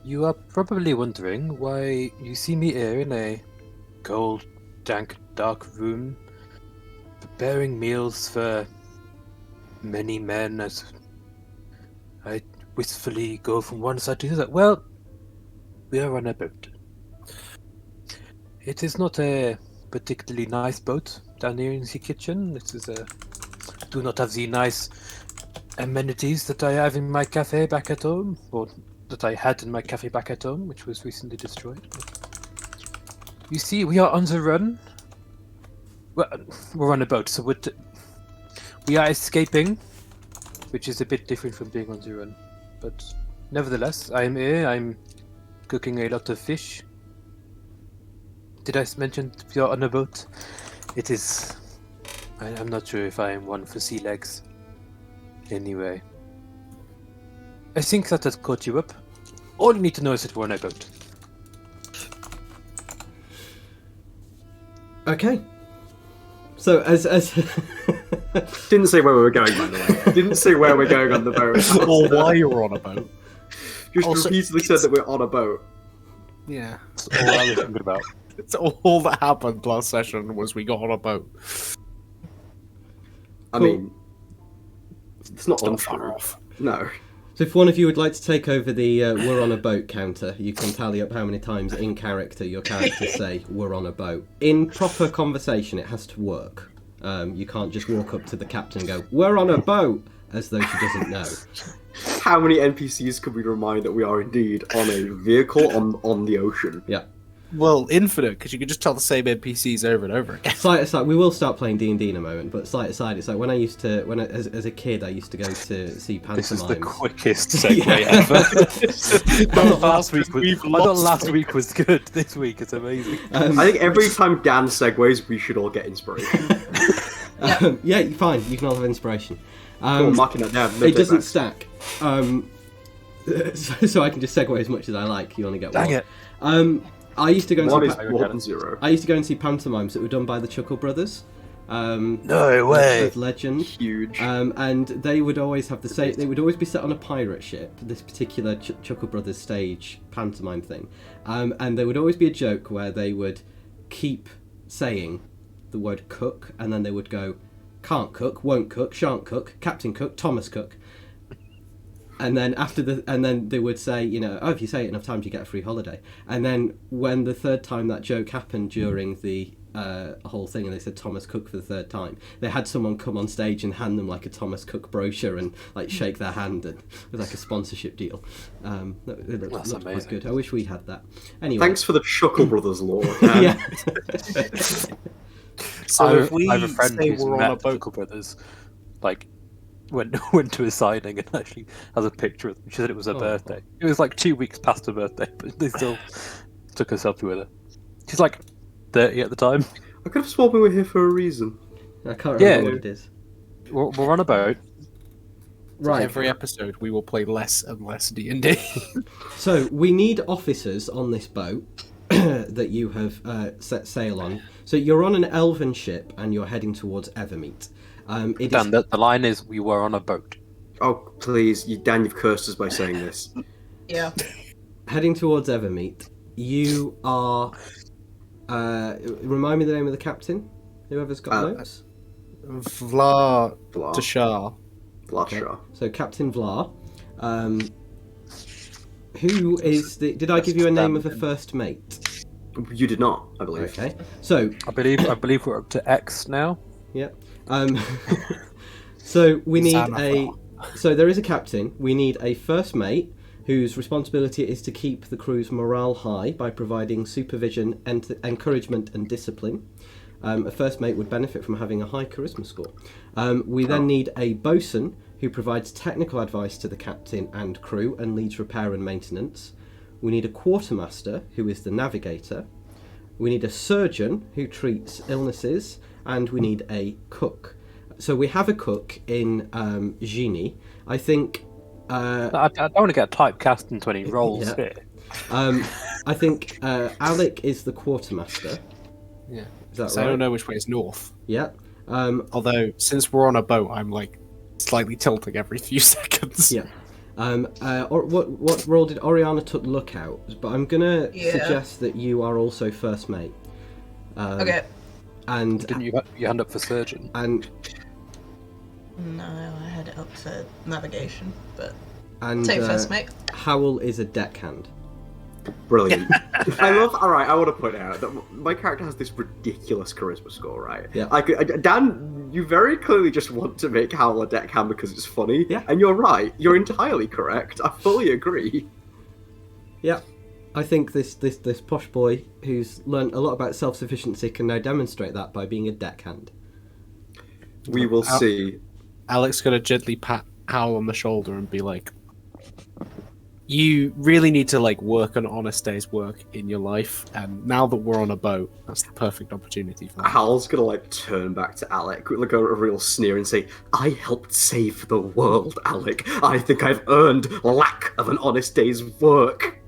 You are probably wondering why you see me here in a cold, dank, dark room, preparing meals for many men as I wistfully go from one side to the other. Well, we are on a boat. It is not a particularly nice boat down here in the kitchen. Do not have the nice amenities that I have in my cafe back at home, or that I had in my cafe back at home, which was recently destroyed. You see, we are on the run. Well, we're on a boat, so we are escaping, which is a bit different from being on the run. But nevertheless, I'm here. I'm cooking a lot of fish. Did I mention we are on a boat? It is. I'm not sure if I am one for sea legs. Anyway, I think that has caught you up. All you need to know is that we're on a boat. Okay. So as Didn't say where we were going, by the way. Didn't say where we're going on the boat. Or why you're on a boat. Just Also, repeatedly said that we're on a boat. Yeah. That's all I was thinking about. It's all that happened last session was we got on a boat. I Cool. mean, it's not Not far untrue. off. No. So if one of you would like to take over the we're on a boat counter, you can tally up how many times in character your characters say we're on a boat. In proper conversation, it has to work. You can't just walk up to the captain and go, we're on a boat, as though she doesn't know. How many NPCs could we remind that we are indeed on a vehicle on the ocean? Yeah. Well, infinite, because you can just tell the same NPCs over and over again. Slight aside, we will start playing D&D in a moment, but slight aside, it's like as a kid, I used to go to see pantomimes. This is the quickest segue Yeah. ever. We've I thought lost last it. week was good. This week it's amazing. I think every time Dan segues, we should all get inspiration. Yeah, fine, you can all have inspiration. Go on, marking that down. No It doesn't takebacks. stack. So I can just segue as much as I like. You only get Dang one. it. I used to go and One see. is more than zero. I used to go and see pantomimes that were done by the Chuckle Brothers. No way. Of legend. Huge. And they would always have the same. They would always be set on a pirate ship. This particular Chuckle Brothers stage pantomime thing, and there would always be a joke where they would keep saying the word cook, and then they would go, can't cook, won't cook, shan't cook, Captain Cook, Thomas Cook. And then then they would say, oh, if you say it enough times, you get a free holiday. And then when the third time that joke happened during the whole thing, and they said Thomas Cook for the third time, they had someone come on stage and hand them like a Thomas Cook brochure and like shake their hand, and it was like a sponsorship deal. It looked quite amazing. good. I wish we had that. Anyway, Thanks for the Chuckle Brothers lore, Dan. yeah. So if we I have a friend say who's we're on met a boat, Chuckle Brothers, like went to a signing and actually has a picture of them. She said it was her Oh. birthday. It was like 2 weeks past her birthday, but they still took a selfie with her. She's like 30 at the time. I could have sworn we were here for a reason. I can't remember Yeah. what it is. We're on a boat. Right. every episode we will play less and less D&D. So we need officers on this boat that you have set sail on. So you're on an elven ship and you're heading towards Evermeet. It Dan, is the line is we were on a boat. Oh, please, Dan, you've cursed us by saying this. Yeah. heading towards Evermeet. You are. Remind me the name of the captain. Whoever's got notes. Vla Vlar. Tashar. Vlasha. So Captain Vlar. Who is the? Did I give you a name of a first mate? You did not, I believe. Okay. So I believe we're up to X now. yeah. So we need Xanathar. So there is a captain. We need a first mate whose responsibility is to keep the crew's morale high by providing supervision, encouragement, and discipline. A first mate would benefit from having a high charisma score. We then need a bosun who provides technical advice to the captain and crew and leads repair and maintenance. We need a quartermaster who is the navigator. We need a surgeon who treats illnesses, and we need a cook. So we have a cook in Génie. I think. I don't want to get typecast into any roles Yeah. here. I think Alec is the quartermaster. Yeah. Is that So I right? don't know which way is north. Yeah. Although, since we're on a boat, I'm like slightly tilting every few seconds. Yeah. What role did Oriana took lookout? But I'm gonna Yeah. suggest that you are also first mate. Okay. And Didn't you hand up for surgeon? and No, I had it up for navigation, but and take first, mate. Howell is a deckhand. Brilliant. I love. All right, I want to point out that my character has this ridiculous charisma score, right? Yeah. Dan, you very clearly just want to make Howell a deckhand because it's funny. Yeah. And you're right. You're entirely correct. I fully agree. Yeah. I think this posh boy who's learned a lot about self-sufficiency can now demonstrate that by being a deckhand. We will see. Alex gonna gently pat Hal on the shoulder and be like, "You really need to work an honest day's work in your life, and now that we're on a boat, that's the perfect opportunity for that." Hal's gonna turn back to Alec with a real sneer and say, "I helped save the world, Alec. I think I've earned lack of an honest day's work."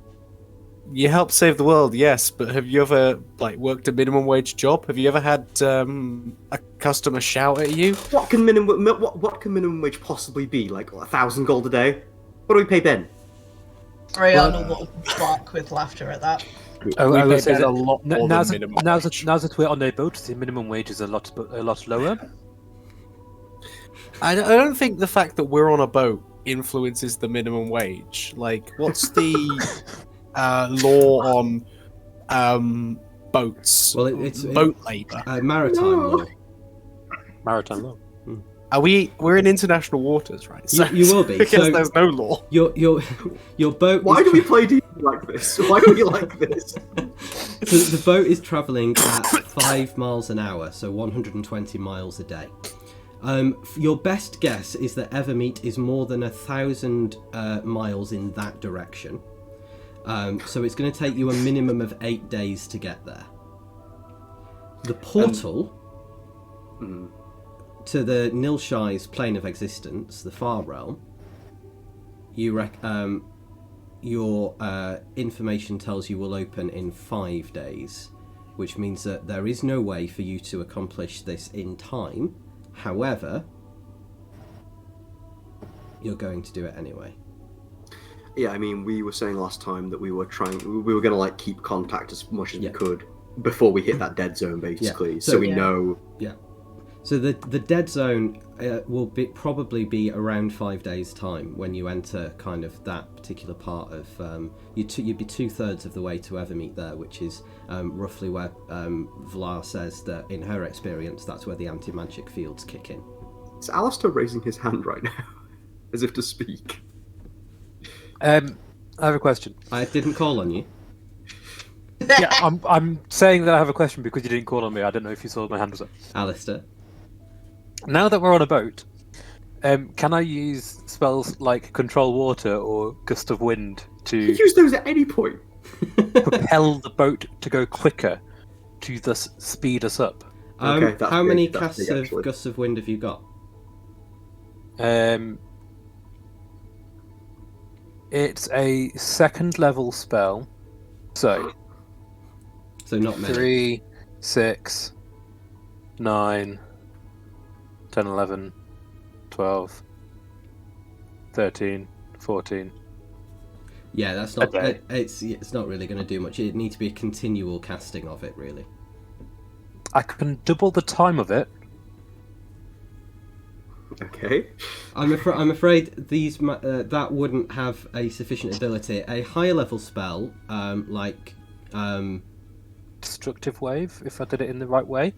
You helped save the world, yes, but have you ever worked a minimum wage job? Have you ever had a customer shout at you? What can minimum wage possibly be? 1,000 gold a day? What do we pay Ben? Ariana will bark with laughter at that. I We will pay say Ben that a lot more now than minimum now wage. that we're on a boat, the minimum wage is a lot lower. I don't think the fact that we're on a boat influences the minimum wage. What's the law on boats? Well, it's boat labour. Maritime law. Maritime law. We're in international waters, right? You will be. Because So there's no law. Your boat. Why is do we play D like this? Why do we like this? So the boat is travelling at 5 miles an hour, so 120 miles a day. Your best guess is that Evermeet is more than 1,000 miles in that direction. So it's going to take you a minimum of 8 days to get there. The portal to the Nilshai's plane of existence, the Far Realm, your information tells you will open in 5 days, which means that there is no way for you to accomplish this in time. However, you're going to do it anyway. Yeah, I mean, we were saying last time that we were going to keep contact as much as we could before we hit that dead zone, basically, Yeah. so we know. Yeah. So the dead zone will probably be around 5 days' time when you enter kind of that particular part of. You'd be 2/3 of the way to Evermeet there, which is roughly where Vlar says that in her experience that's where the anti-magic fields kick in. Is Alistair raising his hand right now, as if to speak? I have a question. I didn't call on you. Yeah, I'm saying that I have a question because you didn't call on me. I don't know if you saw my hand was up. Alistair. Now that we're on a boat, can I use spells like Control Water or Gust of Wind You to use those at any point. propel the boat to go quicker, to thus speed us up? Okay, that's How many big, that's casts big, of actually. Gusts of Wind have you got? It's a second level spell, so So not many. 3, 6, 9, 10, 11, 12, 13, 14. Yeah, that's not. Okay. It's not really going to do much. It needs to be a continual casting of it, really. I can double the time of it. Okay. I'm afraid these that wouldn't have a sufficient ability. A higher level spell, Destructive Wave, if I did it in the right way.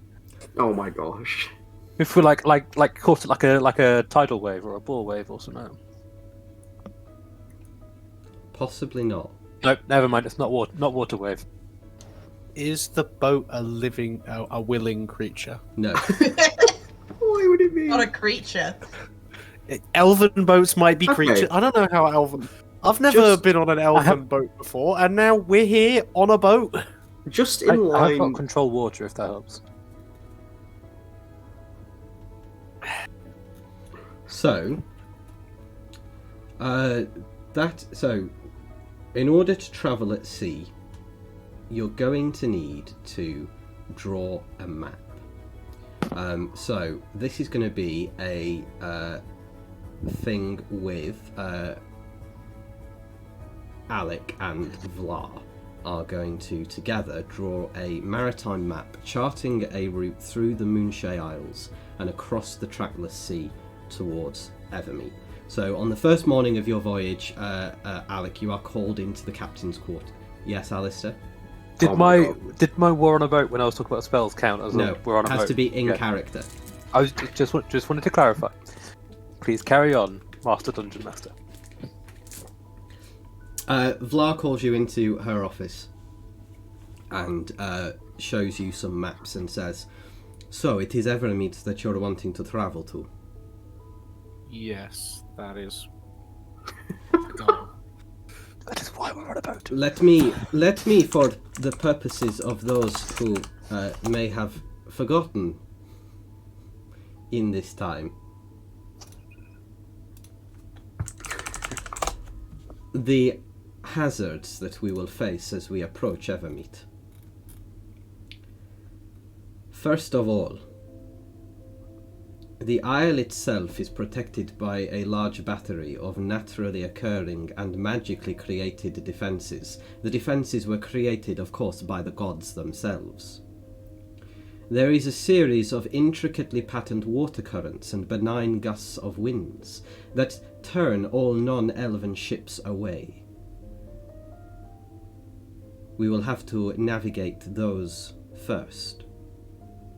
Oh my gosh. If we caught it like a tidal wave or a ball wave or something. possibly not. No, never mind. It's not water wave. Is the boat a willing creature? No. What would it be? Not a creature. Elven boats might be Okay. creatures. I don't know how elven. I've never Just- been on an elven boat before, and now we're here on a boat. Just I in have line. got Control Water, if that helps. So, in order to travel at sea, you're going to need to draw a map. So this is going to be a thing with Alec and Vlar are going to together draw a maritime map charting a route through the Moonshay Isles and across the trackless sea towards Evermeet. So on the first morning of your voyage, Alec, you are called into the captain's quarter. Yes, Alistair? Did Oh my my God. war on a boat when I was talking about spells count as No, a war on a has boat? to be in Yeah. character. I was just wanted to clarify. Please carry on, Master Dungeon Master. Vlar calls you into her office and shows you some maps and says, "So it is Evermeet that you're wanting to travel to." Yes, that is. the goal. That is why we're on a boat. Let me, for the purposes of those who may have forgotten in this time, the hazards that we will face as we approach Evermeet. First of all, the isle itself is protected by a large battery of naturally occurring and magically created defences. The defences were created, of course, by the gods themselves. There is a series of intricately patterned water currents and benign gusts of winds that turn all non-elven ships away. We will have to navigate those first.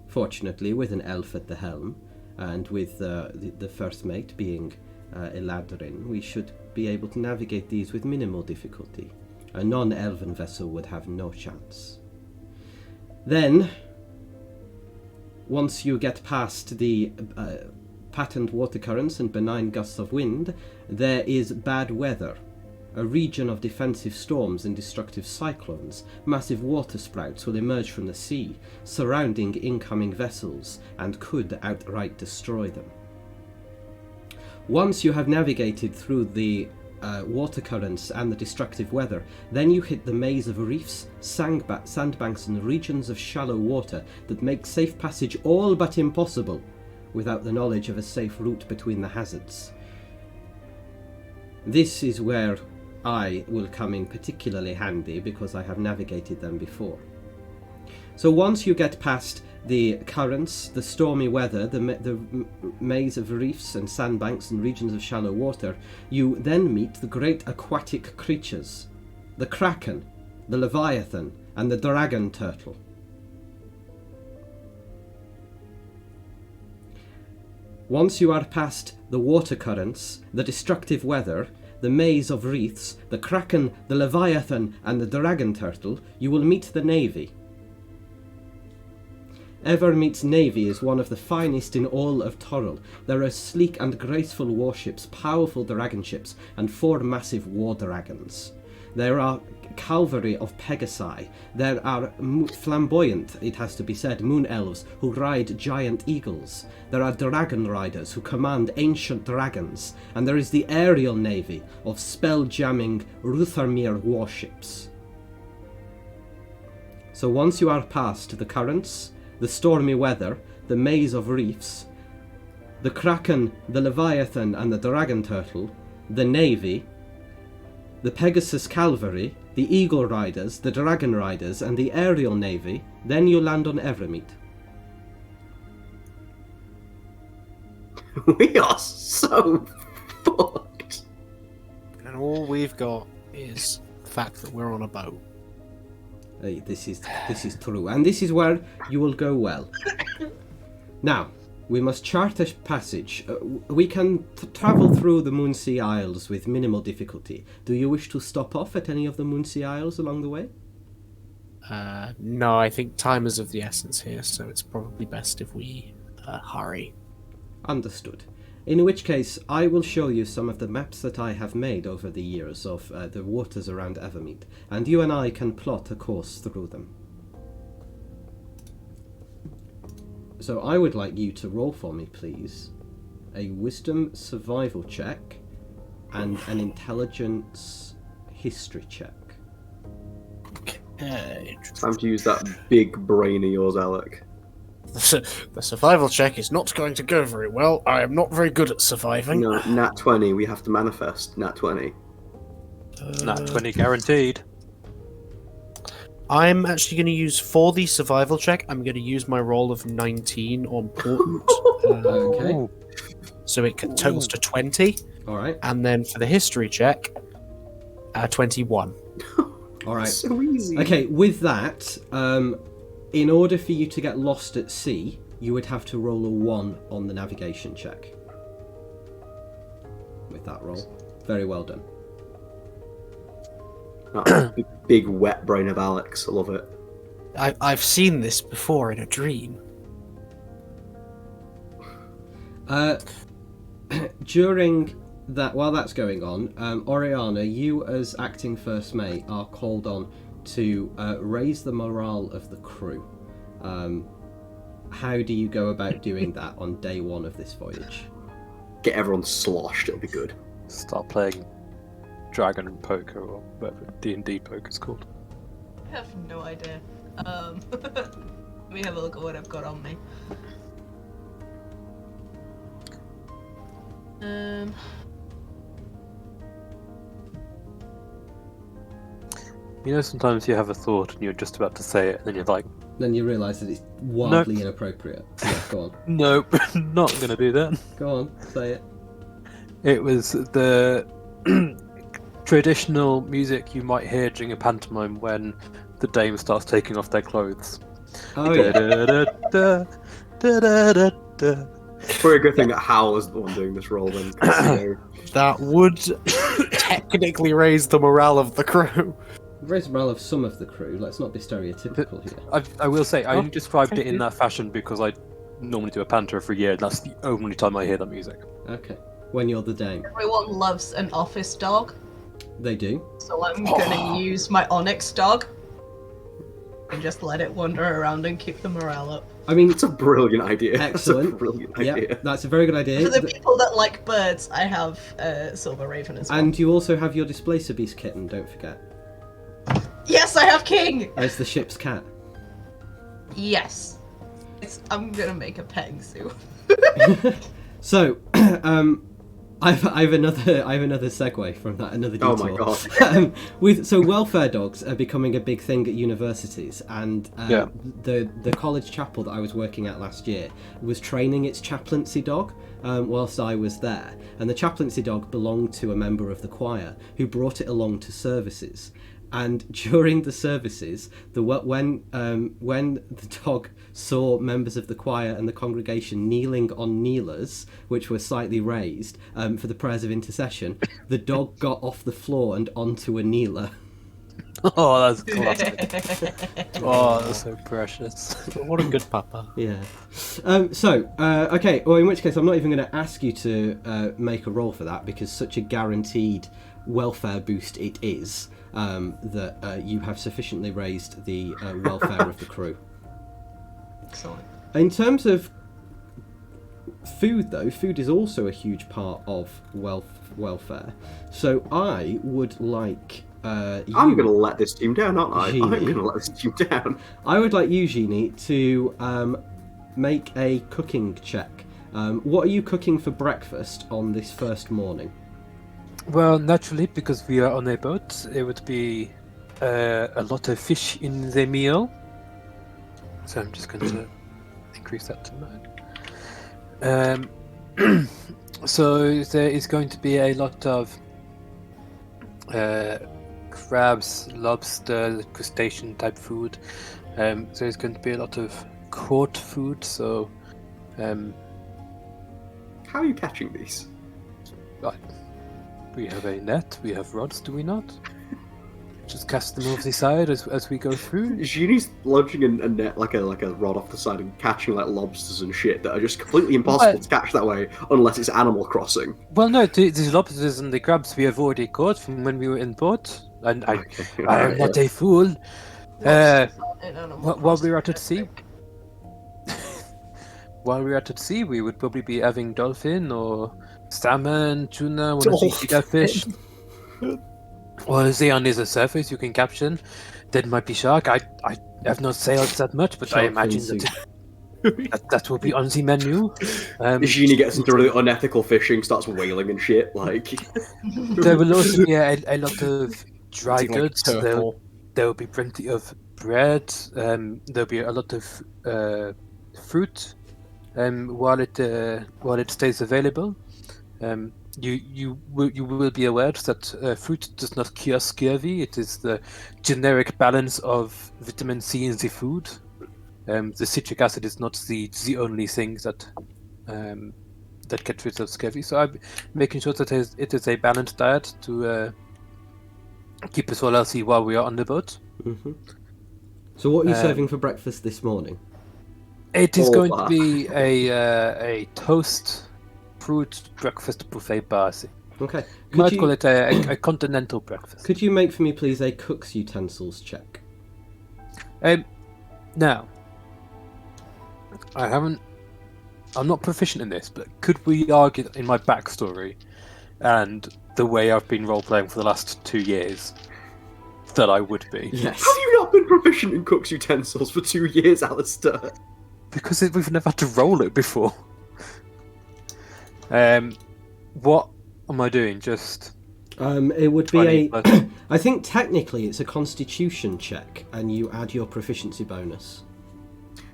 Fortunately, with an elf at the helm, and with the first mate being TheAglarion, we should be able to navigate these with minimal difficulty. A non-elven vessel would have no chance. Then, once you get past the patterned water currents and benign gusts of wind, there is bad weather. A region of defensive storms and destructive cyclones. Massive water sprouts will emerge from the sea, surrounding incoming vessels, and could outright destroy them. Once you have navigated through the water currents and the destructive weather, then you hit the maze of reefs, sandbanks, and regions of shallow water that make safe passage all but impossible without the knowledge of a safe route between the hazards. This is where I will come in particularly handy because I have navigated them before. So once you get past the currents, the stormy weather, the maze of reefs and sandbanks and regions of shallow water, you then meet the great aquatic creatures, the kraken, the leviathan, and the dragon turtle. Once you are past the water currents, the destructive weather, the maze of wreaths, the kraken, the leviathan, and the dragon turtle, you will meet the navy. Evermeet's navy is one of the finest in all of Toril. There are sleek and graceful warships, powerful dragon ships, and 4 massive war dragons. There are cavalry of Pegasi. There are flamboyant, it has to be said, moon elves who ride giant eagles. There are dragon riders who command ancient dragons. And there is the aerial navy of spell-jamming Ruthermere warships. So once you are past the currents, the stormy weather, the maze of reefs, the kraken, the leviathan, and the dragon turtle, the navy, the Pegasus cavalry, the eagle riders, the dragon riders, and the aerial navy, then you land on Evermeet. We are so fucked. And all we've got is the fact that we're on a boat. This is true, and this is where you will go well. Now, we must chart a passage. We can travel through the Moonsea Isles with minimal difficulty. Do you wish to stop off at any of the Moonsea Isles along the way? No, I think time is of the essence here, so it's probably best if we hurry. Understood. In which case, I will show you some of the maps that I have made over the years of the waters around Evermeet, and you and I can plot a course through them. So I would like you to roll for me, please, a wisdom survival check and an intelligence history check. Okay. Time to use that big brain of yours, Alec. The survival check is not going to go very well. I am not very good at surviving. No, nat 20, we have to manifest nat 20. Not 20 guaranteed. I'm actually going to use, for the survival check, I'm going to use my roll of 19 on portent. Okay. Ooh. So it totals to 20. All right. And then for the history check, 21. All right. So easy. Okay, with that, in order for you to get lost at sea, you would have to roll a 1 on the navigation check. With that roll. Very well done. Big wet brain of Alex. I love it. I've seen this before in a dream. During that, while that's going on, Oriana, you as acting first mate are called on to raise the morale of the crew. How do you go about doing that on day 1 of this voyage? Get everyone sloshed. It'll be good. Start playing Dragon Poker or whatever D&D poker's called. I have no idea. Let me have a look at what I've got on me. You know, sometimes you have a thought and you're just about to say it, and then you're like, Then you realise that it's wildly inappropriate. Yeah, go on. nope, not gonna do that. Go on, say it. It was the traditional music you might hear during a pantomime when the dame starts taking off their clothes. Oh, yeah. Da-da-da-da, da-da-da-da. Probably a good thing that Hal is the one doing this role then. 'Cause, you know, That would technically raise the morale of the crew. Raise the morale of some of the crew. Let's not be stereotypical here. I will say, I Oh, only described thank it in you. that fashion because I normally do a panto every year, and that's the only time I hear that music. Okay. When you're the dame. Everyone loves an office dog, They do. so I'm gonna use my Onyx dog and just let it wander around and keep the morale up. I mean, it's a brilliant idea. excellent. That's a brilliant idea. Yeah, that's a very good idea. For the people that like birds, I have Silver Raven as well. And you also have your Displacer Beast kitten, don't forget. Yes, I have King! As the ship's cat. Yes. I'm gonna make a petting zoo. So, I have another segue from that, another detour. Oh my god. So welfare dogs are becoming a big thing at universities, and the college chapel that I was working at last year was training its chaplaincy dog whilst I was there, and the chaplaincy dog belonged to a member of the choir who brought it along to services. And during the services, when the dog saw members of the choir and the congregation kneeling on kneelers, which were slightly raised, for the prayers of intercession, the dog got off the floor and onto a kneeler. Oh, that's classic. Oh, that's so precious. What a good papa. Yeah. Okay. Well, in which case, I'm not even going to ask you to make a roll for that, because such a guaranteed welfare boost it is. That you have sufficiently raised the welfare of the crew. Excellent. In terms of food, though, food is also a huge part of welfare. So I would like you... I'm going to let this team down, aren't I? Génie. I'm going to let this team down. I would like you, Génie, to make a cooking check. What are you cooking for breakfast on this first morning? Well, naturally, because we are on a boat, it would be a lot of fish in the meal. So I'm just going to increase that to 9. So there is going to be a lot of crabs, lobster, crustacean type food. So there's going to be a lot of caught food. So How are you catching these? we have a net, we have rods, do we not? Just cast them over the side as we go through. Génie's launching a net like a rod off the side and catching like lobsters and shit that are just completely impossible to catch that way unless it's Animal Crossing. Well, no, the lobsters and the crabs we have already caught from when we were in port. And I am not a fool. While we were out at sea, we would probably be having dolphin or salmon, tuna, one of these bigger fish. Or is on the surface you can caption. That might be shark. I have not sailed that much, but I imagine that. That will be on the menu. Génie gets into really unethical fishing, starts whaling and shit. Like, There will also be a lot of dry Eating like a goods. There turtle. will be plenty of bread. There'll be a lot of fruit. While it stays available. You will be aware that fruit does not cure scurvy. It is the generic balance of vitamin C in the food. The citric acid is not the only thing that gets rid of scurvy. So I'm making sure that it is a balanced diet to keep us all healthy while we are on the boat. Mm-hmm. So what are you serving for breakfast this morning? It is Oh, going to be a toast fruit breakfast buffet party. Okay. You might call it a continental breakfast. Could you make for me, please, a cook's utensils check? Now, I'm not proficient in this, but could we argue that in my backstory and the way I've been role-playing for the last 2 years that I would be? Yes. have you not been proficient in cook's utensils for 2 years, Alistair? Because we've never had to roll it before. What am I doing? Just it would be 20 plus- I think technically it's a constitution check, and you add your proficiency bonus.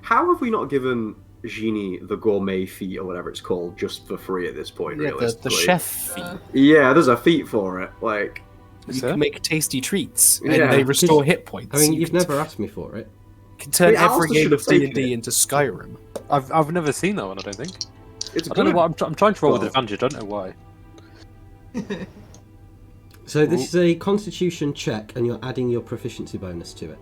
How have we not given Génie the gourmet feat or whatever it's called just for free at this point? Yeah, the realistically, chef feat. Yeah, there's a feat for it. Like, Is You there? can make tasty treats, and Yeah. they restore hit points. I mean, You you've can never asked me for it. can turn Wait, every Alistair game should of have taken D&D it. into Skyrim. I've never seen that one. I don't think. it's I don't know good. what I'm trying to roll with Well- advantage. I don't know why. So this is a constitution check, and you're adding your proficiency bonus to it.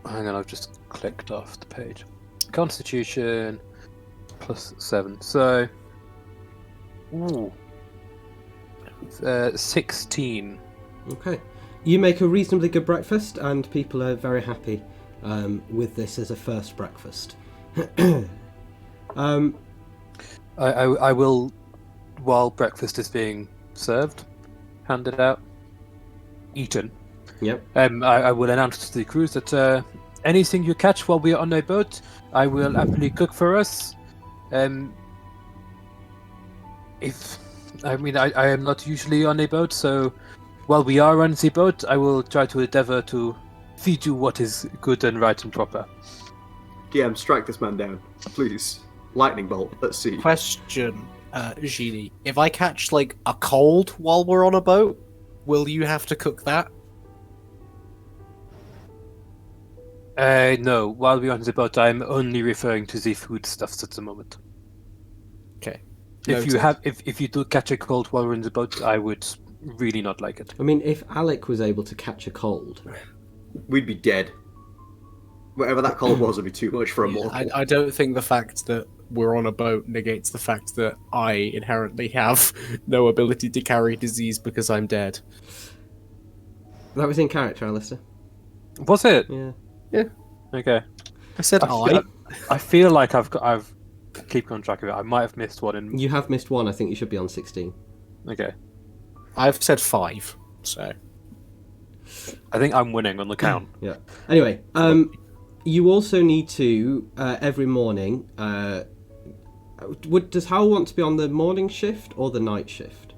Hang on, I've just clicked off the page. Constitution +7. So, 16. Okay. You make a reasonably good breakfast, and people are very happy with this as a first breakfast. I will, while breakfast is being served, handed out, eaten. Yep. I will announce to the crews that anything you catch while we are on a boat, I will happily cook for us. I am not usually on a boat, so while we are on the boat, I will try to endeavour to feed you what is good and right and proper. DM, strike this man down, please. Lightning bolt. Let's see. Question, Génie. If I catch, like, a cold while we're on a boat, will you have to cook that? No, while we're on the boat, I'm only referring to the foodstuffs at the moment. Okay. If you do catch a cold while we're in the boat, I would really not like it. I mean, if Alec was able to catch a cold, We'd be dead. Whatever that cold was would be too much for a mortal. I don't think the fact that we're on a boat negates the fact that I inherently have no ability to carry disease because I'm dead. that was in character, Alistair. Was it? Yeah. Okay. I said I feel like I've keep on track of it. I might have missed one in. You have missed one. I think you should be on 16. Okay. I've said 5, so... I think I'm winning on the count. Yeah. Anyway, you also need to every morning. Does Hal want to be on the morning shift or the night shift?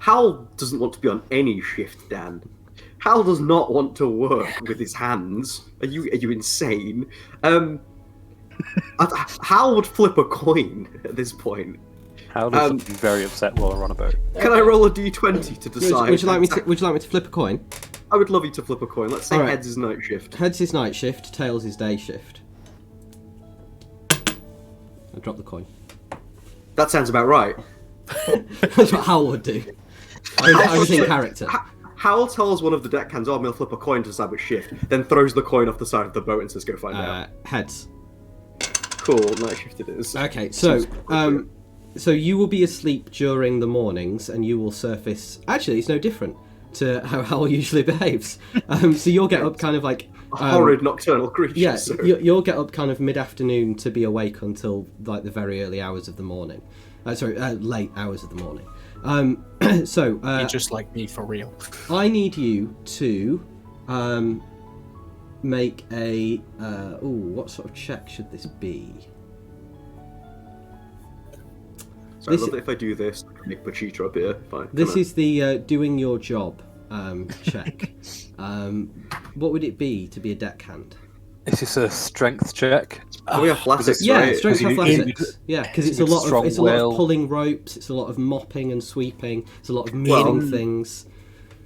Hal doesn't want to be on any shift, Dan. Hal does not want to work with his hands. Are you insane? Hal would flip a coin at this point. Hal is looking very upset while we're on a boat. Can I roll a d20 to decide? Would you like me to flip a coin? I would love you to flip a coin. Let's say All right. heads is night shift. Heads is night shift, tails is day shift. I drop the coin. That sounds about right. That's what Hal would do. I was in character. Hal tells one of the deckhands, "Oh, I'm gonna flip a coin to decide which shift," then throws the coin off the side of the boat and says, "Go find out." Heads. Cool, night shift it is. Okay, so so you will be asleep during the mornings, and you will surface. Actually, it's no different to how Hal usually behaves. So you'll get up kind of like A horrid nocturnal creature. yeah, so- you'll get up kind of mid-afternoon to be awake until like the very early hours of the morning. Late hours of the morning. You're just like me for real. I need you to make a... what sort of check should this be? So I love that if I do this, I can make Pachita appear. Fine. This is the doing your job check. What would it be to be a deckhand? Is this a strength check? Probably athletics, Yeah, right? strength 'Cause you- athletics. Yeah, because it's a With lot strong of will. pulling ropes. It's a lot of mopping and sweeping. It's a lot of moving things.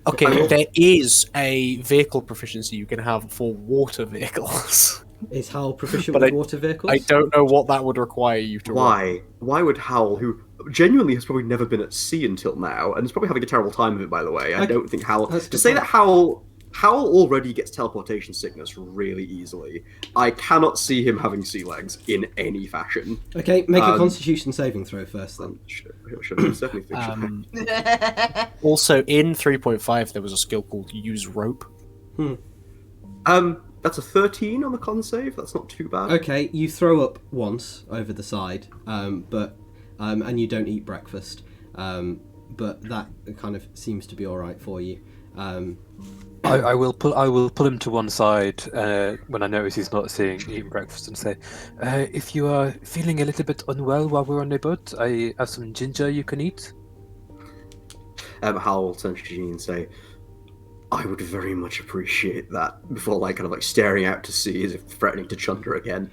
Okay, there is a vehicle proficiency you can have for water vehicles. Is Hal proficient But with water vehicles? I don't know what that would require you to roll. Why? Why would Howl, who genuinely has probably never been at sea until now, and is probably having a terrible time of it, by the way. I Okay. don't think Howl. That's To good say point. that Howl already gets teleportation sickness really easily. I cannot see him having sea legs in any fashion. Okay, make a Constitution saving throw first, then. Should definitely think. Also, in 3.5, there was a skill called Use Rope. That's a 13 on the con save. That's not too bad. Okay, you throw up once over the side, but and you don't eat breakfast, but that kind of seems to be all right for you. I will pull him to one side when I notice he's not eating breakfast and say, if you are feeling a little bit unwell while we're on the boat, I have some ginger you can eat. Howl will turn to Jean and say, I would very much appreciate that, before kind of staring out to sea as if threatening to chunder again.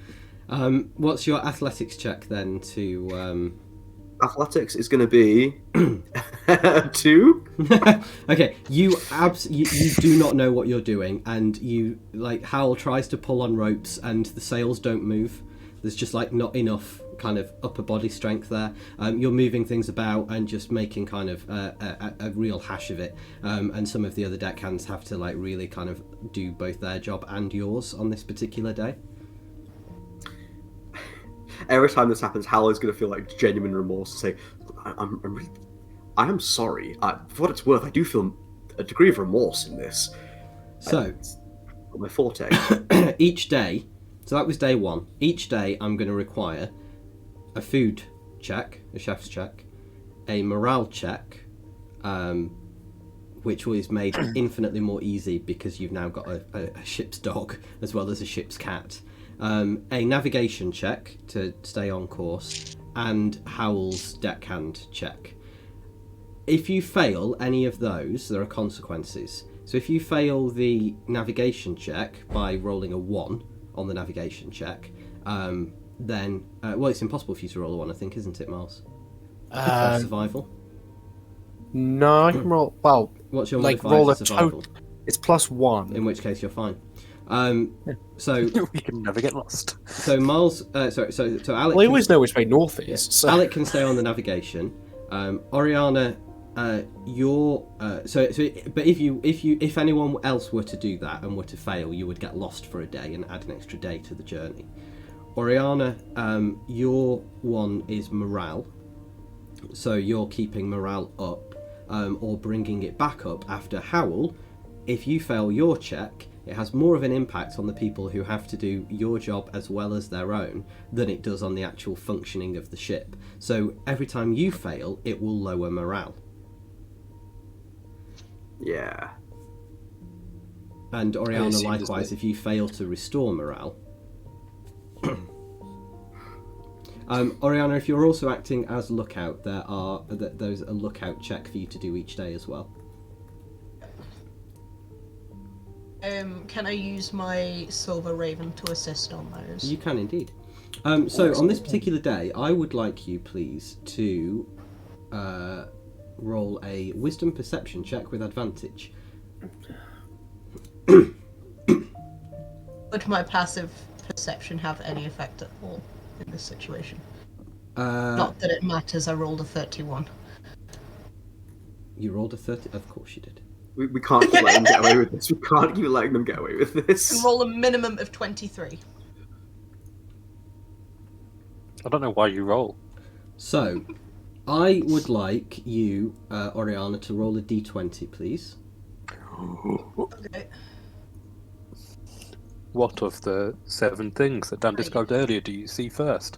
What's your athletics check then to... Athletics is going to be 2. Okay, you do not know what you're doing, and you Hal tries to pull on ropes, and the sails don't move. There's just not enough kind of upper body strength there. You're moving things about and just making kind of a real hash of it. And some of the other deckhands have to really kind of do both their job and yours on this particular day. Every time this happens, Hal is going to feel genuine remorse and say, I am sorry. For what it's worth, I do feel a degree of remorse in this. So, It's not my forte. each day, so that was day 1. Each day I'm going to require a food check, a chef's check, a morale check, which was made infinitely more easy because you've now got a ship's dog as well as a ship's cat. A navigation check to stay on course, and Howl's deckhand check. If you fail any of those, there are consequences. So if you fail the navigation check by rolling a 1 on the navigation check, then it's impossible for you to roll a 1, I think, isn't it, Miles? For survival. No, I can roll. Well, What's your like modifier roll for a survival? It's +1. In which case you're fine. So We can never get lost. so Miles, so Alec. Well, I always know which way north is. So. Alec can stay on the navigation. Oriana, but if anyone else were to do that and were to fail, you would get lost for a day and add an extra day to the journey. Oriana, your one is morale, so you're keeping morale up, or bringing it back up after Howl. If you fail your check, it has more of an impact on the people who have to do your job as well as their own than it does on the actual functioning of the ship. So every time you fail, it will lower morale. Yeah. And Oriana, Yes, likewise, if you fail to restore morale. Oriana, if you're also acting as lookout, there's a lookout check for you to do each day as well. Can I use my Silver Raven to assist on those? You can indeed. So on this particular day, I would like you, please, to roll a Wisdom Perception check with advantage. Would my passive perception have any effect at all in this situation? Not that it matters, I rolled a 31. You rolled a 30. Of course you did. We can't keep letting them get away with this. We can't keep letting them get away with I this. can roll a minimum of 23. I don't know why you roll. So, I would like you, Oriana, to roll a d20, please. Okay. What of the 7 things that Dan described earlier do you see first?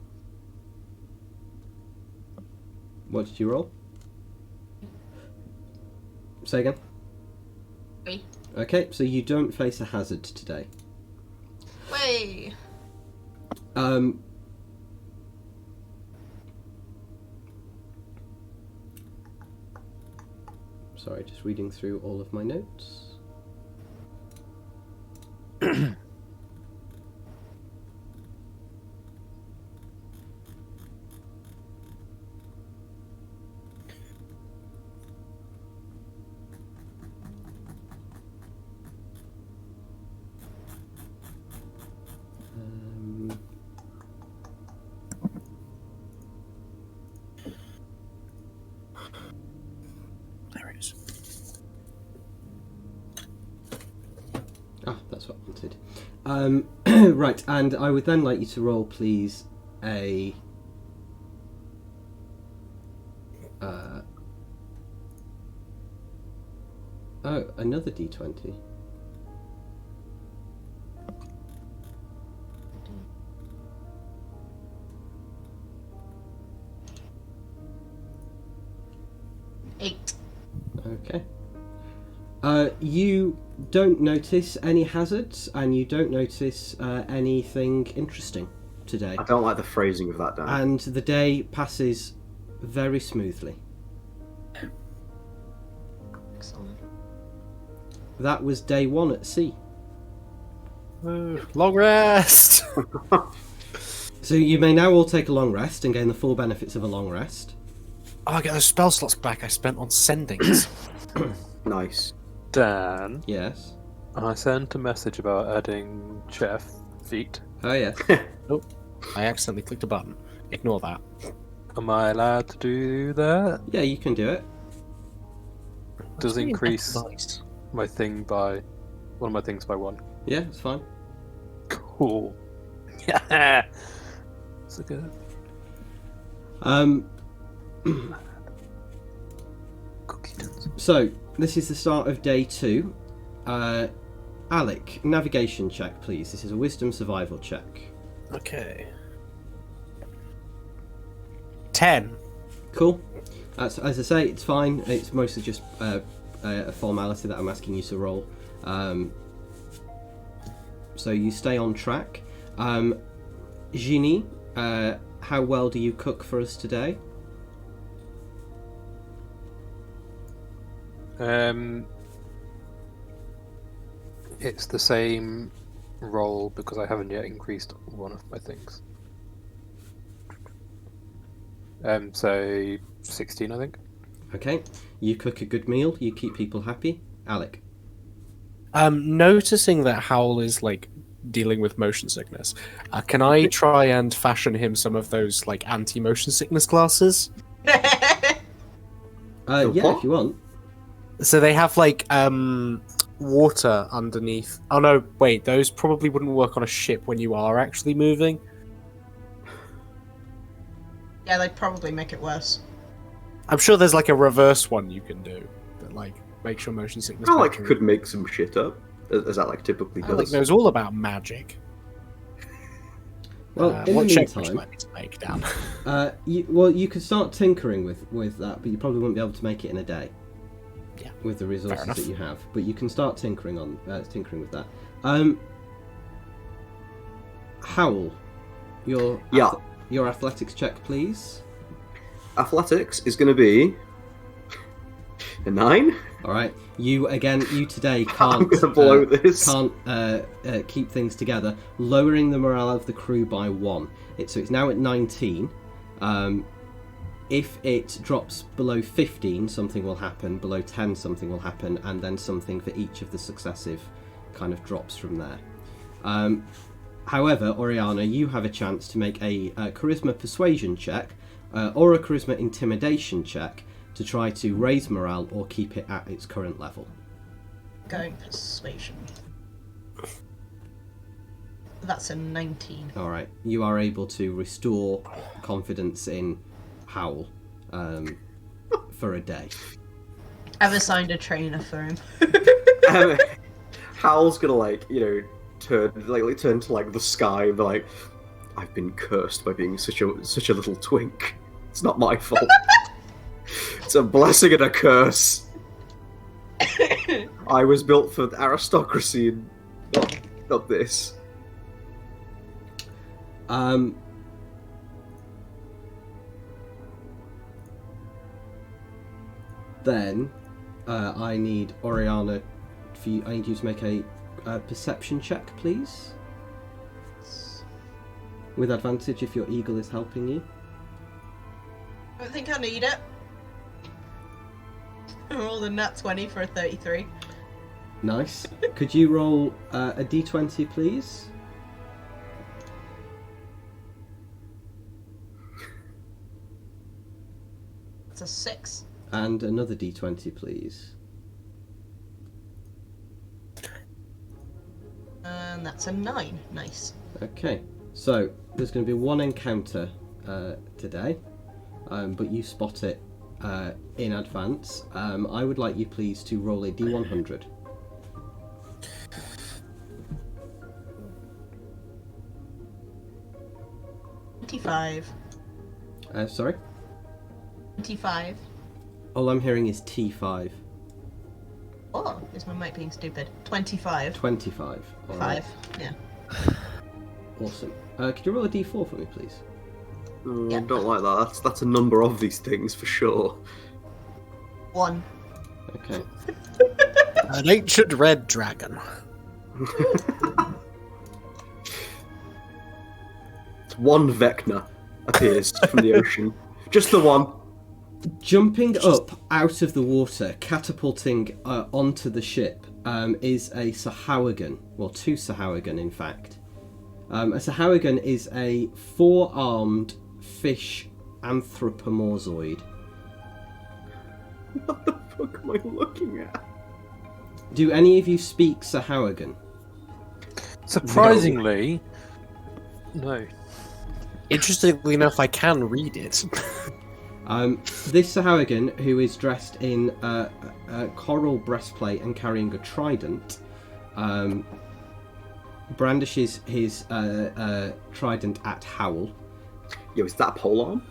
What did you roll? Say again. 3. Okay, so you don't face a hazard today. Sorry, just reading through all of my notes. There it is. Ah, that's what I wanted. Right, and I would then like you to roll, please, a... oh, another d20. Eight. Okay. You don't notice any hazards, and you don't notice anything interesting today. I don't like the phrasing of that, Dan. And the day passes very smoothly. Excellent. That was day 1 at sea. Long rest! So you may now all take a long rest and gain the full benefits of a long rest. Oh, I get those spell slots back I spent on sendings. Nice. Dan, Yes. I sent a message about adding chef feet. Oh, yes. Oh, I accidentally clicked a button. Ignore that. Am I allowed to do that? Yeah, you can do it. Does That's increase nice. my thing by one of my things by 1. Yeah, it's fine. Cool. Yeah. So good. Cookie donuts. So, this is the start of day 2. Alec, navigation check, please. This is a wisdom survival check. Okay. 10. Cool. As I say, it's fine. It's mostly just a formality that I'm asking you to roll. So you stay on track. Génie, how well do you cook for us today? It's the same roll because I haven't yet increased one of my things. So 16, I think. Okay. You cook a good meal. You keep people happy. Alec. Noticing that Howl is like dealing with motion sickness, can I try and fashion him some of those like anti-motion sickness glasses? Yeah, what? if you want. So they have like water underneath. Oh no, wait, those probably wouldn't work on a ship when you are actually moving. Yeah, they'd probably make it worse. I'm sure there's like a reverse one you can do that like makes your motion sickness. I like better. could make some shit up, as that like typically Alec does. knows all about magic. Well, in what the shape would you meantime, like me to make down? you could start tinkering with that, but you probably wouldn't be able to make it in a day. Yeah, with the resources enough. that you have, but you can start tinkering with that. Howl, your athletics check, please. Athletics is going to be a 9. All right, you today I'm can't gonna blow this. can't keep things together, lowering the morale of the crew by 1. So it's now at 19. If it drops below 15, something will happen. Below 10, something will happen, and then something for each of the successive kind of drops from there. However, Oriana, you have a chance to make a charisma persuasion check or a charisma intimidation check to try to raise morale or keep it at its current level. Going persuasion. That's a 19. All right, you are able to restore confidence in Howl for a day. I've assigned a trainer for him. Howl's gonna turn to like the sky and be like, I've been cursed by being such a little twink. It's not my fault. It's a blessing and a curse. I was built for aristocracy and not this. Then I need Oriana. I need you to make a perception check, please. With advantage if your eagle is helping you. I don't think I need it. I rolled a nat 20 for a 33. Nice. Could you roll a d20, please? It's a 6. And another d20, please. And that's a 9. Nice. Okay. So there's going to be one encounter today, but you spot it in advance. I would like you please to roll a d100. $25. Sorry? 25. All I'm hearing is T5. Oh, is my mic being stupid? 25. 25. All right. 5. Yeah. Awesome. Could you roll a d4 for me, please? Yeah. I don't like that. That's a number of these things for sure. 1. Okay. An ancient red dragon. One Vecna appears from the ocean. Just the one. Jumping up out of the water, catapulting onto the ship, is a Sahawagan. Well, two Sahawagan, in fact. A Sahawagan is a 4-armed fish anthropomorphoid. What the fuck am I looking at? Do any of you speak Sahawagan? Surprisingly, no. Interestingly enough, I can read it. This Sahawagan, who is dressed in a coral breastplate and carrying a trident, brandishes his trident at Howl, Yo, is that a polearm?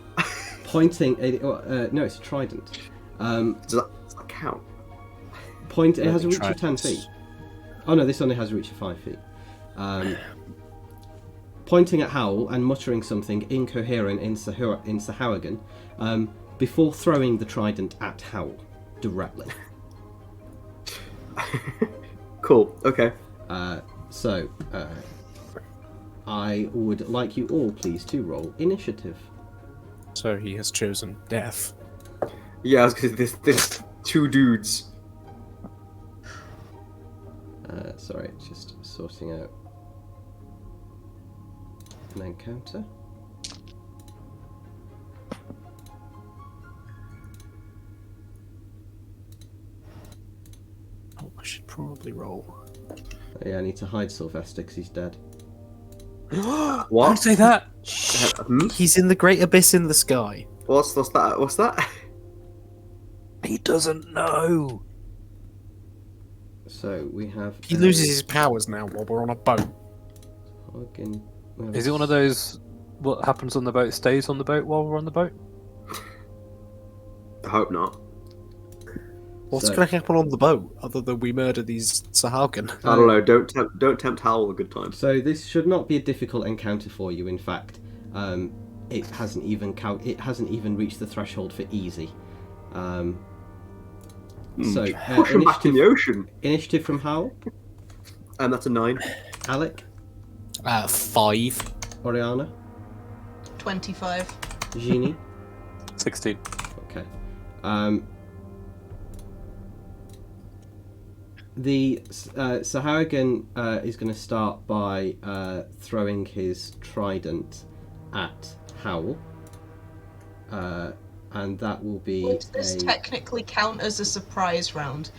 pointing. No, it's a trident. Does that count? It has a reach of Tridents. 10 feet. Oh no, this only has a reach of 5 feet. Pointing at Howl and muttering something incoherent in Sahawagan, before throwing the trident at Howl directly. Cool. Okay. So, I would like you all, please, to roll initiative. So he has chosen death. Yeah, because this two dudes. Sorry, it's just sorting out an encounter. Oh, I should probably roll. Yeah, I need to hide Sylvester because he's dead. What? Don't say that. He's in the great abyss in the sky. What's that? What's that? He doesn't know. So we have. He loses his powers now while we're on a boat. Fucking- Is it one of those? What happens on the boat stays on the boat while we're on the boat? I hope not. What's So- going to happen on the boat other than we murder these Sahagan? I don't know. Don't tempt Howl a good time. So this should not be a difficult encounter for you. In fact, it hasn't even reached the threshold for easy. So Push him back in the ocean. initiative from Howl, And that's a 9. Alec, 5. Oriana, 25. Génie. 16. Okay. The Sahawagan is going to start by throwing his trident at Howl, and that will be Does this technically count as a surprise round?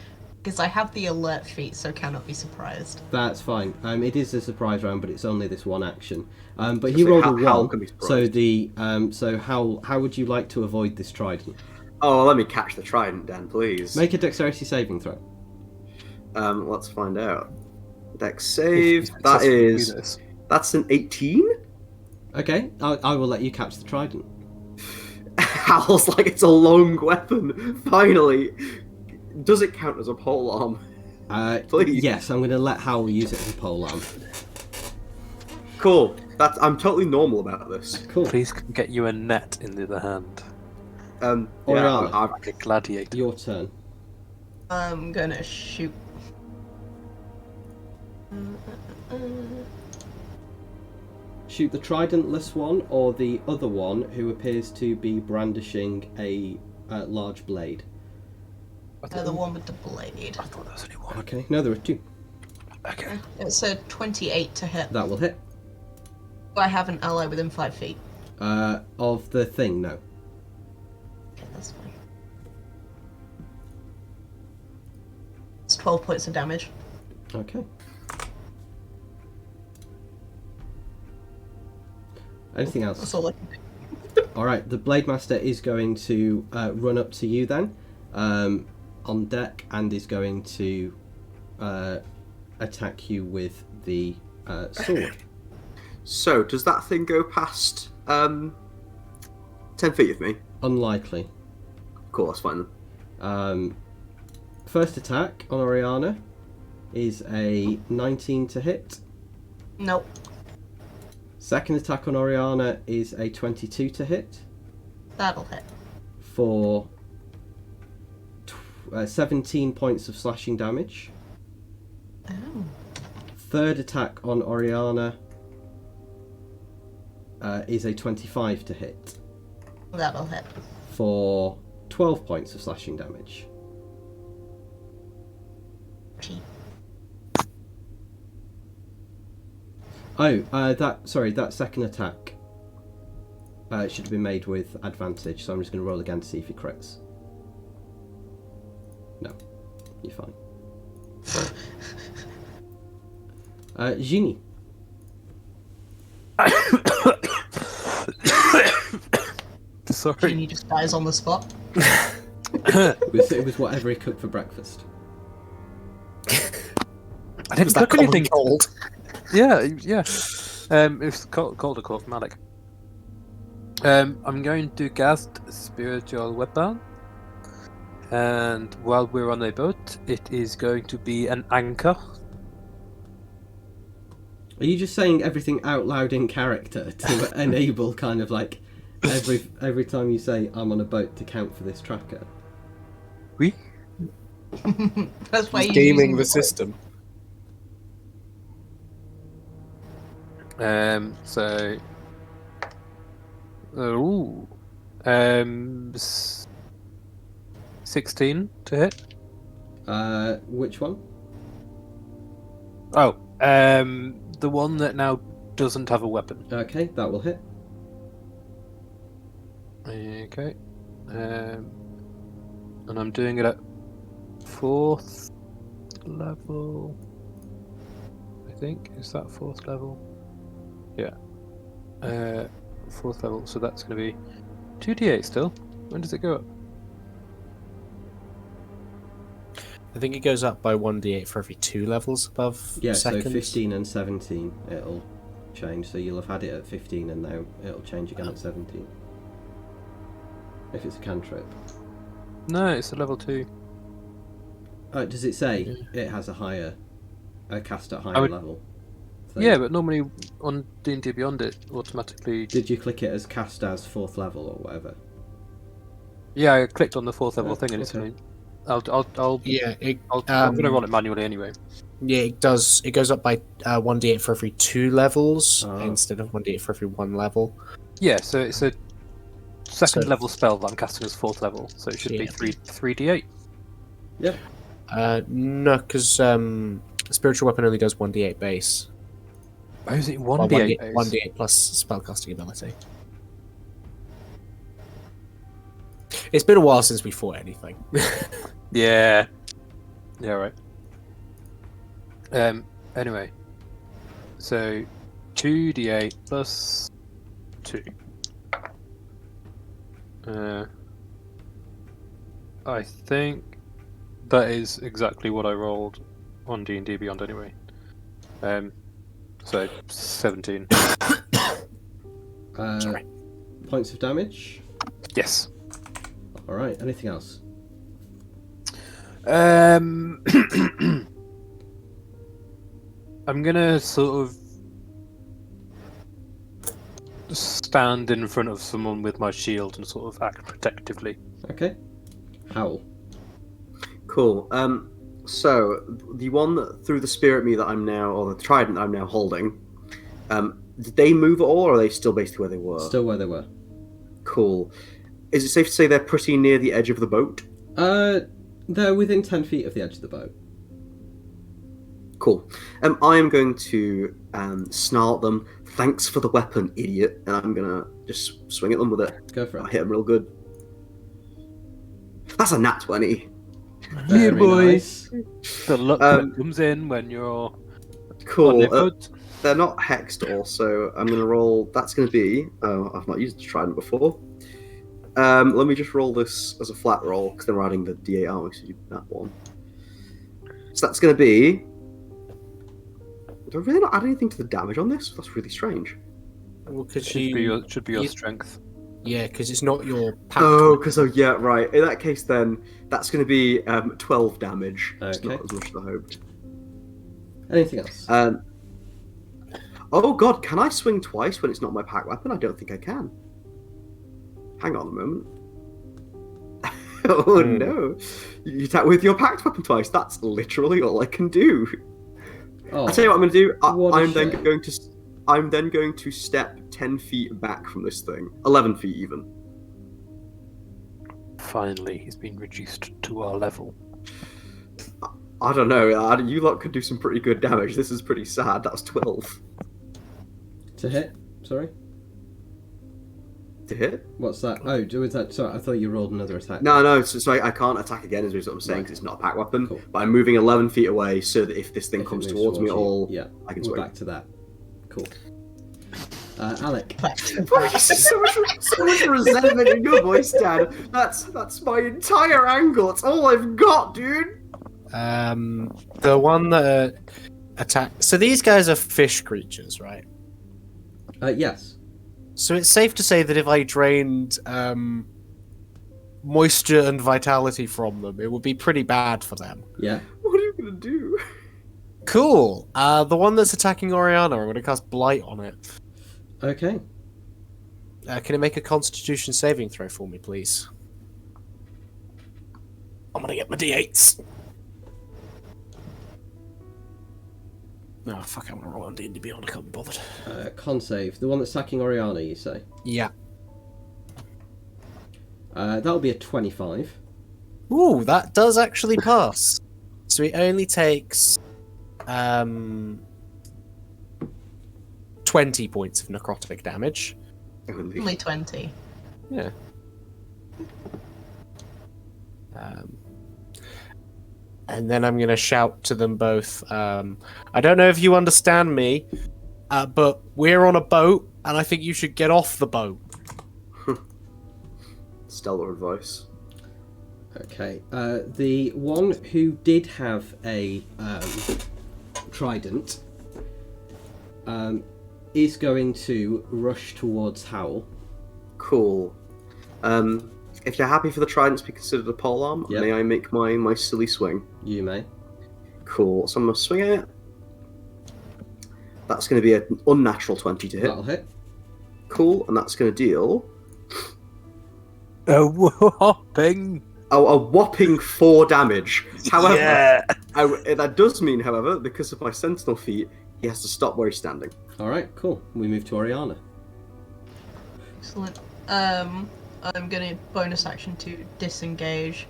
Because I have the alert feat, so cannot be surprised. That's fine. It is a surprise round, but it's only this one action. But he So rolled a Howl 1. can be So surprised. so how would you like to avoid this trident? Oh, let me catch the trident, Dan, please. Make a dexterity saving throw. Let's find out. Dex save. If you That successfully do is. this. That's an 18. Okay, I will let you catch the trident. Howl's like it's a long weapon. Finally, does it count as a polearm? Please. Yes, I'm going to let Howl use it as a polearm. Cool. I'm totally normal about this. Cool. Please get you a net in the other hand, Yeah, Oriana. like a gladiator. Your turn. I'm gonna shoot. Shoot the tridentless one or the other one who appears to be brandishing a large blade. The one with the blade. I thought there was only one. Okay, no, there are two. Okay. It's a 28 to hit. That will hit. I have an ally within 5 feet. Of the thing, no. Okay, that's fine. It's 12 points of damage. Okay. Anything else? That's all I can do. Alright, the Blade Master is going to run up to you then, on deck, and is going to attack you with the sword. So, does that thing go past 10 feet of me? Unlikely. Cool, that's fine then. First attack on Oriana is a 19 to hit. Nope. Second attack on Oriana is a 22 to hit That'll hit. for 17 points of slashing damage. Oh. Third attack on Oriana is a 25 to hit That'll hit. for 12 points of slashing damage. Gee. Oh, that second attack should have been made with advantage, so I'm just going to roll again to see if he crits. No, you're fine. Génie. Sorry. Genie just dies on the spot. It was whatever he cooked for breakfast. I didn't Was that cook anything. cold? Yeah. It's called a cough, Malik. I'm going to cast Spiritual Weapon, and while we're on a boat, it is going to be an anchor. Are you just saying everything out loud in character to enable kind of like every time you say I'm on a boat to count for this tracker? Oui. That's why He's you're gaming using the system. So. Ooh. 16 to hit. Which one? Oh, the one that now doesn't have a weapon. Okay, that will hit. Okay. And I'm doing it at 4th level. I think. Is that 4th level? Yeah. 4th level, so that's going to be 2d8 still. When does it go up? I think it goes up by 1d8 for every 2 levels above Yeah, seconds. so 15 and 17 it'll change. So you'll have had it at 15 and now it'll change again at 17. If it's a cantrip. No, it's a level 2. Does it say it has a cast at higher would- level? thing? Yeah, but normally on D&D Beyond it automatically... Did you click it as cast as 4th level or whatever? Yeah, I clicked on the 4th level Oh, thing and it's okay. I'll Yeah, I'm gonna roll it manually anyway. yeah, it does. It goes up by 1d8 for every 2 levels Oh. instead of 1d8 for every 1 level. Yeah, so it's a second So- level spell that I'm casting as 4th level, so it should be Yeah. 3d8. Yep. No, because spiritual weapon only does 1d8 base. Oh, is it Well, 1d8? 1d8 plus spellcasting ability. It's been a while since we fought anything. Yeah. Yeah, right. Anyway. So 2d8 plus 2. I think that is exactly what I rolled on D&D Beyond anyway. So 17. Sorry. Points of damage. Yes. Alright, anything else? I'm gonna sort of stand in front of someone with my shield and sort of act protectively. Okay. Howl. Cool. So the one that threw the spear at me that I'm now, or the trident I'm now holding, did they move at all, or are they still basically where they were? Still where they were. Cool. Is it safe to say they're pretty near the edge of the boat? They're within 10 feet of the edge of the boat. Cool. I am going to snarl at them. Thanks for the weapon, idiot. And I'm gonna just swing at them with it. Go for it. I hit them real good. That's a nat 20. Very boys. nice. The luck that comes in when you're on Cool. your foot. They're not hexed also. I'm gonna roll. That's gonna be. Oh, I've not used the trident before. Let me just roll this as a flat roll because then we're adding the D8 armor, so you that one. So that's gonna be. Do I really not add anything to the damage on this? That's really strange. Well, because Should be your strength. Yeah, because it's not your pack. Yeah, right. In that case, then that's going to be 12 damage. It's Okay. not as much as I hoped. Anything else? Oh god, can I swing twice when it's not my pack weapon? I don't think I can. Hang on a moment. Oh no! You attack with your packed weapon twice. That's literally all I can do. Oh, I tell you what I'm going to do. what a I'm then shame. going to step 10 feet back from this thing, 11 feet even. Finally, he's been reduced to our level. I don't know. You lot could do some pretty good damage. This is pretty sad. That was 12 to hit? Sorry? to hit. What's that? Oh, was that? Sorry, I thought you rolled another attack. No. So I can't attack again. Is what I'm saying. Right. 'Cause it's not a pack weapon. Cool. But I'm moving 11 feet away so that if this thing If it comes moves towards me at you. all, Yeah, I can we're swing. back to that. Cool. Alec. so much resentment in your voice, Dad. That's my entire angle. It's all I've got, dude. The one that attack. So these guys are fish creatures, right? Yes. So it's safe to say that if I drained moisture and vitality from them, it would be pretty bad for them. Yeah. What are you gonna do? Cool. The one that's attacking Oriana, I'm going to cast Blight on it. Okay. Can it make a Constitution saving throw for me, please? I'm going to get my D8s. Oh, fuck, I'm going to roll on D&D Beyond. I can't be bothered. Con save. The one that's sacking Oriana, you say? Yeah. That'll be a 25. Ooh, that does actually pass. So it only takes 20 points of necrotic damage. Only 20. Yeah. And then I'm going to shout to them both. I don't know if you understand me, but we're on a boat, and I think you should get off the boat. Stellar advice. Okay. The one who did have a trident is going to rush towards Howl. Cool. If you're happy for the trident to be considered a polearm, Yep. may I make my silly swing? You may. Cool. So I'm gonna swing it. That's gonna be an unnatural 20 to hit. That'll hit. Cool, and that's gonna deal A whopping. a whopping 4 damage. However, Yeah. that does mean, however, because of my sentinel feat, he has to stop where he's standing. Alright, cool. We move to Oriana. Excellent. I'm gonna bonus action to disengage,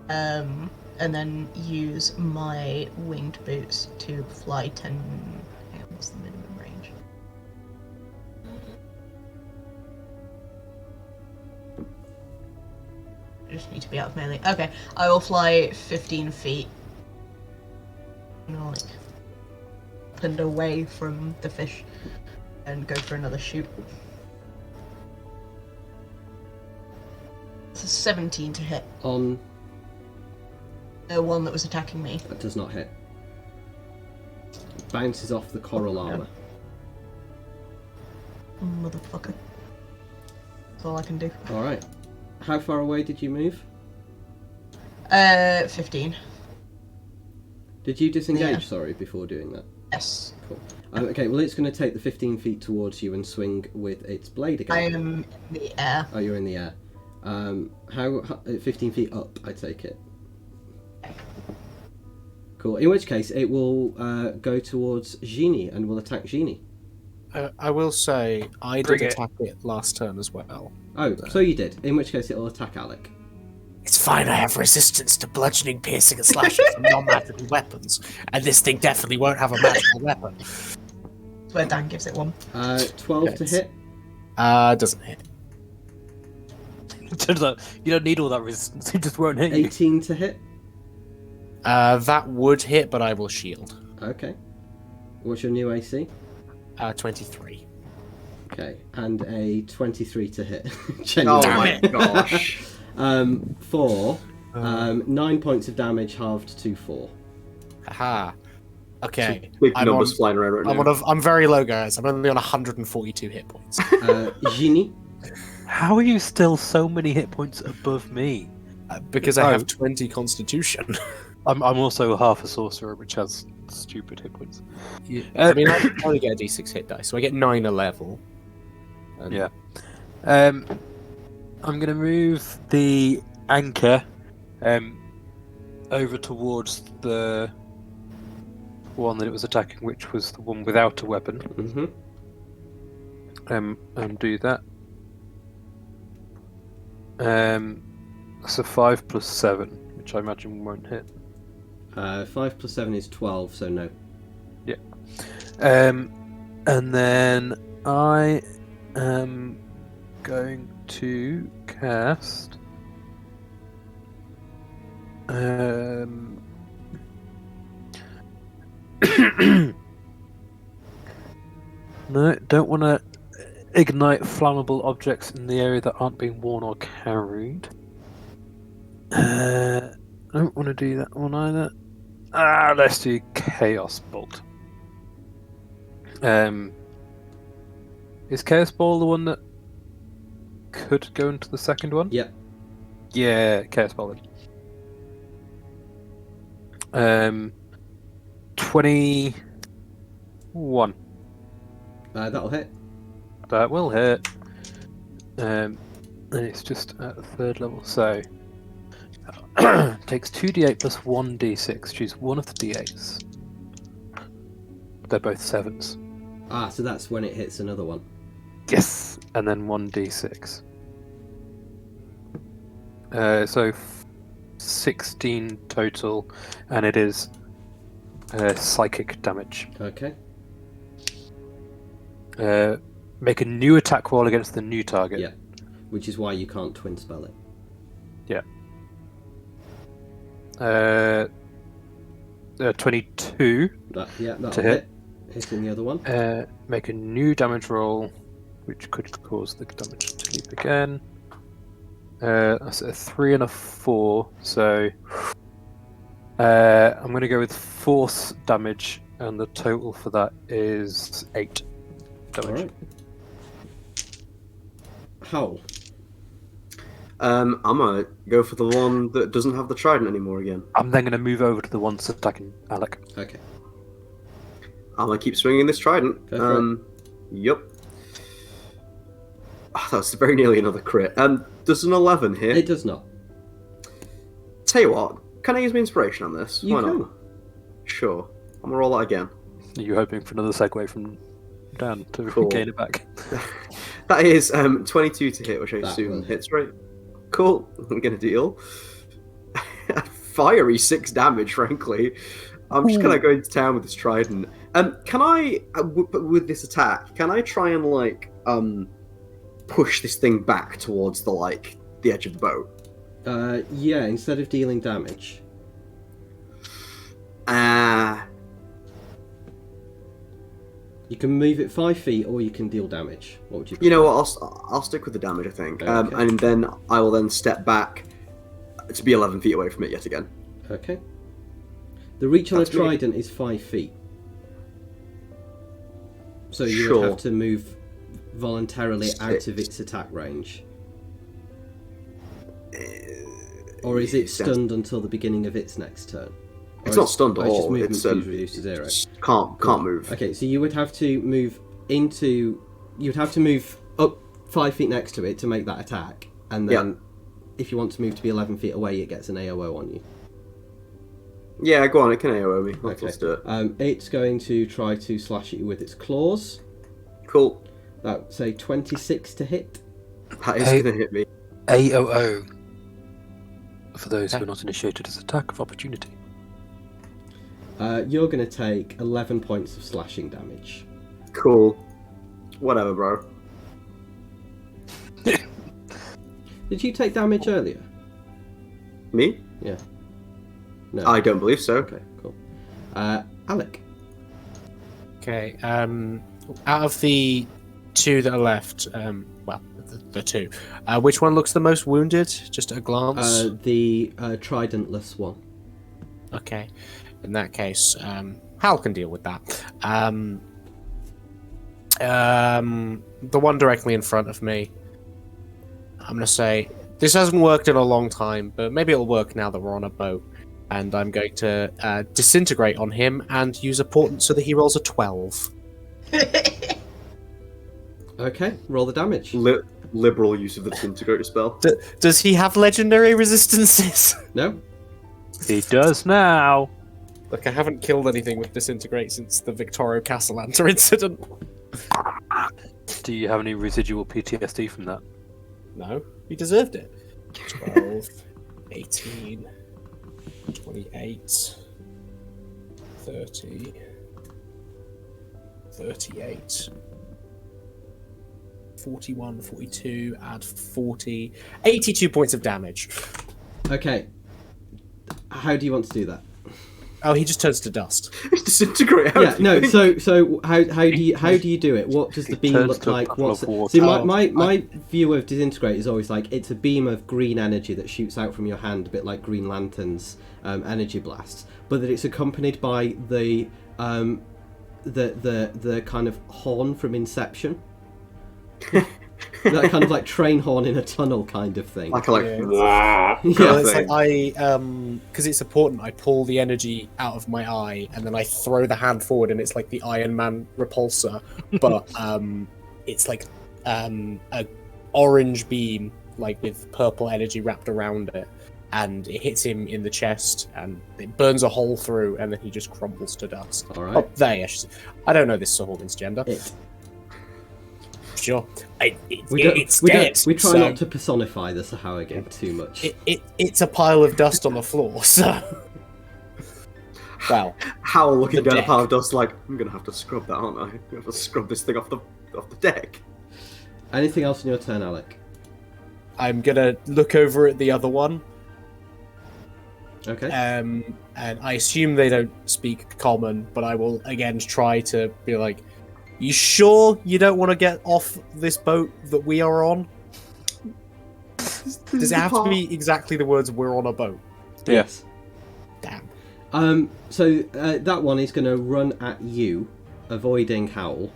and then use my winged boots to fly 10. Hang on, what's the minimum range? I just need to be out of melee. Okay, I will fly 15 feet. And I'll, like, and away from the fish and go for another shoot. It's a 17 to hit. On. The one that was attacking me. That does not hit. Bounces off the coral armor. Motherfucker. That's all I can do. Alright. How far away did you move? 15. Did you disengage, Yeah. sorry, before doing that? Yes. Cool. Okay, well, it's going to take the 15 feet towards you and swing with its blade again. I am in the air. Oh, you're in the air. How 15 feet up, I take it. Cool. In which case, it will go towards Génie and will attack Génie. I will say I Bring did it. attack it last turn as well. Oh, so you did. In which case, it will attack Alec. It's fine, I have resistance to bludgeoning, piercing, and slashing from non-magical weapons, and this thing definitely won't have a magical weapon. That's where Dan gives it one. 12 to Yes. hit. Doesn't hit. Turns out you don't need all that resistance. It just won't hit you. 18 to hit. That would hit, but I will shield. Okay. What's your new AC? 23. Okay, and a 23 to hit. Oh Genuinely. my gosh. For 9 points of damage halved to 4. Aha. Okay. Big I'm numbers on- flying around right now. I'm very low, guys. I'm only on 142 hit points. Génie. How are you still so many hit points above me? Because I have 20 constitution. I'm also half a sorcerer, which has stupid hit points. I mean, I only get a d6 hit dice, so I get 9 a level. And Yeah. I'm going to move the anchor over towards the one that it was attacking, which was the one without a weapon. Mm-hmm. And do that. That's a 5 plus 7, which I imagine won't hit. 5 plus 7 is 12, so no. And then I am going to cast. No, don't want to ignite flammable objects in the area that aren't being worn or carried. Don't want to do that one either. Let's do Chaos Bolt. Is Chaos Ball the one that could go into the second one? Yep. Yeah, Chaos Ball then. 21. That'll hit. That will hit. And it's just at the 3rd level, so takes 2d8 plus 1d6. Choose one of the d8s. They're both 7s. So that's when it hits another one. Yes, and then 1d6. So 16 total, and it is psychic damage. Okay. Make a new attack roll against the new target. Yeah. Which is why you can't twin spell it. Yeah. 22. That'll To hit. Hitting the other one. Make a new damage roll, which could cause the damage to leap again. That's a 3 and a 4, so I'm going to go with force damage, and the total for that is 8 damage. Alright. Howl. I'm gonna go for the one that doesn't have the trident anymore again. I'm then going to move over to the one that's attacking Alec. Okay. I'm gonna keep swinging this trident. Go for Yep. That's very nearly another crit. Does an 11 hit? It does not. Tell you what, can I use my inspiration on this? You Why can. not? Sure. I'm gonna roll that again. Are you hoping for another segue from Dan to Cool. gain it back? That is 22 to hit, which I That assume will hits, right? Cool. I'm gonna deal fiery 6 damage. Frankly, I'm just gonna go into town with this trident. Can I, with this attack, can I try and push this thing back towards the edge of the boat? Yeah, instead of dealing damage. You can move it 5 feet, or you can deal damage. What would you? You know what? I'll stick with the damage, I think. Okay. And then I will then step back to be 11 feet away from it yet again. Okay. The reach on a That's me. trident is 5 feet. So you Sure. would have to move voluntarily out of 6. its attack range. Or is it Sounds- stunned until the beginning of its next turn? Or It's not stunned at it's just all. movement It's speed reduced to 0. just can't move. Okay, so you would have to move into. You'd have to move up 5 feet next to it to make that attack, and then if you want to move to be 11 feet away, it gets an AOO on you. Yeah, go on. It can AOO me. Okay. Let's do it. It's going to try to slash at you with its claws. Cool. That's a 26 to hit. That is going to hit me. AOO. For those who are not initiated as attack of opportunity. You're going to take 11 points of slashing damage. Cool. Whatever, bro. Did you take damage earlier? Me? Yeah. No. I don't believe so. Okay, cool. Alec. Okay. Out of the two that are left, the two, which one looks the most wounded? Just at a glance. The tridentless one. Okay. In that case, Hal can deal with that. The one directly in front of me. I'm gonna say this hasn't worked in a long time, but maybe it'll work now that we're on a boat. And I'm going to disintegrate on him and use a portent so that he rolls a 12. Okay, roll the damage. Liberal use of the disintegrator spell. Does he have legendary resistances? No? He does now. Look, I haven't killed anything with disintegrate since the Victorio Castellanter incident. Do you have any residual PTSD from that? No, he deserved it. 12, 18, 28, 30, 38, 41, 42, add 40, 82 points of damage. Okay. How do you want to do that? Oh, he just turns to dust. Disintegrate. Yeah, no. So how do you do it? What does the beam turns look to a like? puddle of water. See, my view of disintegrate is always like it's a beam of green energy that shoots out from your hand, a bit like Green Lantern's energy blasts, but that it's accompanied by the kind of horn from Inception. That kind of like train horn in a tunnel kind of thing. Like Yeah, It's like because it's important, I pull the energy out of my eye and then I throw the hand forward and it's like the Iron Man repulsor, but it's like a orange beam like with purple energy wrapped around it, and it hits him in the chest and it burns a hole through and then he just crumbles to dust. All right. Oh, I don't know this Sahorgan's gender. Sure. It's dead. We try so not to personify the Sahorgan too much. It's a pile of dust on the floor, so... Well... Hal looking the down deck. a pile of dust like, I'm going to have to scrub that, aren't I? I'm going to have to scrub this thing off the deck. Anything else in your turn, Alec? I'm gonna look over at the other one, Okay. and I assume they don't speak common, but I will again try to be like, you sure you don't want to get off this boat that we are on? Does it have to be exactly the words "we're on a boat"? Yes. Damn. So that one is going to run at you, avoiding Howl,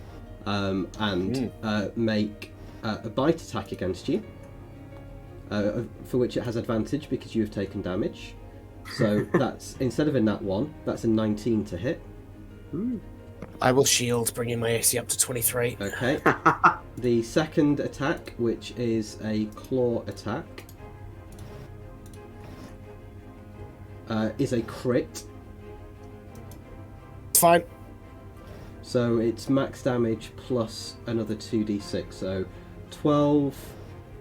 and make a bite attack against you, for which it has advantage because you have taken damage. So that's, instead of a nat 1, that's a 19 to hit. I will shield, bringing my AC up to 23. Okay. The second attack, which is a claw attack, is a crit. Fine. So it's max damage plus another 2d6. So 12,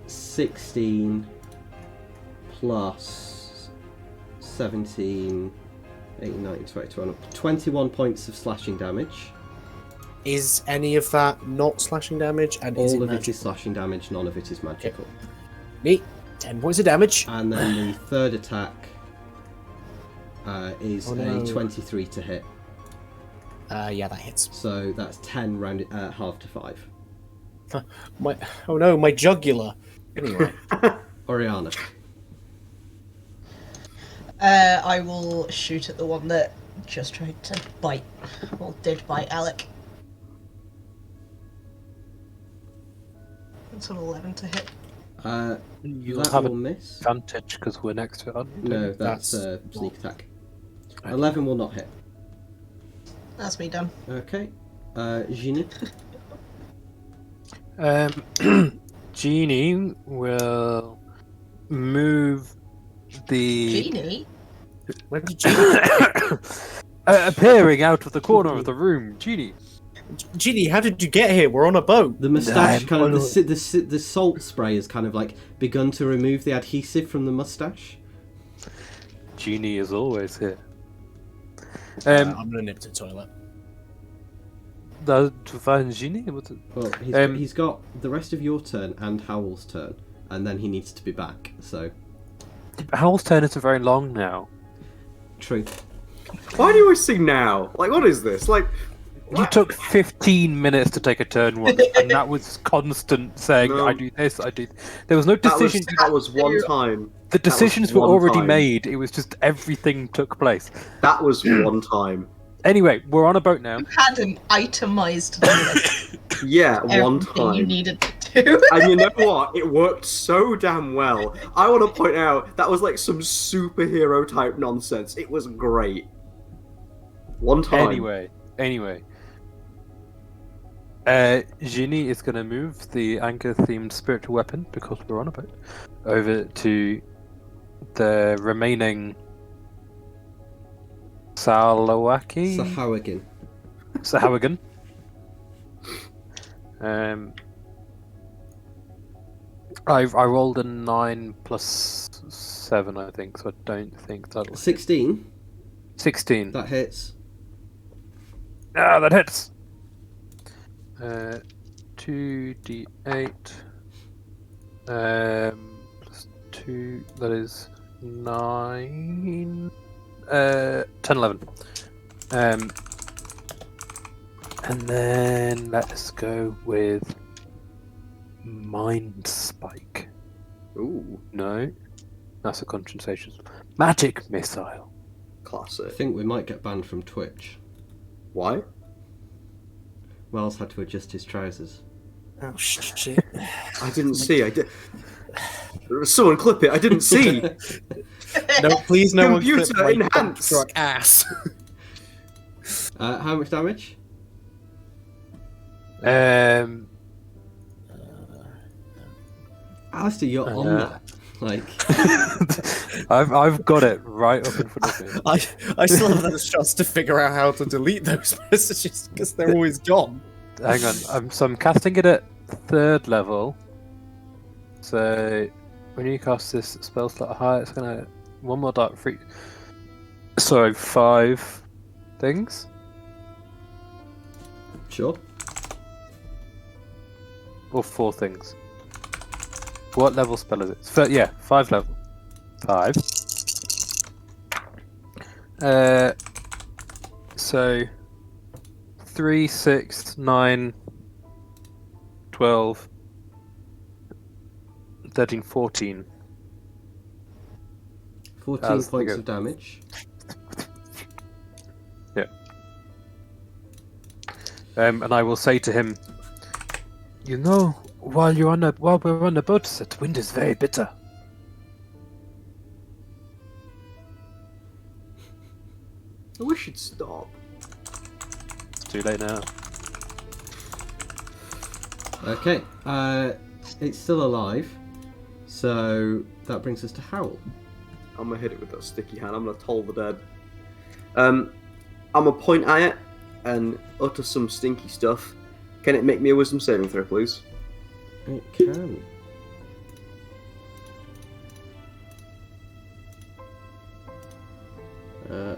16, plus 17, 18, 19, 20, 21 points of slashing damage. Is any of that not slashing damage? And is All of it magical? is slashing damage, none of it is magical. Neat. 10 points of damage. And then the third attack is Oh, no. a 23 to hit. Yeah, that hits. So that's 10 rounded half to 5. Oh no, my jugular. Anyway. Oriana. I will shoot at the one that just tried to bite, or did bite Alec. It's an 11 to hit. You'll That have will miss. advantage because we're next to it, aren't you? No, that's That's sneak attack. 11 will not hit. That's me done. Okay. Génie. Genie will move the Genie? Where did Genie? appearing out of the corner of the room. Genie. Genie, how did you get here? We're on a boat. The moustache I'm kind of on the salt spray has kind of like begun to remove the adhesive from the moustache. Genie is always here. I'm gonna nip to the toilet. To find Genie? What's it? Well, he's got the rest of your turn and Howl's turn, and then he needs to be back. So Howl's turn isn't very long now. true. Why do you always sing now? Like, what is this? Like, You took 15 minutes to take a turn once, and that was constant saying, No. I do this, I do... There was no decision... that was one time. The decisions were one already time. made, it was just everything took place. That was one time. Anyway, we're on a boat now. You had an itemized list. Yeah, one Everything you time. needed to do. And you know what? It worked so damn well. I want to point out that was like some superhero type nonsense. It was great. One time. Anyway. Génie is going to move the anchor-themed spiritual weapon, because we're on a boat, over to the remaining Salawaki? Sahawagan. I rolled a 9 plus 7, I think, so I don't think that'll... 16. 16. That hits. Ah, that hits! 2d8 plus 2, that is 9, 10, 11. And then let's go with Mind Spike. Ooh, No, that's a concentration. Magic Missile. I classic. think we might get banned from Twitch. Why? Wells had to adjust his trousers. Oh shit! I didn't see. I did. Someone clip it. I didn't see. No, please, no one Computer clip my dump enhance. truck ass. How much damage? Alistair, you're on that. Like, I've got it right up in front of me. I still have those shots to figure out how to delete those messages because they're always gone. Hang on, I'm casting it at 3rd level. So when you cast this spell slot high, it's gonna one more dot free. So 5 things. sure. Or 4 things. What level spell is it? Yeah, 5 level. 5. So 3, 6, 9, 12, 13, 14. 14 As points you go. of damage. Yeah. And I will say to him, you know, while we're on the boat, that wind is very bitter. I wish you'd stop. It's too late now. Okay, it's still alive, so that brings us to Howl. I'm gonna hit it with that sticky hand. I'm gonna toll the dead. I'm gonna point at it and utter some stinky stuff. Can it make me a wisdom saving throw, please? It can.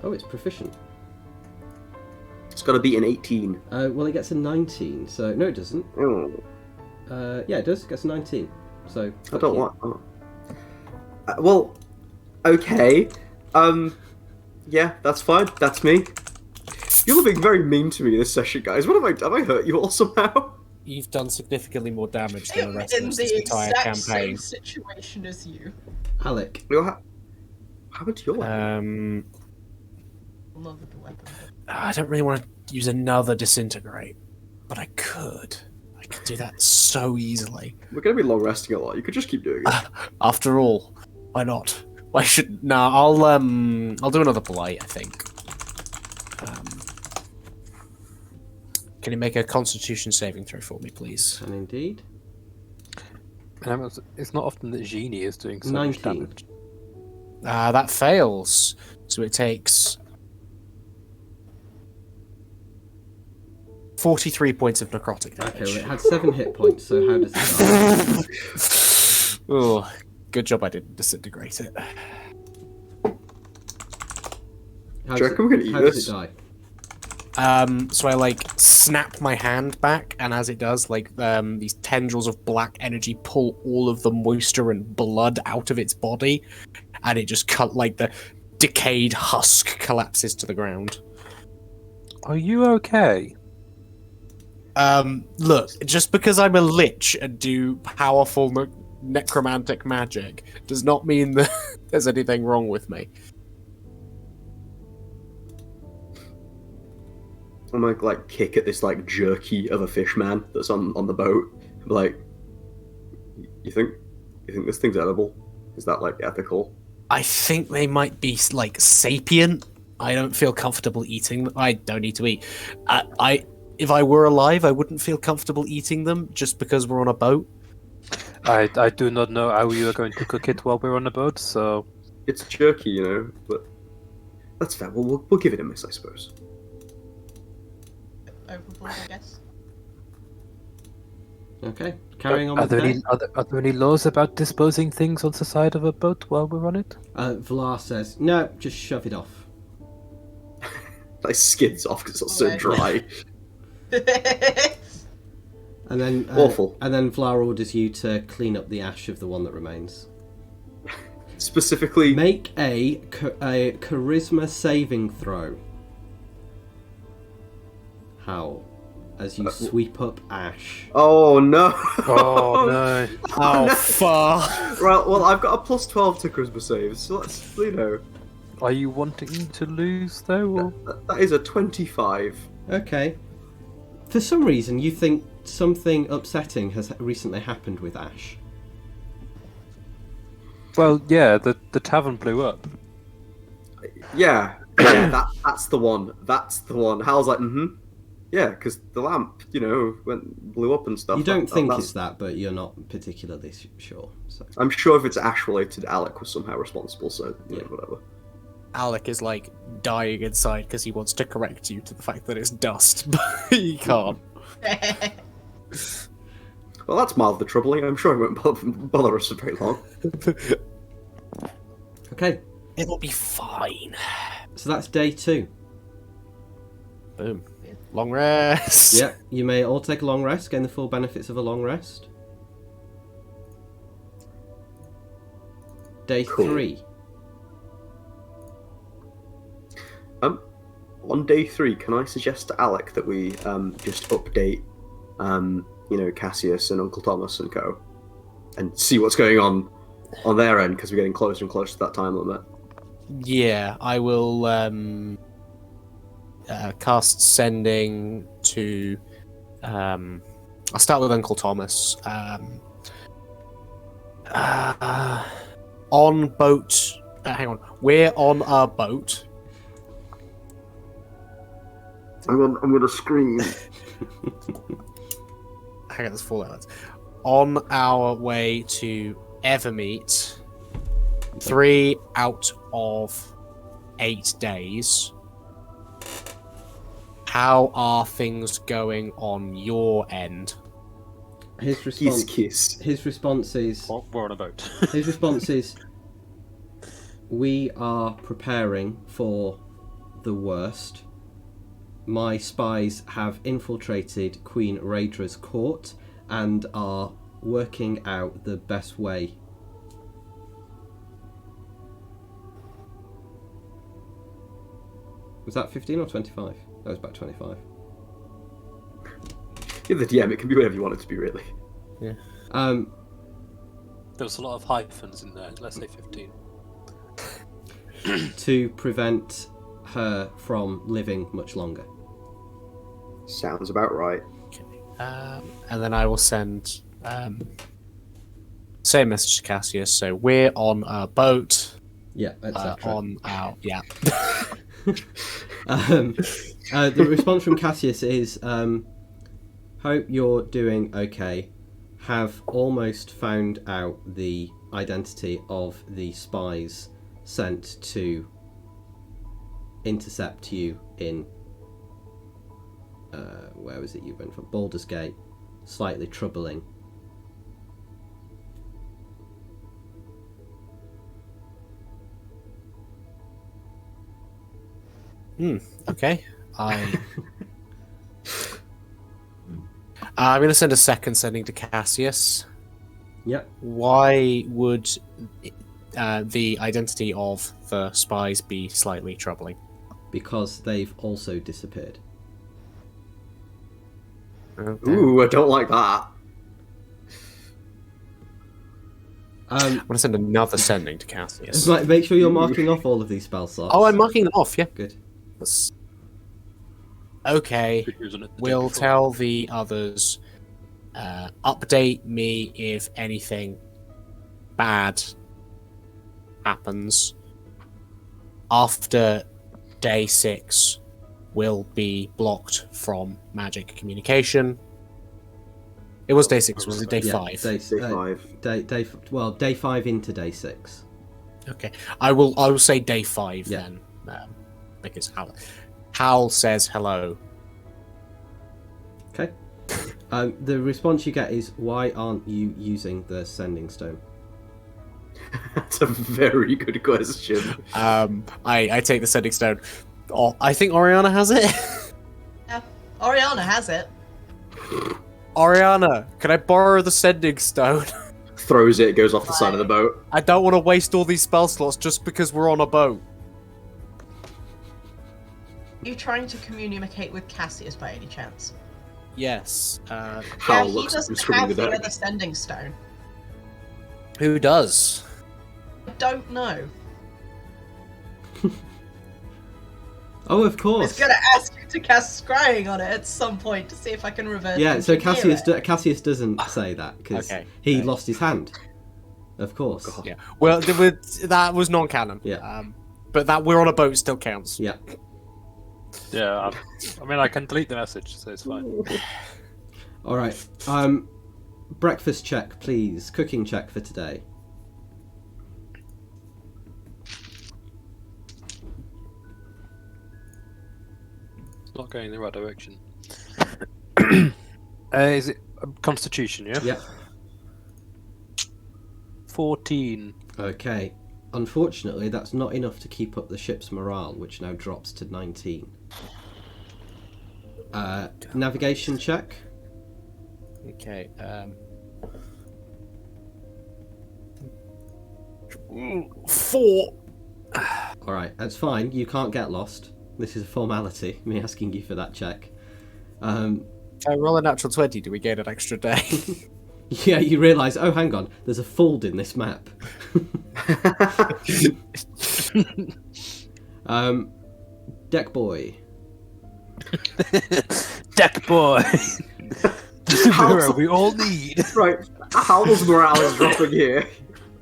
Oh, it's proficient. It's gotta be an 18. Well, it gets a 19, so... No, it doesn't. Oh, Yeah, it does. It gets a 19. So, I fuck don't you. want. Oh. Well, okay. Yeah, that's fine. That's me. You're being very mean to me this session, guys. What have I hurt you all somehow? You've done significantly more damage than the rest of In us the this entire exact campaign. same situation as you. Alec. What happened to your Love the weapon. I don't really want to use another disintegrate, but I could. I could do that so easily. We're gonna be long resting a lot. You could just keep doing it. After all, why not? Why should? I'll do another blight. I think. Can you make a Constitution saving throw for me, please? And indeed. And it's not often that Génie is doing so much 19. damage. That fails. So it takes 43 points of necrotic damage. Okay, well, it had 7 hit points, so how does it die? Oh, good job I didn't disintegrate it. How Do you reckon we're gonna eat how does this? it die? So I like snap my hand back, and as it does, like these tendrils of black energy pull all of the moisture and blood out of its body, and it just cut like the decayed husk collapses to the ground. Are you okay? Look, just because I'm a lich and do powerful necromantic magic does not mean that there's anything wrong with me. I'm gonna like kick at this like jerky of a fish man that's on the boat. Like, you think this thing's edible? Is that like ethical? I think they might be like sapient. I don't feel comfortable eating them. I don't need to eat. If I were alive, I wouldn't feel comfortable eating them just because we're on a boat. I do not know how you are going to cook it while we're on the boat, so It's jerky, you know, but that's fair. We'll give it a miss, I suppose. Overboard, I guess. Okay, carrying on are with there the any day. are there any laws about disposing things on the side of a boat while we're on it? Vlar says, no, just shove it off. Like skids off because it's so Okay. dry. And then Awful. And then Vlar orders you to clean up the ash of the one that remains. Specifically, Make a charisma saving throw. How? As you sweep up ash. oh no! Oh no! Oh, far. Right, well, I've got a plus 12 to charisma saves, so let's, you know, Are you wanting to lose though? Or? that is a 25. Okay. For some reason, you think something upsetting has recently happened with ash. Well, yeah, the tavern blew up. Yeah, that's the one. That's the one. Hal's like, yeah, because the lamp, you know, blew up and stuff. You don't think that's- it's that, but you're not particularly sure. So. I'm sure if it's ash related, Alec was somehow responsible. So yeah, whatever. Alec is like dying inside because he wants to correct you to the fact that it's dust, but he can't. Well, that's mildly troubling. I'm sure it won't bother us for very long. Okay, It'll be fine. so that's day 2. Boom. Long rest. Yeah, you may all take a long rest, gain the full benefits of a long rest. Day Cool. 3. On day 3, can I suggest to Alec that we just update, you know, Cassius and Uncle Thomas and co, and see what's going on their end because we're getting closer and closer to that time limit. Yeah, I will cast sending to. I'll start with Uncle Thomas. On boat. Hang on. We're on our boat. I'm gonna scream. Hang on, there's 4 letters. On our way to Evermeet. 3 out of 8 days. How are things going on your end? His response. Kiss. His response is. We're on a boat. His response is. We are preparing for the worst. My spies have infiltrated Queen Rhaedra's court and are working out the best way. Was that 15 or 25? That was about 25. You're the DM. It can be whatever you want it to be, really. Um, There was a lot of hyphens in there. Let's say 15. to prevent her from living much longer. Sounds about right. And then I will send same message to Cassius. So we're on a boat. Yeah, etc. On our The response from Cassius is, hope you're doing okay. Have almost found out the identity of the spies sent to intercept you in where was it you went from? Baldur's Gate. Slightly troubling. Okay. I'm going to send a second sending to Cassius. Yep. Why would the identity of the spies be slightly troubling? Because they've also disappeared. Okay. Ooh, I don't like that. I'm going to send another sending to Cassius. Make sure you're marking off all of these spell slots. Oh, I'm marking them off, yeah. Good. Okay, we'll tell the others. Update me if anything bad happens. After day 6, will be blocked from magic communication. It was day 6, was it day 5? Day 5. Day 5 into day 6. Okay, I will say day 5 Yeah. then, because Hal says hello. Okay. The response you get is, why aren't you using the sending stone? That's a very good question. I take the sending stone. Oh, I think Oriana has it. Yeah, Oriana has it. Oriana, can I borrow the sending stone? Throws it, goes off the side of the boat. I don't want to waste all these spell slots just because we're on a boat. You trying to communicate with Cassius by any chance? Yes. Yeah, Hal he looks at him doesn't swimming have the the deck. other sending stone. Who does? I don't know. Oh, of I was course. gonna ask you to cast scrying on it at some point to see if I can reverse. Yeah, so engineer it. Cassius doesn't say that because Okay. he lost his hand. Of course. Yeah. Well, that was non-canon. Yeah. But that we're on a boat still counts. Yeah. Yeah, I mean, I can delete the message, so it's fine. All right. Breakfast check, please. Cooking check for today. It's not going in the right direction. Is it Constitution, yeah? Yep. 14. Okay. Unfortunately, that's not enough to keep up the ship's morale, which now drops to 19. Navigation check. Okay. 4. All right, that's fine. You can't get lost. This is a formality. Me asking you for that check. If I roll a natural 20, do we gain an extra day? Yeah, you realise. Oh, hang on. There's a fold in this map. Deck boy. Deck boy! The hero we all need! Right, Hal's morale is dropping here.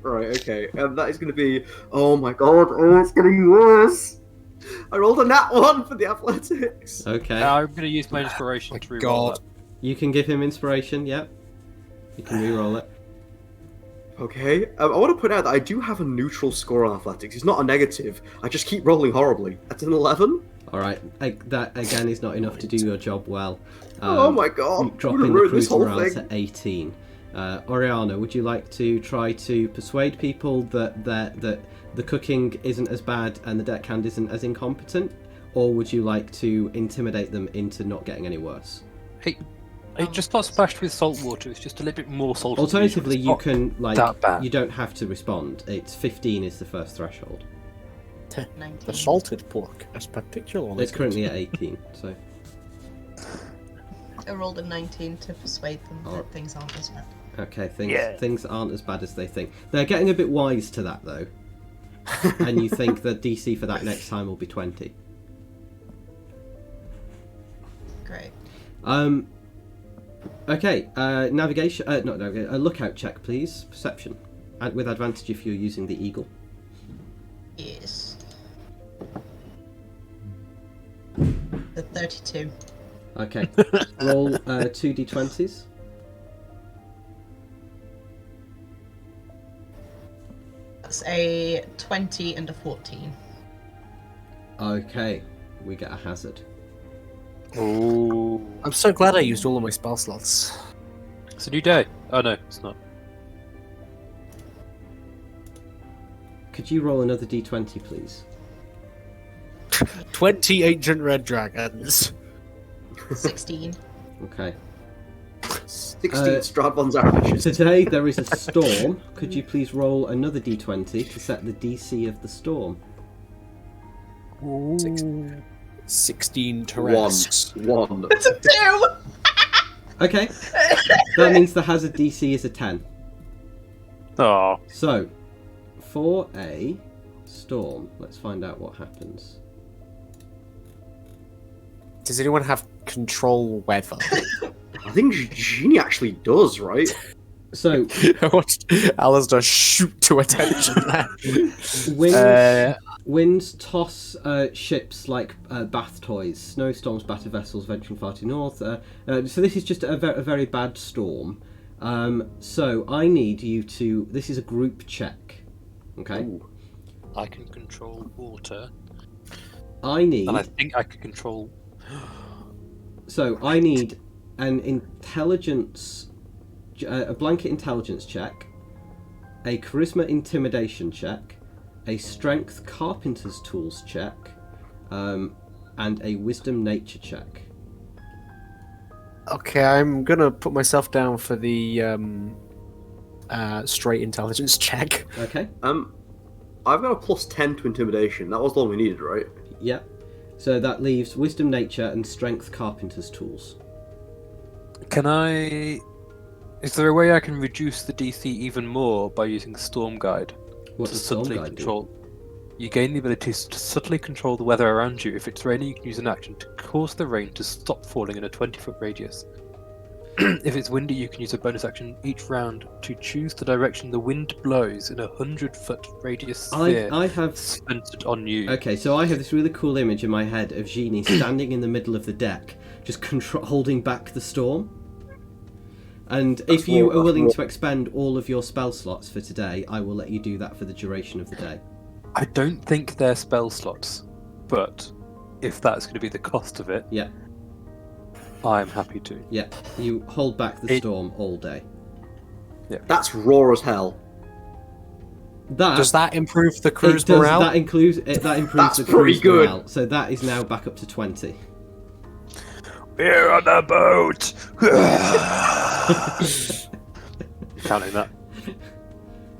Right, okay, and that is going to be, oh my god, oh, it's getting worse. I rolled a nat 1 for the athletics. Okay. I'm going to use my inspiration to reroll God. that. You can give him inspiration, yep. You can re-roll it. Okay, I want to point out that I do have a neutral score on athletics. It's not a negative. I just keep rolling horribly. That's an 11. Alright, that again is not enough to do your job well. Oh my god, I'm Dropping gonna the ruin this cruise whole morale thing. to 18. Oriana, would you like to try to persuade people that the cooking isn't as bad and the deckhand isn't as incompetent? Or would you like to intimidate them into not getting any worse? Hey, it's just not splashed with salt water, it's just a little bit more salt. Alternatively, It's you not can, like, that bad. you don't have to respond. It's 15 is the first threshold. 19. The salted pork is particularly It's currently at 18, so... I rolled a 19 to persuade them Oh. that things aren't as bad. Okay, Yeah. things aren't as bad as they think. They're getting a bit wise to that, though. And you think the DC for that next time will be 20. Great. Okay, navigation... not navigation, a lookout check, please. Perception. With advantage if you're using the eagle. Yes. The 32. Okay. Roll 2d20s. That's a 20 and a 14. Okay. We get a hazard. Oh. I'm so glad I used all of my spell slots. It's a new day. Oh no, it's not. Could you roll another d20, please? 20 ancient red dragons. 16. Okay. 16 strap-ons archers. Today there is a storm. Could you please roll another d20 to set the DC of the storm? 16 terrests. One. It's a 2! Okay. That means the hazard DC is a 10. Oh. So, for a storm, let's find out what happens. Does anyone have control weather? I think Génie actually does, right? So, I watched Alistair shoot to attention there. winds toss ships like bath toys. Snowstorms batter vessels venturing far to north. So this is just a very bad storm. So I need you to... This is a group check. Okay? Ooh. I can control water. I need... And I think I can control... So I need an intelligence... a blanket intelligence check, a charisma intimidation check, a strength carpenter's tools check, and a wisdom nature check. Okay, I'm gonna put myself down for the straight intelligence check. Okay? I've got a +10 to intimidation. That was the one we needed, right? Yep. So that leaves wisdom nature and strength carpenter's tools. Can I... Is there a way I can reduce the DC even more by using Storm Guide? What to does Storm subtly Guide do? control... You gain the ability to subtly control the weather around you. If it's raining, you can use an action to cause the rain to stop falling in a 20-foot radius. If it's windy, you can use a bonus action each round to choose the direction the wind blows in a 100-foot radius sphere I have... centered on you. Okay, so I have this really cool image in my head of Génie standing in the middle of the deck, just holding back the storm. And if you are willing to expend all of your spell slots for today, I will let you do that for the duration of the day. I don't think they're spell slots, but if that's going to be the cost of it, Yeah, I'm happy to. yeah. You hold back the storm all day. That's raw as hell. Does that improve the crew's morale? That improves That's the pretty crew's good. morale. So that is now back up to 20. We're on a boat! Counting that.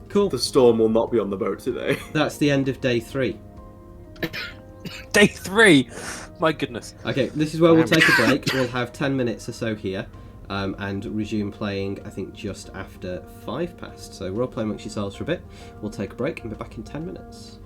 Cool. The storm will not be on the boat today. That's the end of day 3. Day 3! My goodness. Okay, this is where we'll take a break. We'll have 10 minutes or so here, and resume playing, I think, just after 5 past. So role play amongst yourselves for a bit. We'll take a break and be back in 10 minutes.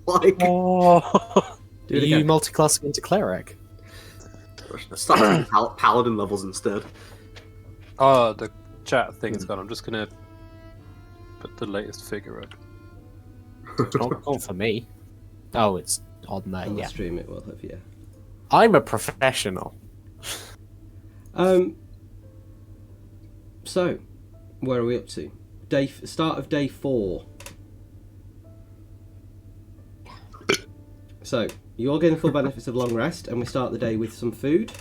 Like, Oh. Do Are it you again. multiclassing into cleric? start taking paladin levels instead. Oh, the chat thing is gone. I'm just gonna put the latest figure up. Not for me. Oh, it's on there. On the Yeah, stream it will have, yeah. I'm a professional. So, where are we up to? Start of day 4. So, you're getting full benefits of long rest, and we start the day with some food.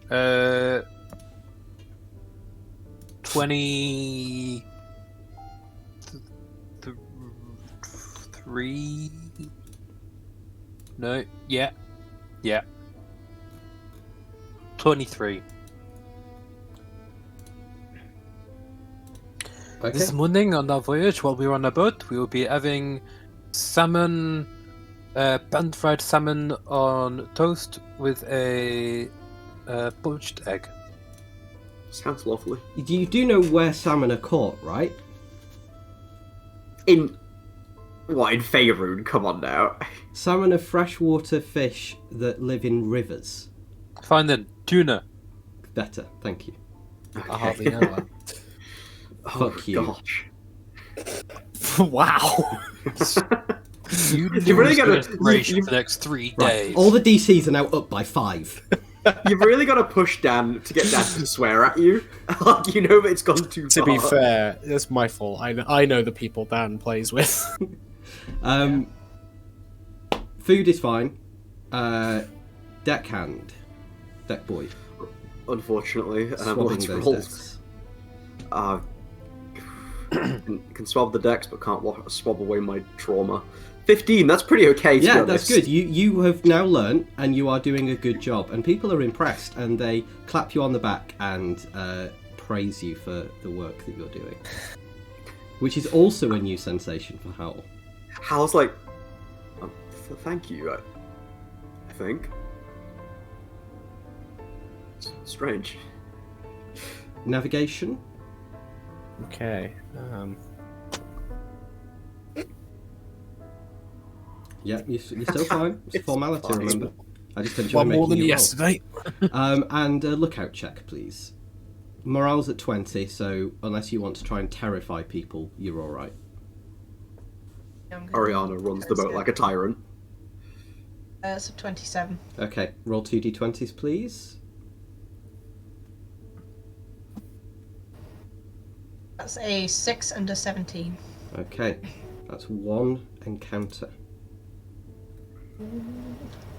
Uh, 20. 3. No, yeah. 23. Okay. This morning on our voyage, while we were on a boat, we will be having salmon, pan-fried salmon on toast with a poached egg. Sounds lovely. You do know where salmon are caught, right? In Faerun? Come on now. Salmon are freshwater fish that live in rivers. Fine then, tuna. Better, thank you. I hardly know that. Fuck you. Gosh. Wow. You You're really gonna- inspiration you- for the next 3 Right, days. all the DCs are now up by 5. You've really got to push Dan to get Dan to swear at you. Like, you know that it's gone too To far. be fair, it's my fault. I know the people Dan plays with. Food is fine. Deck boy, Unfortunately, swabbing let's those roll. decks. Can swab the decks, but can't swab away my trauma. 15. That's pretty okay. To be Yeah, honest. that's good. You have now learned, and you are doing a good job. And people are impressed, and they clap you on the back and praise you for the work that you're doing, which is also a new sensation for Howl. Hal's like, thank you. I think. It's strange. Navigation. Okay. Yeah, you're still fine. It's a formality, fine. remember. I just enjoy One making more than you roll. yesterday. And a lookout check, please. Morale's at 20, so unless you want to try and terrify people, you're all right. Ariana runs the boat like a tyrant. So 27. Okay, roll 2d20s, please. That's a 6 and a 17. Okay, that's 1 encounter.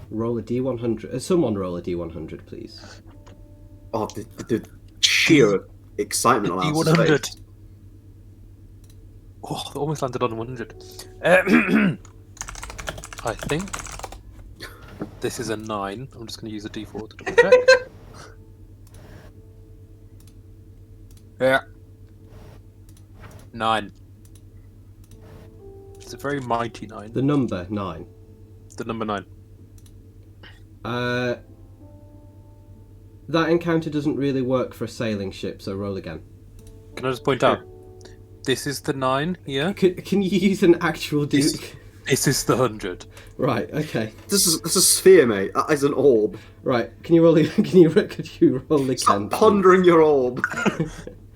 Roll a d100. Someone roll a d100, please. Oh, the sheer excitement on Alice's D100. face. Oh, I almost landed on 100. I think this is a 9. I'm just going to use a D4 to double check. Yeah. 9. It's a very mighty 9. The number 9. The number 9. That encounter doesn't really work for a sailing ship, so roll again. Can I just point out? This is the 9 here. Can you use an actual duke? This is the 100. Right. Okay. This is a sphere, mate. That is an orb. Right. Can you roll? Could you roll again? Stop pondering your orb.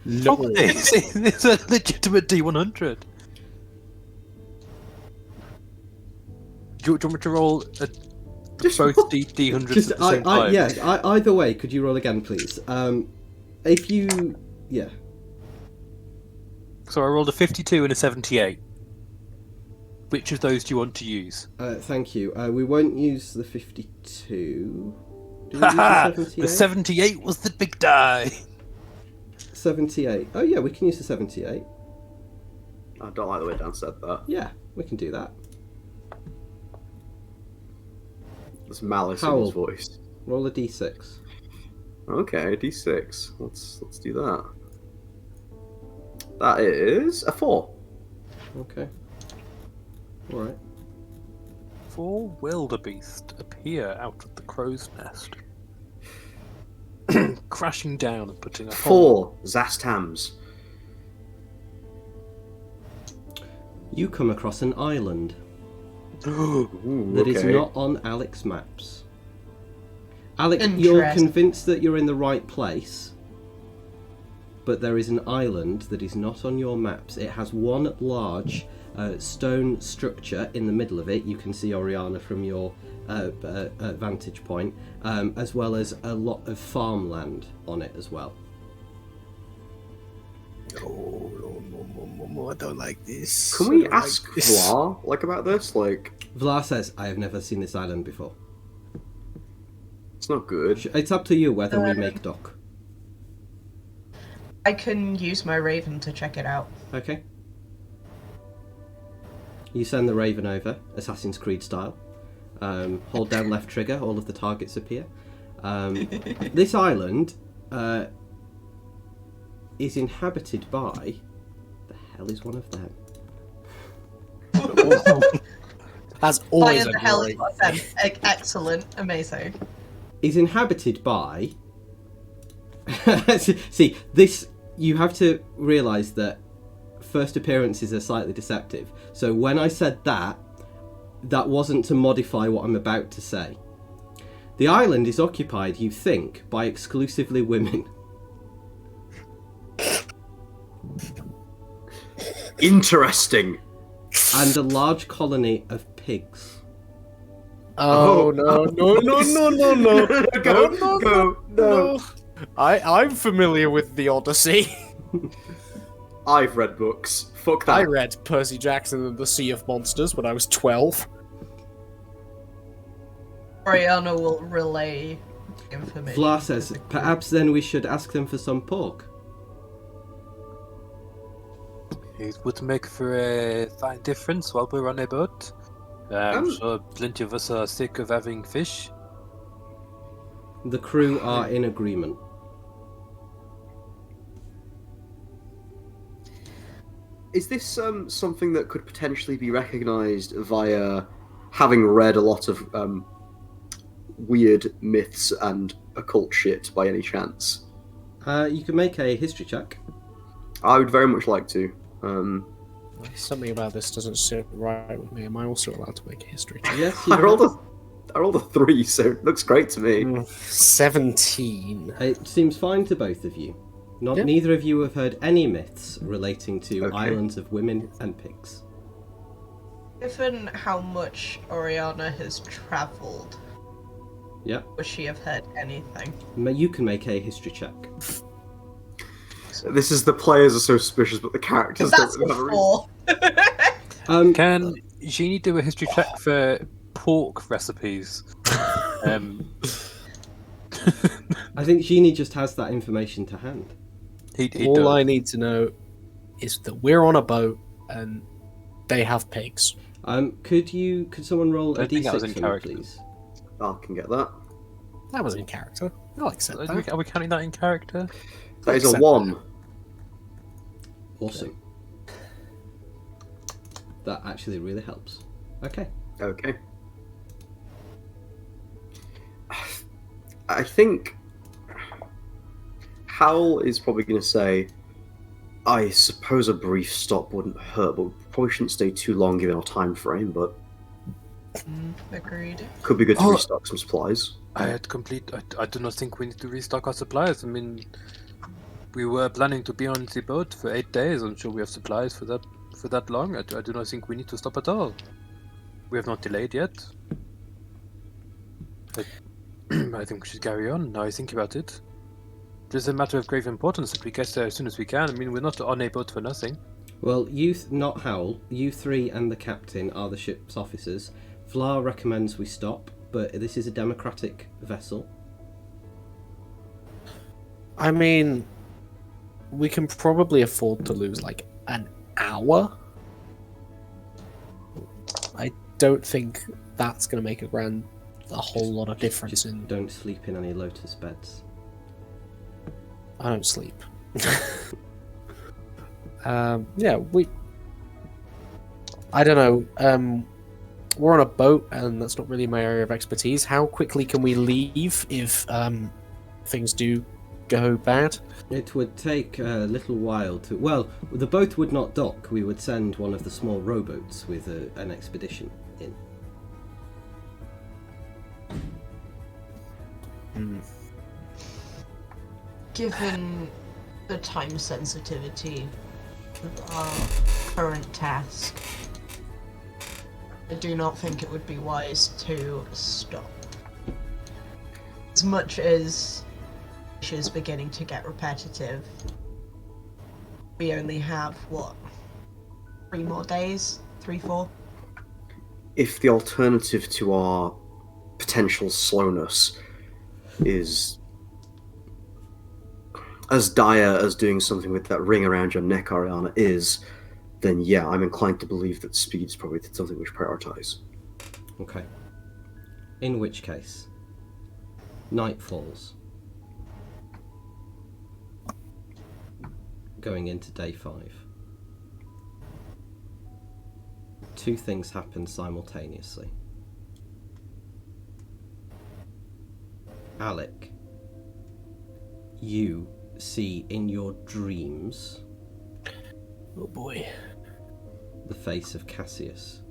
No. It's a legitimate D100. Do you want me to roll Just both roll. D100s Just at the same time? either way, could you roll again, please? If you, yeah. So I rolled a 52 and a 78. Which of those do you want to use? Thank you. We won't use the 52. Do we use Haha! the The 78 was the big die. 78. Oh yeah, we can use the 78. I don't like the way Dan said that. Yeah, we can do that. There's malice in Howl. his voice. Roll a d6. Okay, D6. Let's do that. That is a 4. Okay. All right. 4 wildebeest appear out of the crow's nest, crashing down and putting a hole. 4 Zastams. you come across an island Ooh, that is okay. not on Alec's maps. Alec, you're Interesting. convinced that you're in the right place, but there is an island that is not on your maps. It has one large stone structure in the middle of it. You can see Oriana from your vantage point, as well as a lot of farmland on it as well. No, I don't like this. Can we ask Vlar about this? Vlar says, I have never seen this island before. It's not good. It's up to you whether we make dock. I can use my raven to check it out. Okay. You send the Raven over, Assassin's Creed style. Hold down left trigger, all of the targets appear. This island is inhabited by... The hell is one of them? That's Why always in a the hell glory. is one of them? Excellent, amazing. Is inhabited by... See, this... You have to realise that first appearances are slightly deceptive. So when I said that wasn't to modify what I'm about to say. The island is occupied, you think, by exclusively women. Interesting. And a large colony of pigs. Oh no! No. I'm familiar with the Odyssey. I've read books. Fuck that. I read Percy Jackson and the Sea of Monsters when I was 12. Oriana will relay information. Vlar says, perhaps then we should ask them for some pork. It would make for a fine difference while we're on a boat. I'm sure plenty of us are sick of having fish. The crew are in agreement. Is this something that could potentially be recognised via having read a lot of weird myths and occult shit by any chance? You can make a history check. I would very much like to. Something about this doesn't sit right with me. Am I also allowed to make a history check? Yes, I rolled a 3, so it looks great to me. 17. It seems fine to both of you. Yeah. Neither of you have heard any myths relating to Okay. islands of women and pigs. Given how much Oriana has travelled, Yeah. would she have heard anything? You can make a history check. This is the players are so suspicious, but the characters That's don't have a reason. a 4. Can Génie do a history check for pork recipes? I think Génie just has that information to hand. He All does. I need to know is that we're on a boat and they have pigs. Could someone roll a I think that was d6 in for me, character. please? I can get that. That was in character. I'll accept Are that. we counting that in character? That is a Accept 1. Awesome. That actually really helps. Okay. Okay. I think Howl is probably going to say, I suppose a brief stop wouldn't hurt, but we probably shouldn't stay too long given our time frame, but Agreed. could be good to Oh. restock some supplies. I do not think we need to restock our supplies. I mean, we were planning to be on the boat for 8 days. I'm sure we have supplies for that long. I do not think we need to stop at all. We have not delayed yet. I think we should carry on. Now I think about it. It is a matter of grave importance that we get there as soon as we can. I mean, we're not on a boat for nothing. Well, not Howl, you three and the captain are the ship's officers. Vlar recommends we stop, but this is a democratic vessel. I mean, we can probably afford to lose like an hour. I don't think that's going to make a whole lot of difference in. Don't sleep in any lotus beds. I don't sleep. Yeah, I don't know. We're on a boat, and that's not really my area of expertise. How quickly can we leave if things do go bad? It would take a little while to... Well, the boat would not dock. We would send one of the small rowboats with an expedition in. Given the time sensitivity of our current task, I do not think it would be wise to stop. As much as it is beginning to get repetitive, we only have, what, 3 more days? 3, 4? If the alternative to our potential slowness is as dire as doing something with that ring around your neck, Ariana, is, then yeah, I'm inclined to believe that speed is probably something we should prioritize. Okay. In which case, night falls. Going into day 5. 2 things happen simultaneously. Alec, you see in your dreams Oh boy. the face of Cassius.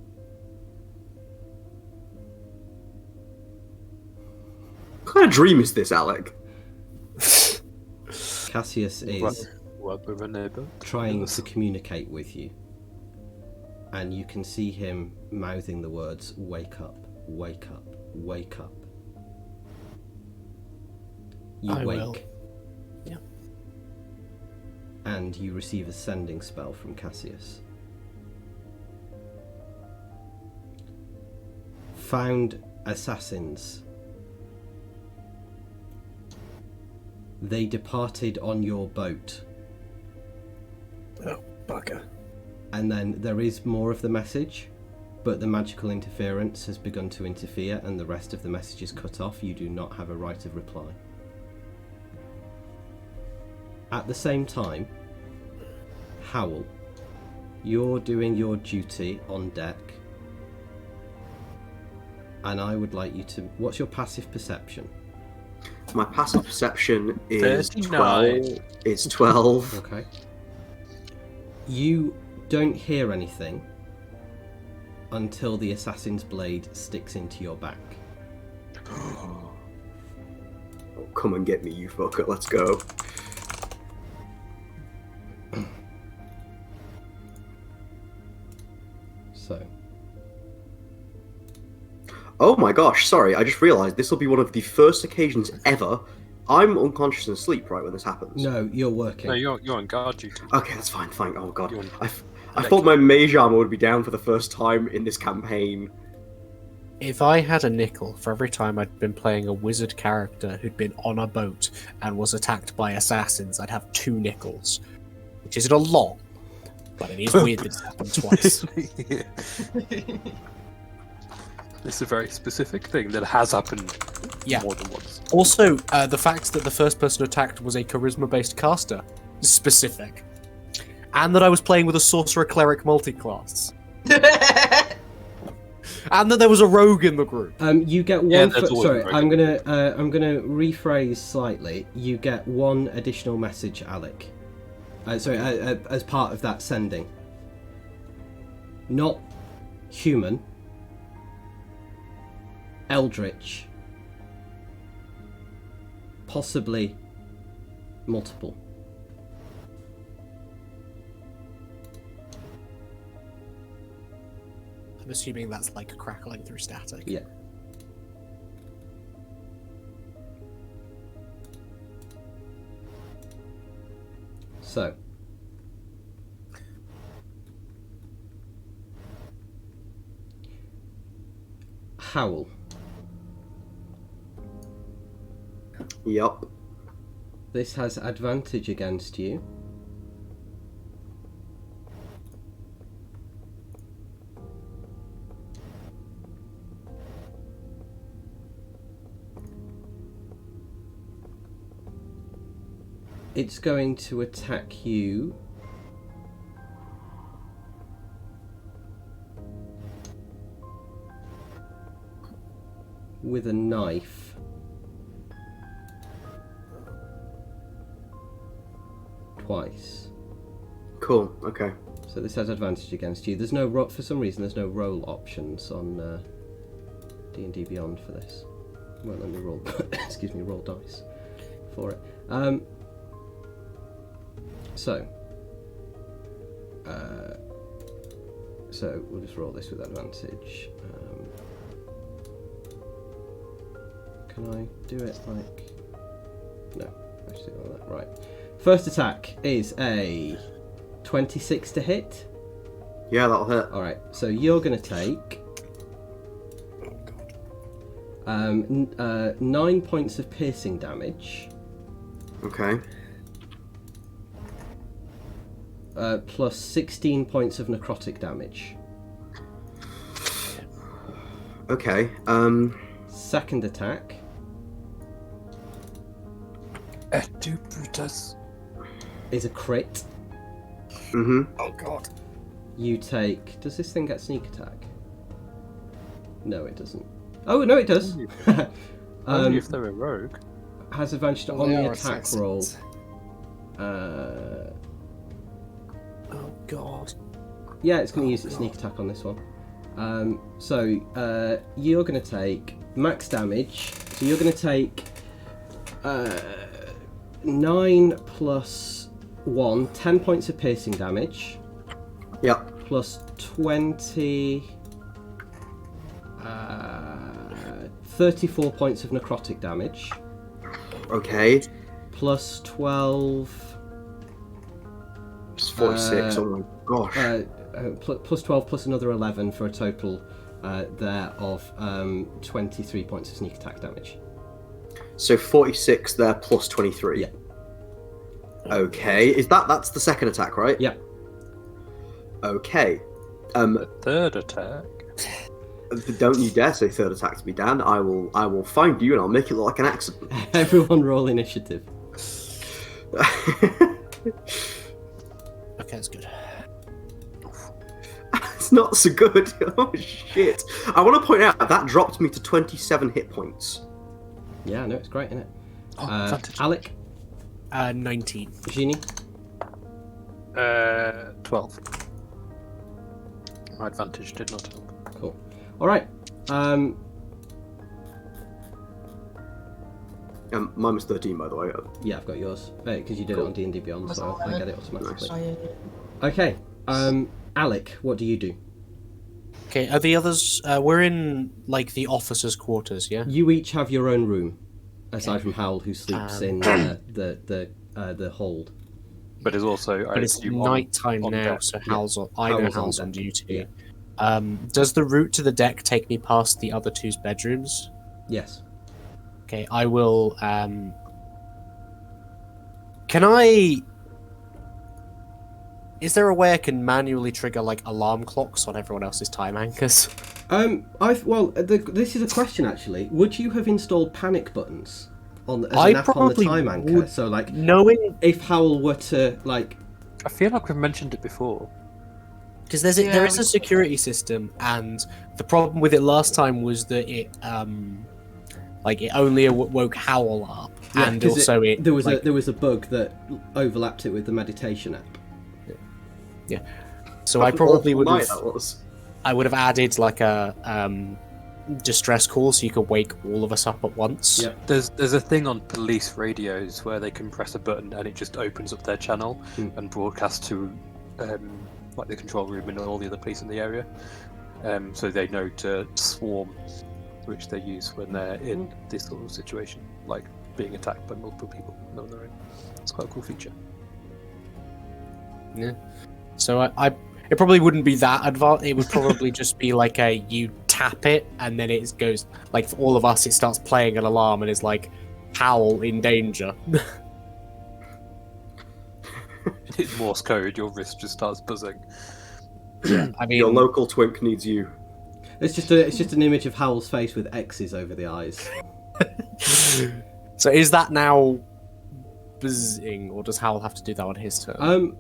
What kind of dream is this, Alec? Cassius is What with a neighbour? trying to communicate with you, and you can see him mouthing the words, "Wake up, wake up, wake up." You I wake. will. Yeah. And you receive a sending spell from Cassius. Found assassins. They departed on your boat. Oh, bugger. And then there is more of the message, but the magical interference has begun to interfere and the rest of the message is cut off. You do not have a right of reply. At the same time, Howl, you're doing your duty on deck, and I would like you to... What's your passive perception? My passive perception is 39. 12. It's 12. Okay. You don't hear anything until the assassin's blade sticks into your back. Oh, come and get me, you fucker. Let's go. So, Oh my gosh, sorry, I just realised this will be one of the first occasions ever. I'm unconscious and asleep, right, when this happens? no, you're working. No, you're on guard duty. Okay, that's fine, fine. Oh god. You're on- I thought my mage armor would be down for the first time in this campaign. If I had a nickel for every time I'd been playing a wizard character who'd been on a boat and was attacked by assassins, I'd have 2 nickels. Which isn't a lot, but it is weird that it's happened twice. It's a very specific thing that has happened Yeah. more than once. Also, the fact that the first person attacked was a charisma-based caster is specific. And that I was playing with a sorcerer cleric multiclass. And that there was a rogue in the group. You get one. Yeah, that's always Sorry, very I'm gonna rephrase slightly. You get 1 additional message, Alec. As part of that sending. Not human. Eldritch. Possibly multiple. I'm assuming that's like crackling through static. Yeah. So. Howl. Yup. This has advantage against you. It's going to attack you. With a knife. twice. Cool. Okay. So this has advantage against you. There's no for some reason there's no roll options on D&D Beyond for this. Won't let me roll. Excuse me, roll dice for it. So we'll just roll this with advantage. Can I do it like? No, I should do all that. Right. First attack is a 26 to hit. Yeah, that'll hit. All right. So you're going to take 9 points of piercing damage. Okay. Plus 16 points of necrotic damage. Okay. Second attack. Tu Brutus. Is a crit. Mm-hmm. Oh god. You take. Does this thing get sneak attack? No, it doesn't. Oh no, it does. Only if they're a rogue. Has advantage Well, on they the are attack assassins. roll. Oh god. Yeah, it's going to use its sneak attack on this one. So you're going to take max damage. So you're going to take 9 plus 1, 10 points of piercing damage. Yeah. Plus 20... 34 points of necrotic damage. Okay. Plus 12... It's 46. Oh my gosh. Plus 12 plus another 11 for a total there of 23 points of sneak attack damage. So 46 there plus 23. Yeah. Okay. That's the second attack, right? Yeah. Okay. Third attack. Don't you dare say third attack to me, Dan. I will find you and I'll make it look like an accident. Everyone roll initiative. Okay, that's good. It's not so good. Oh shit. I want to point out that dropped me to 27 hit points. Yeah, no, it's great, isn't it? Oh, advantage. Alec, 19. Génie, 12. My advantage did not help. cool. All right. Mine was 13, by the way. Yeah, I've got yours because you did it on D&D Beyond, so I get it automatically. Oh, yeah. Okay. Alec, what do you do? Okay, are the others... we're in, like, the officers' quarters, yeah? You each have your own room, aside from Howl, who sleeps in the hold. But it's also. But it's night time on now, deck. so Hal's on, I Hal's know on Hal's deck. on duty. Yeah. Does the route to the deck take me past the other two's bedrooms? Yes. Okay, I will... Can I... Is there a way I can manually trigger, like, alarm clocks on everyone else's time anchors? This is a question actually. Would you have installed panic buttons on as I an app on the probably time anchor? would- So like, Knowing... if Howl were to like, I feel like we've mentioned it before. Because there is a security system, and the problem with it last time was that it only woke Howl up, and 'cause also there was a bug that overlapped it with the meditation app. Yeah. So I probably would Night have. that was. I would have added like a distress call so you could wake all of us up at once. Yeah. There's a thing on police radios where they can press a button and it just opens up their channel and broadcasts to like the control room and all the other police in the area, so they know to swarm, which they use when they're in this sort of situation, like being attacked by multiple people on their own. It's quite a cool feature. Yeah. So it probably wouldn't be that advanced. It would probably just be like you tap it and then it goes like for all of us. It starts playing an alarm and it's like Howl in danger. In Morse code, your wrist just starts buzzing. I mean, Your local twink needs you. It's just an image of Howl's face with X's over the eyes. So is that now buzzing, or does Howl have to do that on his turn?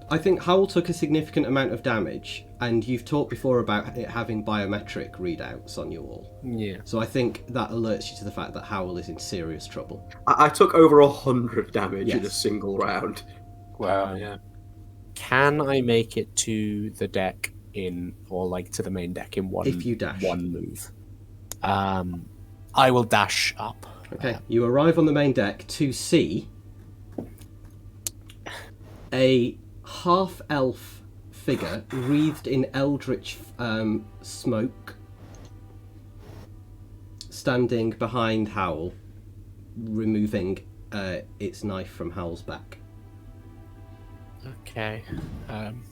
I think Howl took a significant amount of damage, and you've talked before about it having biometric readouts on you all. Yeah. So I think that alerts you to the fact that Howl is in serious trouble. I took over 100 damage in a Yes. single round. Wow, yeah. Can I make it to the deck to the main deck in one? If you dash. One move. I will dash up. Okay, you arrive on the main deck to see a half-elf figure wreathed in eldritch smoke standing behind Howl, removing its knife from Howl's back. Okay. I'm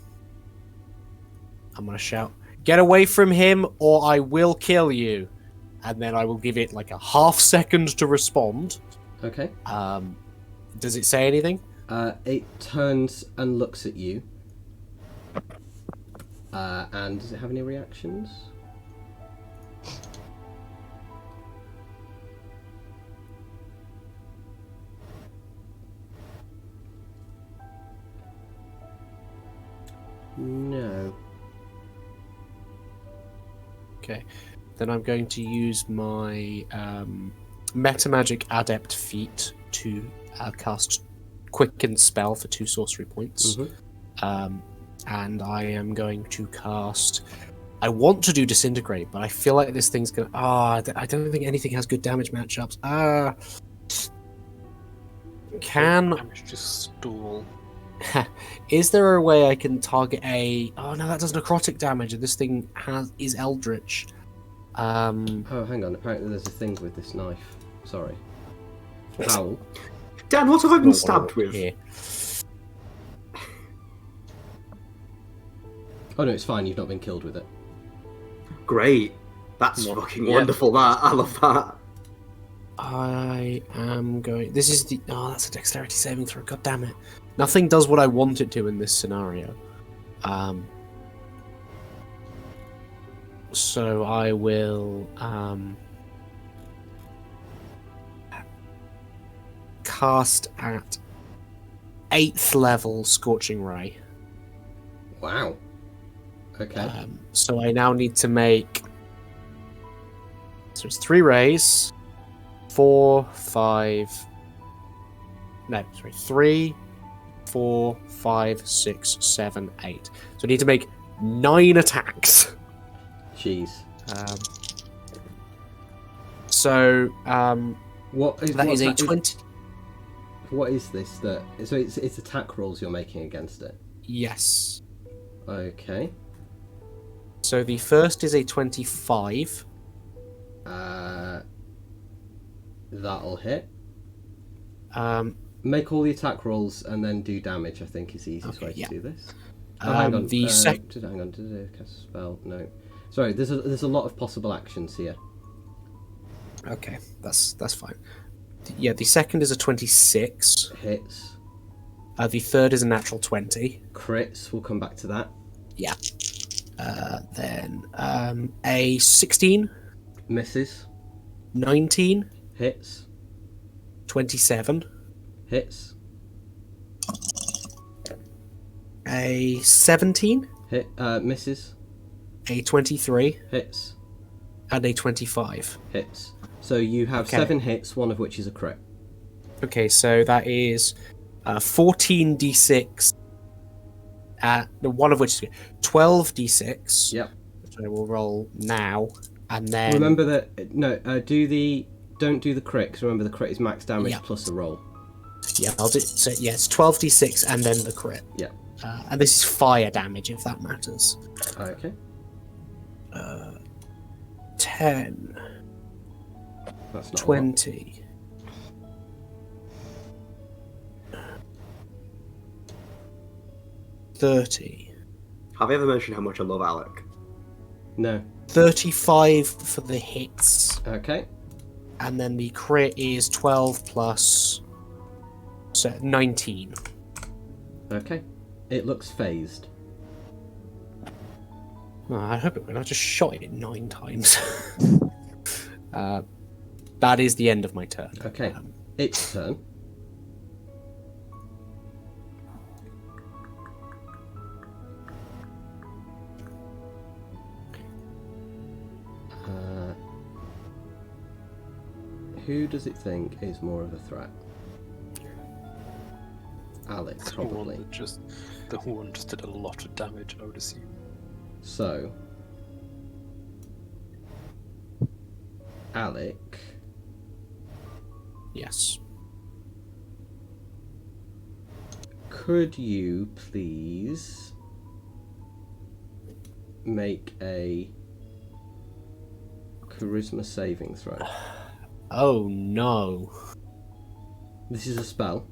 gonna shout, "Get away from him, or I will kill you!" And then I will give it like a half second to respond. Okay. Does it say anything? It turns and looks at you. And does it have any reactions? No. Okay. Then I'm going to use my Metamagic Adept feat to cast Quicken Spell for 2 sorcery points. Mm-hmm. And I am going to cast... I want to do Disintegrate, but I feel like this thing's going to... I don't think anything has good damage matchups. Just stall. Is there a way I can target a... Oh, no, that does necrotic damage, and this thing is Eldritch. Oh, hang on. Apparently there's a thing with this knife. Sorry. Howl. Dan, what have I been stabbed with? Here. Oh no, it's fine. You've not been killed with it. Great. That's fucking Yeah. wonderful, that. I love that. I am going... This is the... Oh, that's a dexterity saving throw. God damn it. Nothing does what I want it to in this scenario. So I will cast at 8th level Scorching Ray. Wow. Okay. So I now need to make... So it's 3 rays. 4, 5... No, sorry. 3, 4, 5, 6, 7, 8. So I need to make 9 attacks. Jeez. What is that what is a that 20. What is this? So it's attack rolls you're making against it. Yes. Okay. So the first is a 25. That'll hit. The Make all the attack rolls and then do damage. I think is the easiest way to do this. Hang on. Hang on. Did I cast a spell? No. Sorry. There's a lot of possible actions here. Okay, that's fine. Yeah, the second is a 26. Hits. The third is a natural 20. Crits. We'll come back to that. Yeah. Then a 16. Misses. 19. Hits. 27. Hits. A 17. Hit. Misses. A 23. Hits. And a 25. Hits. So you have Okay. 7 hits, one of which is a crit. Okay, so that is 14d6. One of which is 12d6. Yep. Which I will roll now, and then Remember that. No. Don't do the crit. 'Cause remember the crit is max damage Yeah. plus a roll. yeah, I'll do. So yeah, it's 12d6 and then the crit. Yeah. And this is fire damage, if that matters. Okay. 10, That's not 20. 30. Have I ever mentioned how much I love Alec? No. 35 for the hits, Okay. and then the crit is 12 plus 19. Okay. It looks phased. Oh, I hope it will. I just shot it 9 times. That is the end of my turn. Okay. Its turn. Who does it think is more of a threat? Alec, probably. The horn just did a lot of damage, I would assume. So, Alec, Yes. could you please make a charisma saving throw? Oh no. This is a spell.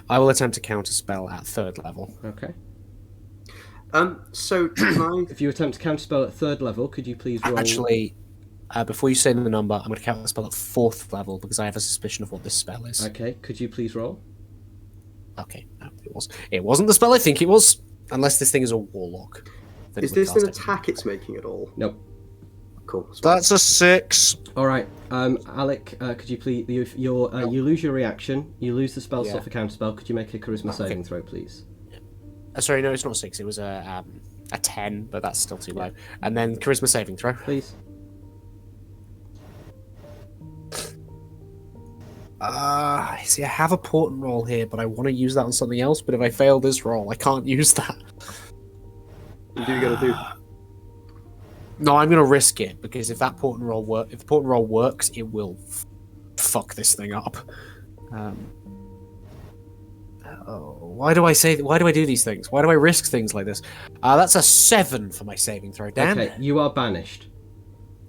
I will attempt to counter spell at 3rd level. Okay. So can I? If you attempt to counterspell at 3rd level, could you please roll? Actually, before you say the number, I'm going to counter spell at 4th level because I have a suspicion of what this spell is. Okay. Could you please roll? Okay, no, it wasn't the spell I think it was, unless this thing is a warlock. Is this an attack it's making at all? Nope. Cool. That's a 6. All right, Alec. Could you please? You lose your reaction. You lose the spell slot for counterspell. Could you make a charisma saving throw, please? Sorry, no, it's not 6. It was a 10, but that's still too low. And then charisma saving throw. Please. See, I have a portent roll here, but I want to use that on something else. But if I fail this roll, I can't use that. What are you gonna do? No, I'm going to risk it because if the portent roll works, it will fuck this thing up. Why do I do these things? Why do I risk things like this? That's a 7 for my saving throw. Dan. Okay, you are banished.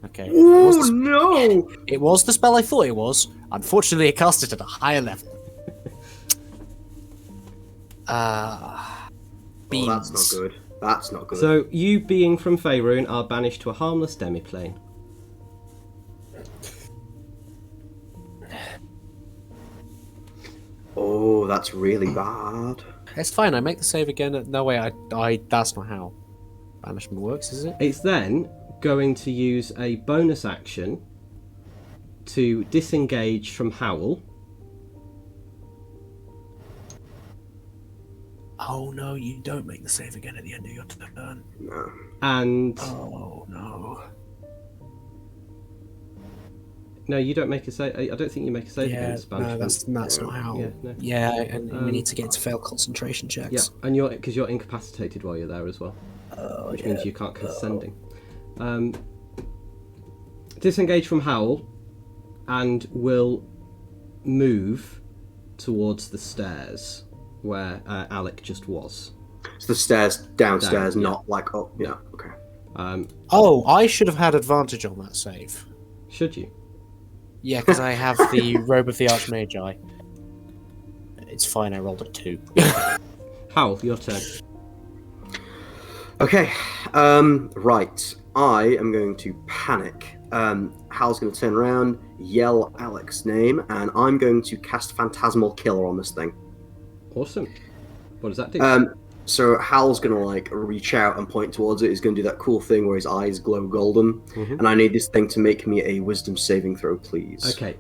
Okay. Oh no! It was the spell I thought it was. Unfortunately, I cast it at a higher level. Beans. Oh, that's not good. That's not good. So you, being from Faerun, are banished to a harmless demiplane. Oh, that's really bad. It's fine. I make the save again. No way. I. That's not how banishment works, is it? It's then going to use a bonus action to disengage from Howl. Oh no! You don't make the save again at the end of your turn. No. And Oh no! no, you don't make a save. I don't think you make a save Yeah, against banishment. no, that's not how. Yeah, no. Yeah, and we need to get to fail concentration checks. Yeah, and because you're incapacitated while you're there as well, which means you can't cast sending. Disengage from Howl, and will move towards the stairs where Alec just was. So the stairs downstairs, Down, yeah. not like up. Yeah. Okay. Oh, I should have had advantage on that save. Should you? Yeah, because I have the Robe of the Archmagi. It's fine, I rolled a 2. Howl, your turn. Okay. Right. I am going to panic. Hal's going to turn around, yell Alec's name, and I'm going to cast Phantasmal Killer on this thing. Awesome. What does that do? So Hal's going to reach out and point towards it. He's going to do that cool thing where his eyes glow golden. And I need this thing to make me a wisdom saving throw, please. Okay.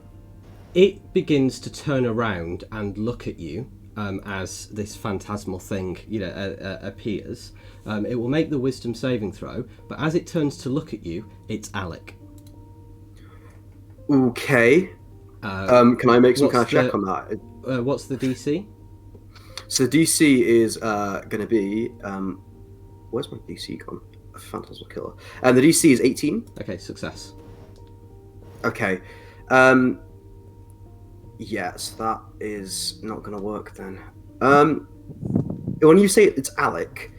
It begins to turn around and look at you as this phantasmal thing, appears. It will make the wisdom saving throw, but as it turns to look at you, it's Alec. Okay. Can I make some kind of check on that? What's the DC? So the DC is going to be... where's my DC gone? Phantasmal Killer. And the DC is 18. Okay, success. Okay. Yes, that is not going to work then. When you say it's Alec...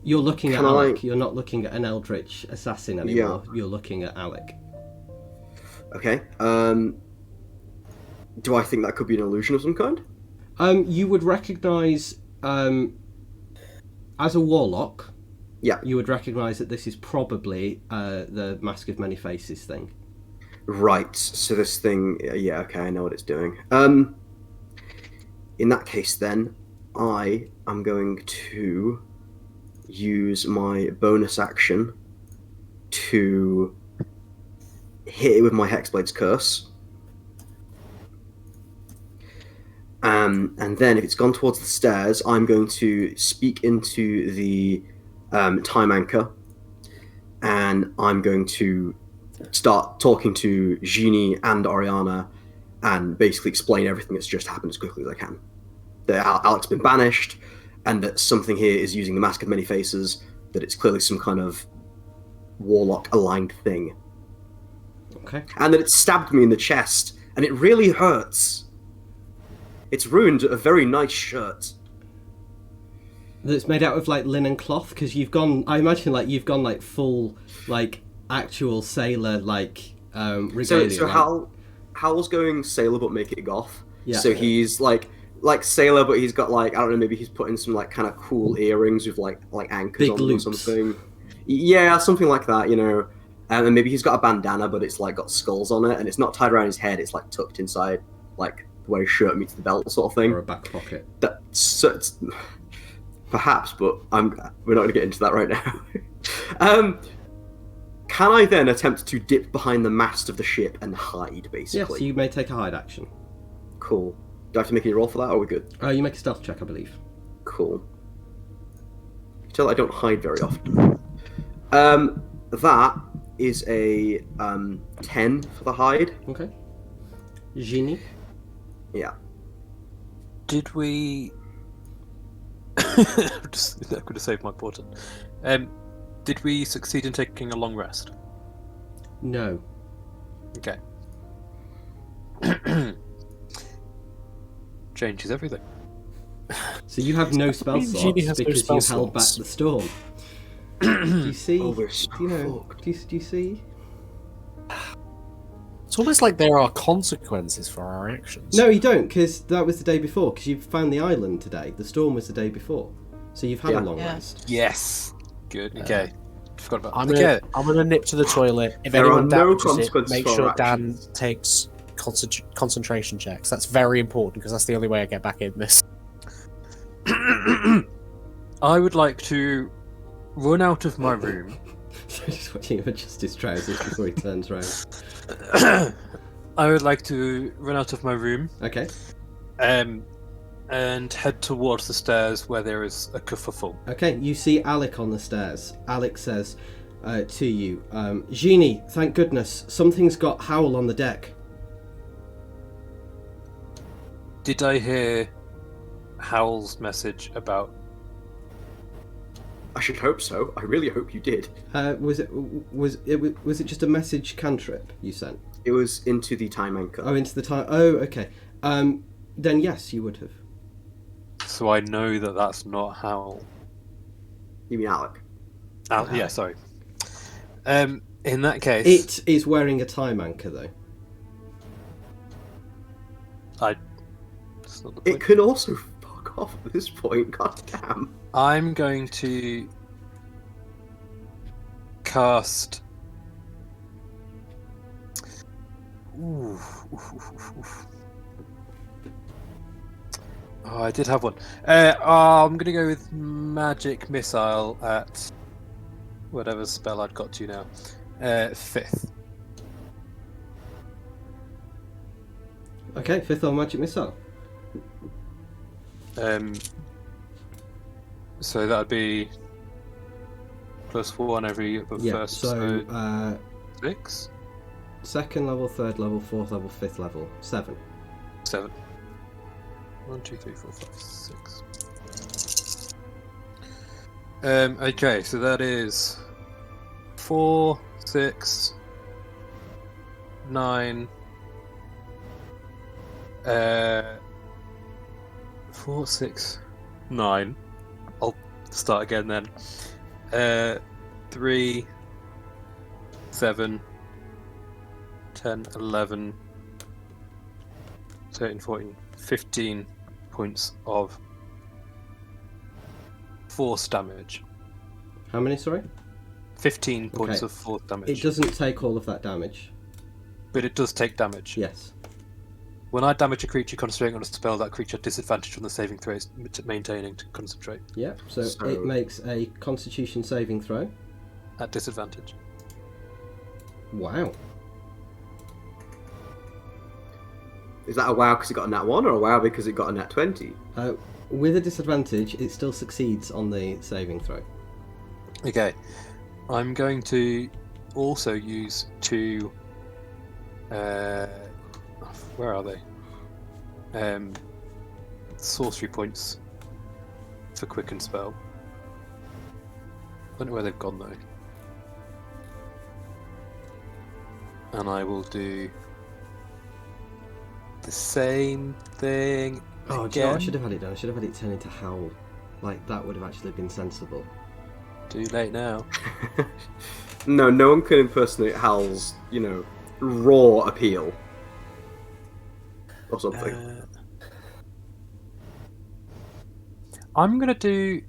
You're looking at Alec. You're not looking at an eldritch assassin anymore. Yeah. You're looking at Alec. Okay. Do I think that could be an illusion of some kind? You would recognise, as a warlock, yeah, you would recognise that this is probably the Mask of Many Faces thing. Right, so this thing, yeah, okay, I know what it's doing. In that case then, I am going to use my bonus action to hit it with my Hexblade's Curse. And then if it's gone towards the stairs, I'm going to speak into the time anchor, and I'm going to start talking to Génie and Oriana and basically explain everything that's just happened as quickly as I can. That Alec's been banished, and that something here is using the Mask of Many Faces, that it's clearly some kind of warlock-aligned thing. Okay. And that it stabbed me in the chest, and it really hurts. It's ruined a very nice shirt. That's made out of like linen cloth, because you've gone. I imagine like you've gone like full like actual sailor like regalia. So like... Howl's going sailor but make it goth. Yeah. So he's like sailor, but he's got like, I don't know, maybe he's putting some like kind of cool earrings with like anchors Big on loops. them or something. Yeah, something like that, you know. And maybe he's got a bandana, but it's like got skulls on it, and it's not tied around his head. It's like tucked inside, like where his shirt meets the belt, sort of thing. Or a back pocket. That's perhaps, but we're not going to get into that right now. Can I then attempt to dip behind the mast of the ship and hide, basically? Yes, you may take a hide action. Cool. Do I have to make any roll for that, or are we good? You make a stealth check, I believe. Cool. You tell I don't hide very often. That is a 10 for the hide. Okay. Génie. Yeah. Did we... I'm going to save my portent. Did we succeed in taking a long rest? No. Okay. Changes everything. So you have no spell mean, slots Génie has no because spell you held back slots. the storm. Do you see? Oh, we're so fucked. Do you see? It's almost like there are consequences for our actions. No, you don't, because that was the day before. Because you found the island today. The storm was the day before, so you've had Yeah. a long Yeah. rest. Yes. Good. Okay. Forgot about I'm that. gonna nip to the toilet. If There are anyone no damages it, consequences make for sure our Dan actions. takes concentration checks. That's very important because that's the only way I get back in this. I would like to run out of my room. So just watching him adjust his trousers before he turns around. I would like to run out of my room, Okay. and head towards the stairs where there is a kerfuffle. Okay, you see Alec on the stairs. Alec says to you, Génie, thank goodness, something's got Howl on the deck. Did I hear Howl's message about? I should hope so. I really hope you did. Was it just a message cantrip you sent? It was into the time anchor. Oh, into the time. Oh, okay. Then yes, you would have. So I know that that's not Howl. You mean Alec? Yeah, sorry. In that case, It is wearing a time anchor, though. That's not the It point. can also fuck off at this point. God damn. I'm going to cast. Ooh. Oh, I did have one. I'm going to go with Magic Missile at whatever spell I'd got to now. 5th. Okay, 5th on magic missile. So that would be +1 every Yeah. first. So 6? 2nd level, 3rd level, 4th level, 5th level, 7. 7. 1, 2, 3, 4, 5, 6. Okay, so that is 4, 6, 9. 4, 6, 9. I'll start again then. 3, 7, 10, 11, 13, 14, 15 points of force damage. How many, sorry? 15 points Okay. of force damage. It doesn't take all of that damage. But it does take damage. Yes. When I damage a creature concentrating on a spell, that creature had disadvantage on the saving throw it's maintaining to concentrate. Yeah, so it makes a constitution saving throw. At disadvantage. Wow. Is that a wow because it got a nat 1 or a wow because it got a nat 20? With a disadvantage, it still succeeds on the saving throw. Okay. I'm going to also use 2. Where are they? Sorcery points for quicken spell. I don't know where they've gone though. And I will do the same thing Oh, do you know what? I again. should have had it done. I should have had it turn into howl. Like, that would have actually been sensible. Too late now. No one can impersonate Hal's, raw appeal. Or something. I'm going to do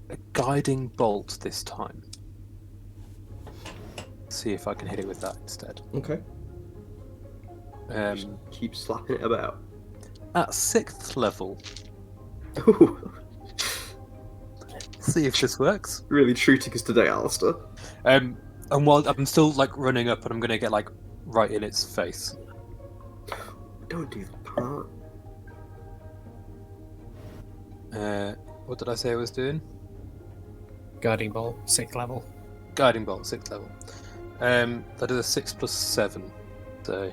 a guiding bolt this time. See if I can hit it with that instead. Okay. Just keep slapping it about. At 6th level. Ooh, See if this works. really treating us today, Alistair. And while I'm still like running up, and I'm going to get like right in its face. Don't do that part. What did I say I was doing? Guiding bolt, 6th level. Guiding bolt, 6th level. That is a 6 plus 7, so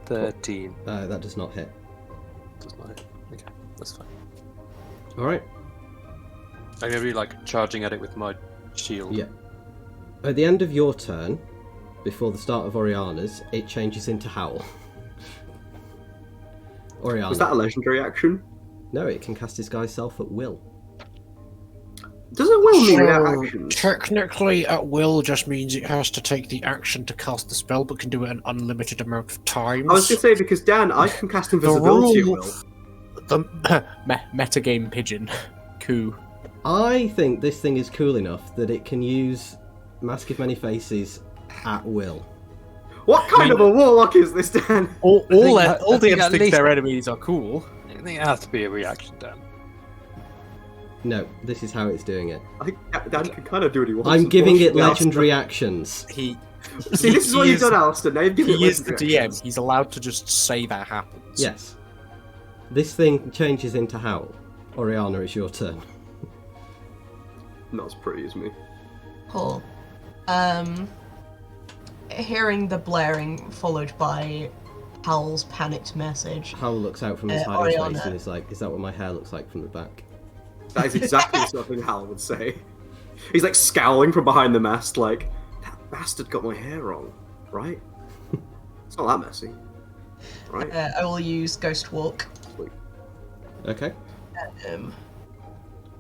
13. That does not hit. Does not hit. Okay, that's fine. Alright. I'm gonna be like charging at it with my shield. Yeah. At the end of your turn, before the start of Oriana's, it changes into howl. Oriana. Was that a legendary action? No, it can cast disguise self at will. Does it will mean without So, action? technically, at will just means it has to take the action to cast the spell, but can do it an unlimited amount of times. I was going to say, because Dan, I can cast invisibility at rule- will. The metagame pigeon. Coup. I think this thing is cool enough that it can use Mask of Many Faces at will. What kind of a warlock is this, Dan? All think the at ends think least- their enemies are cool. I think it has to be a reaction, Dan. No, this is how it's doing it. I think Dan can kind of do what he wants. I'm giving it unfortunately, legendary actions. He Alistair. See, this is what you've done, Alistair. Now you've given he it is the legendary DM. actions. He's allowed to just say that happens. Yes. This thing changes into howl. Oriana, it's your turn. Not as pretty as me. Cool. Hearing the blaring followed by Howl's panicked message. Howl looks out from his hiding Oriana. place and is like, is that what my hair looks like from the back? That is exactly the sort of thing Hal would say. He's like scowling from behind the mast, like, that bastard got my hair wrong, right? It's not that messy, right? I will use Ghost Walk, Sweet. Okay.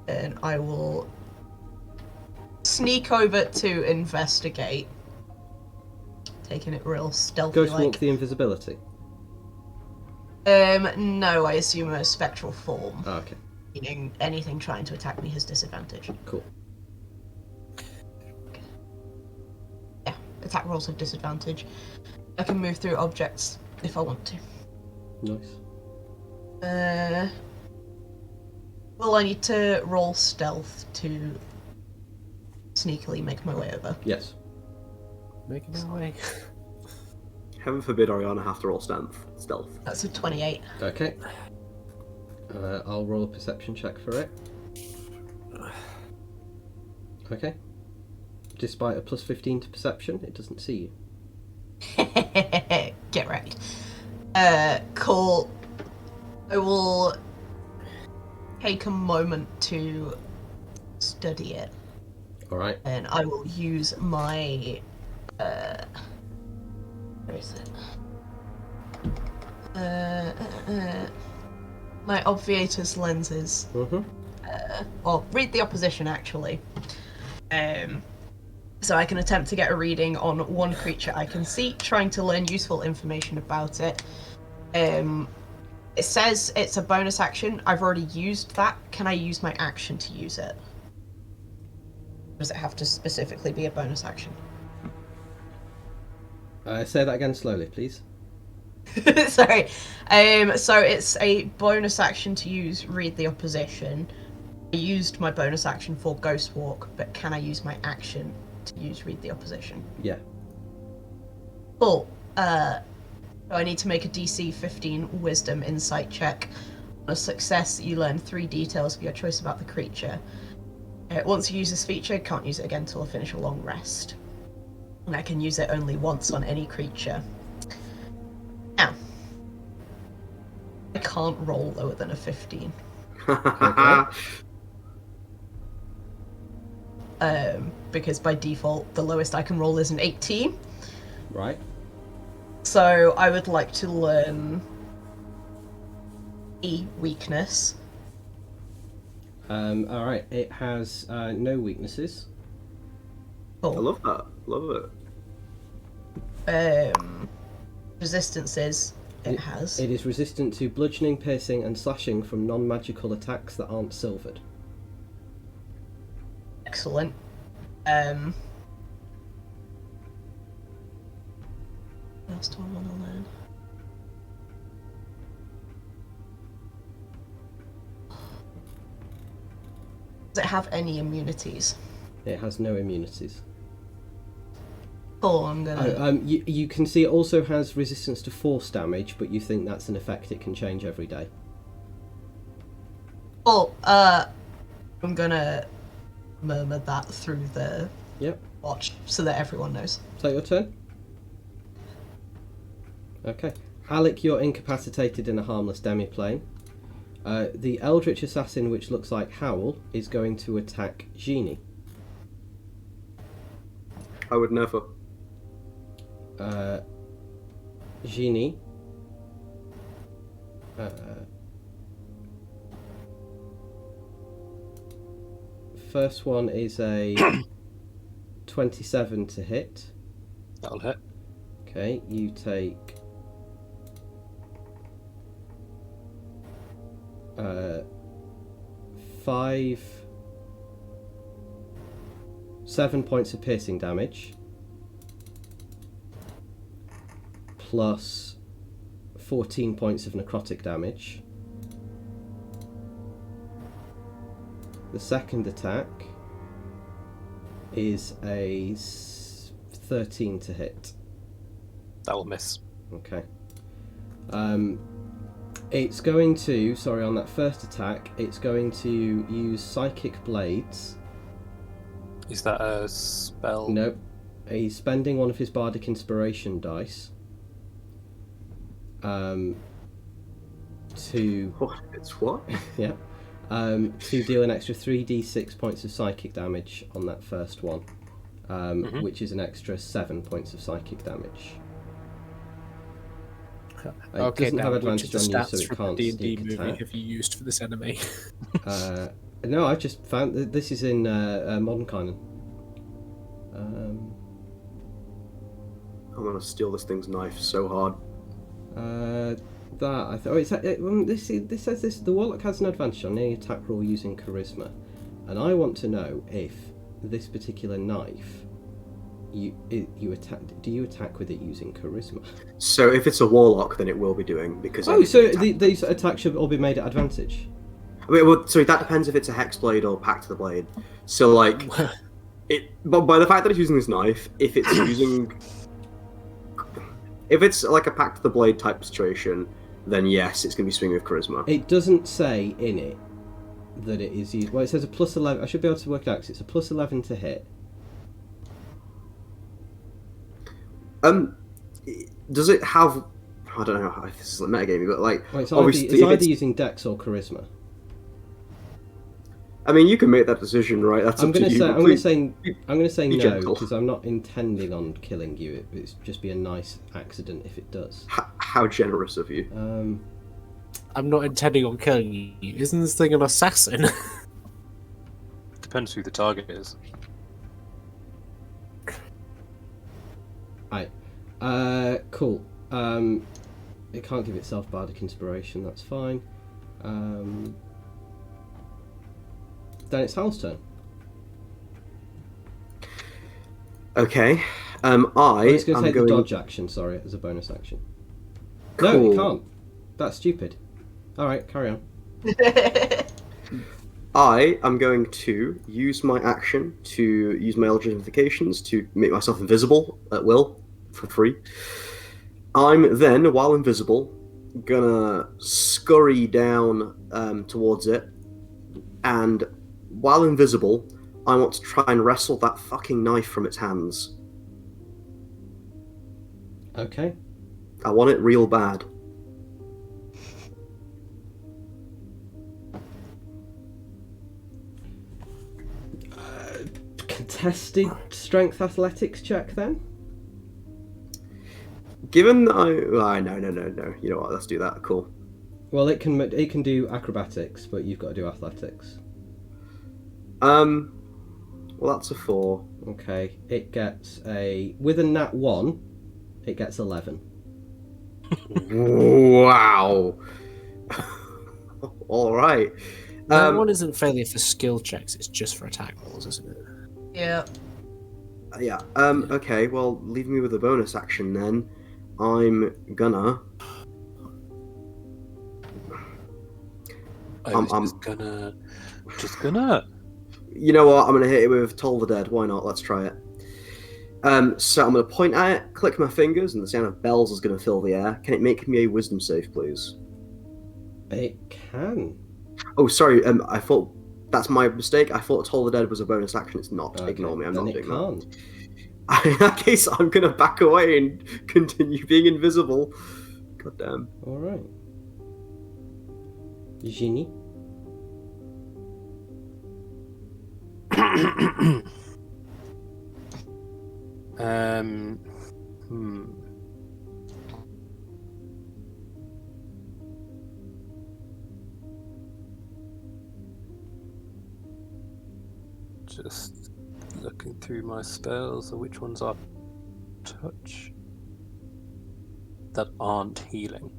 and I will sneak over to investigate, taking it real stealthy Ghost like. walk the invisibility. No, I assume a spectral form, Oh, okay. meaning anything trying to attack me has disadvantage. Cool. Yeah, attack rolls have disadvantage. I can move through objects if I want to. Nice. Well, I need to roll stealth to sneakily make my way over. Yes. Making my way. Heaven forbid Oriana have to roll stealth. That's a 28. Okay. I'll roll a perception check for it. Okay. Despite a plus 15 to perception, it doesn't see you. Get wrecked. Cool. I will take a moment to study it, Alright. and I will use my where is it? My obviator's lenses. Mm-hmm. Well, read the opposition actually. So I can attempt to get a reading on one creature I can see, trying to learn useful information about it. It says it's a bonus action. I've already used that. Can I use my action to use it? Does it have to specifically be a bonus action? Say that again slowly, please. Sorry. So it's a bonus action to use read the opposition. I used my bonus action for Ghost Walk, but can I use my action to use read the opposition? Yeah. Cool. I need to make a DC 15 Wisdom Insight check. On a success, you learn 3 details of your choice about the creature. Once you use this feature, can't use it again until I finish a long rest. And I can use it only once on any creature. Now, I can't roll lower than a 15. Because by default, the lowest I can roll is an 18. Right. So I would like to learn a weakness. Alright, it has no weaknesses. I love that. Love it. Resistances, it has. It is resistant to bludgeoning, piercing, and slashing from non-magical attacks that aren't silvered. Excellent. What else do I want to learn? Does it have any immunities? It has no immunities. Oh, I'm gonna... you can see it also has resistance to force damage, but you think that's an effect it can change every day. I'm gonna murmur that through the watch so that everyone knows. Is that your turn? Okay. Alec, you're incapacitated in a harmless demiplane. The Eldritch Assassin, which looks like Howl, is going to attack Génie. I would never. Génie. First one is a 27 to hit. That'll hit. Okay, you take 7 points of piercing damage, plus 14 points of necrotic damage. The second attack is a 13 to hit. That will miss. Okay. It's going to, on that first attack, it's going to use Psychic Blades. Is that a spell? Nope. He's spending one of his Bardic Inspiration dice. To... What? It's what? Yeah. To deal an extra 3d6 points of psychic damage on that first one, which is an extra 7 points of psychic damage. It doesn't have advantage on you, so it can't D&D sneak movie attack. have you used for this enemy? No, I just found that this is in Modern Canon. I'm gonna steal this thing's knife so hard. That I thought. This says this. The Warlock has an advantage on any attack roll using Charisma, and I want to know if this particular knife, you attack. Do you attack with it using Charisma? So if it's a warlock, then it will be doing because. Oh, so these attacks should all be made at advantage. Wait, well, sorry, that depends if it's a hex blade or pact of the blade. So like, but by the fact that it's using this knife, if it's using. If it's like a pact of the blade type situation, then yes, it's going to be swinging with charisma. It doesn't say in it that it is used. Well, it says a plus 11. I should be able to work it out because it's a plus 11 to hit. Does it have? I don't know how this is like metagaming, but like, well, it's obviously, either using Dex or Charisma. I mean, you can make that decision, right? That's up to you. I'm going to say no gentle. because I'm not intending on killing you. It's just be a nice accident if it does. How generous of you. I'm not intending on killing you. Isn't this thing an assassin? Depends who the target is. Right. Cool. It can't give itself Bardic Inspiration. That's fine. Then it's Hal's turn. Okay. It's going to take the dodge action, sorry, as a bonus action. Cool. No, it can't. That's stupid. Alright, carry on. I am going to use my action to use my Eldritch Notifications to make myself invisible at will, for free. I'm then, while invisible, gonna scurry down towards it, and while invisible, I want to try and wrestle that fucking knife from its hands. Okay. I want it real bad. Contested strength athletics check then? Given that no. You know what? Let's do that. Cool. Well, it can do acrobatics, but you've got to do athletics. Well, that's a 4. Okay, it gets with a nat 1, it gets 11. Wow. All right. That one isn't failure for skill checks, it's just for attack rolls, isn't it? Yeah. Yeah. Okay. Well, leave me with a bonus action then. I'm gonna. Just gonna. You know what? I'm gonna hit it with Toll the Dead. Why not? Let's try it. So I'm gonna point at it, click my fingers, and the sound of bells is gonna fill the air. Can it make me a wisdom save, please? It can. Oh, sorry. I thought that's my mistake. I thought Toll the Dead was a bonus action. It's not. Okay, Ignore me. I'm then not it doing that. can't. In that case, I'm gonna back away and continue being invisible. God damn. All right. Génie. Just looking through my spells, or which ones are touch that aren't healing.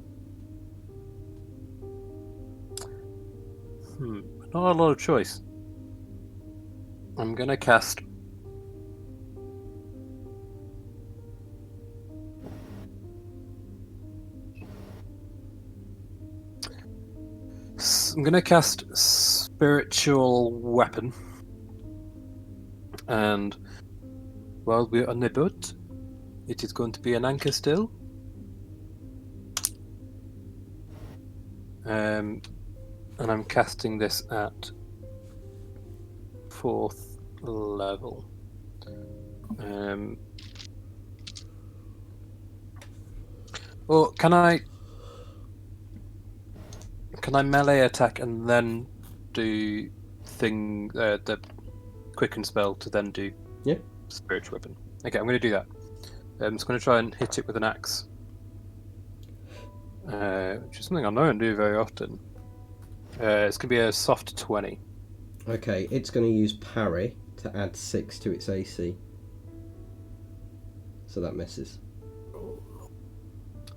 Not a lot of choice. I'm gonna cast Spiritual Weapon. And while we're on the boat, it is going to be an anchor still. And I'm casting this at 4th level. Or can I melee attack and then do the quicken spell to then do spiritual weapon? Okay, I'm going to do that. I'm just going to try and hit it with an axe, which is something I don't do very often. It's going to be a soft 20. Okay, it's going to use parry to add 6 to its AC. So that misses.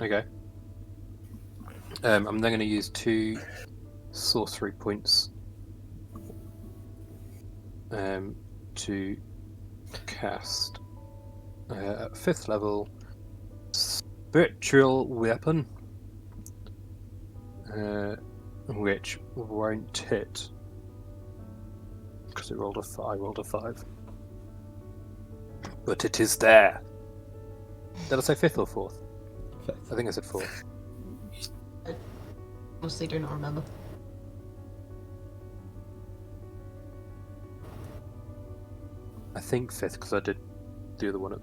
Okay. I'm then going to use 2 sorcery points to cast at 5th level Spiritual Weapon, which won't hit because I rolled a 5. But it is there. Did I say 5th or 4th? 5th. I think I said 4th. Honestly, do not remember. I think 5th because I did the other one at...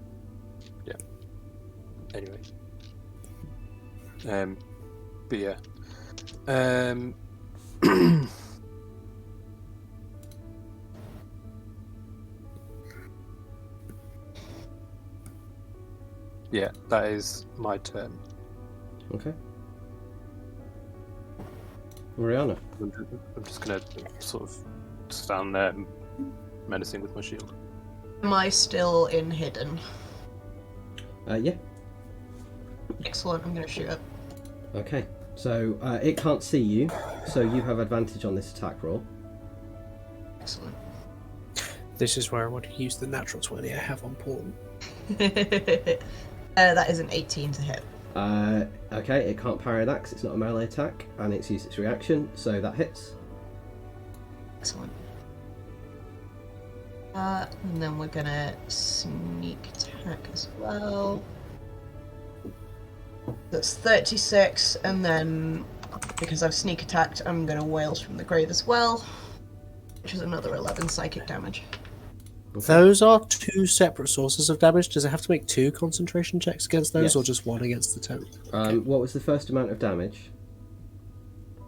Yeah. Anyway. But yeah. Yeah, that is my turn. Okay. Mariana. I'm just gonna sort of stand there menacing with my shield. Am I still in hidden? Yeah. Excellent, I'm gonna shoot it. Okay. So it can't see you, so you have advantage on this attack roll. Excellent. This is where I want to use the natural 20 I have on Pawn. That is an 18 to hit. Okay, it can't parry that because it's not a melee attack, and it's used its reaction, so that hits. Excellent. And then we're gonna sneak attack as well. That's 36, and then because I've sneak attacked, I'm gonna Wails from the Grave as well, which is another 11 psychic damage. Those are two separate sources of damage. Does it have to make 2 concentration checks against those, Yes. or just 1 against the total? What was the first amount of damage?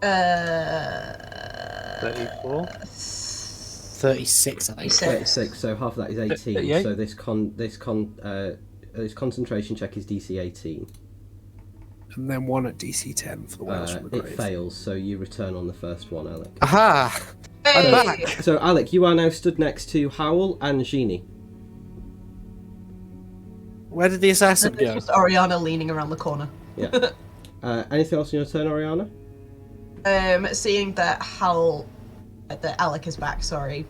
34. 36, I think. 36. So half of that is 18. 38. So this concentration check is DC 18. And then 1 at DC 10 for the Wales from the It grave. fails, so you return on the first one, Alec. Aha! I'm back! So Alec, you are now stood next to Howl and Génie. Where did the assassin It's go? just Oriana leaning around the corner. Yeah. Anything else on your turn, Oriana? Seeing that that Alec is back, sorry.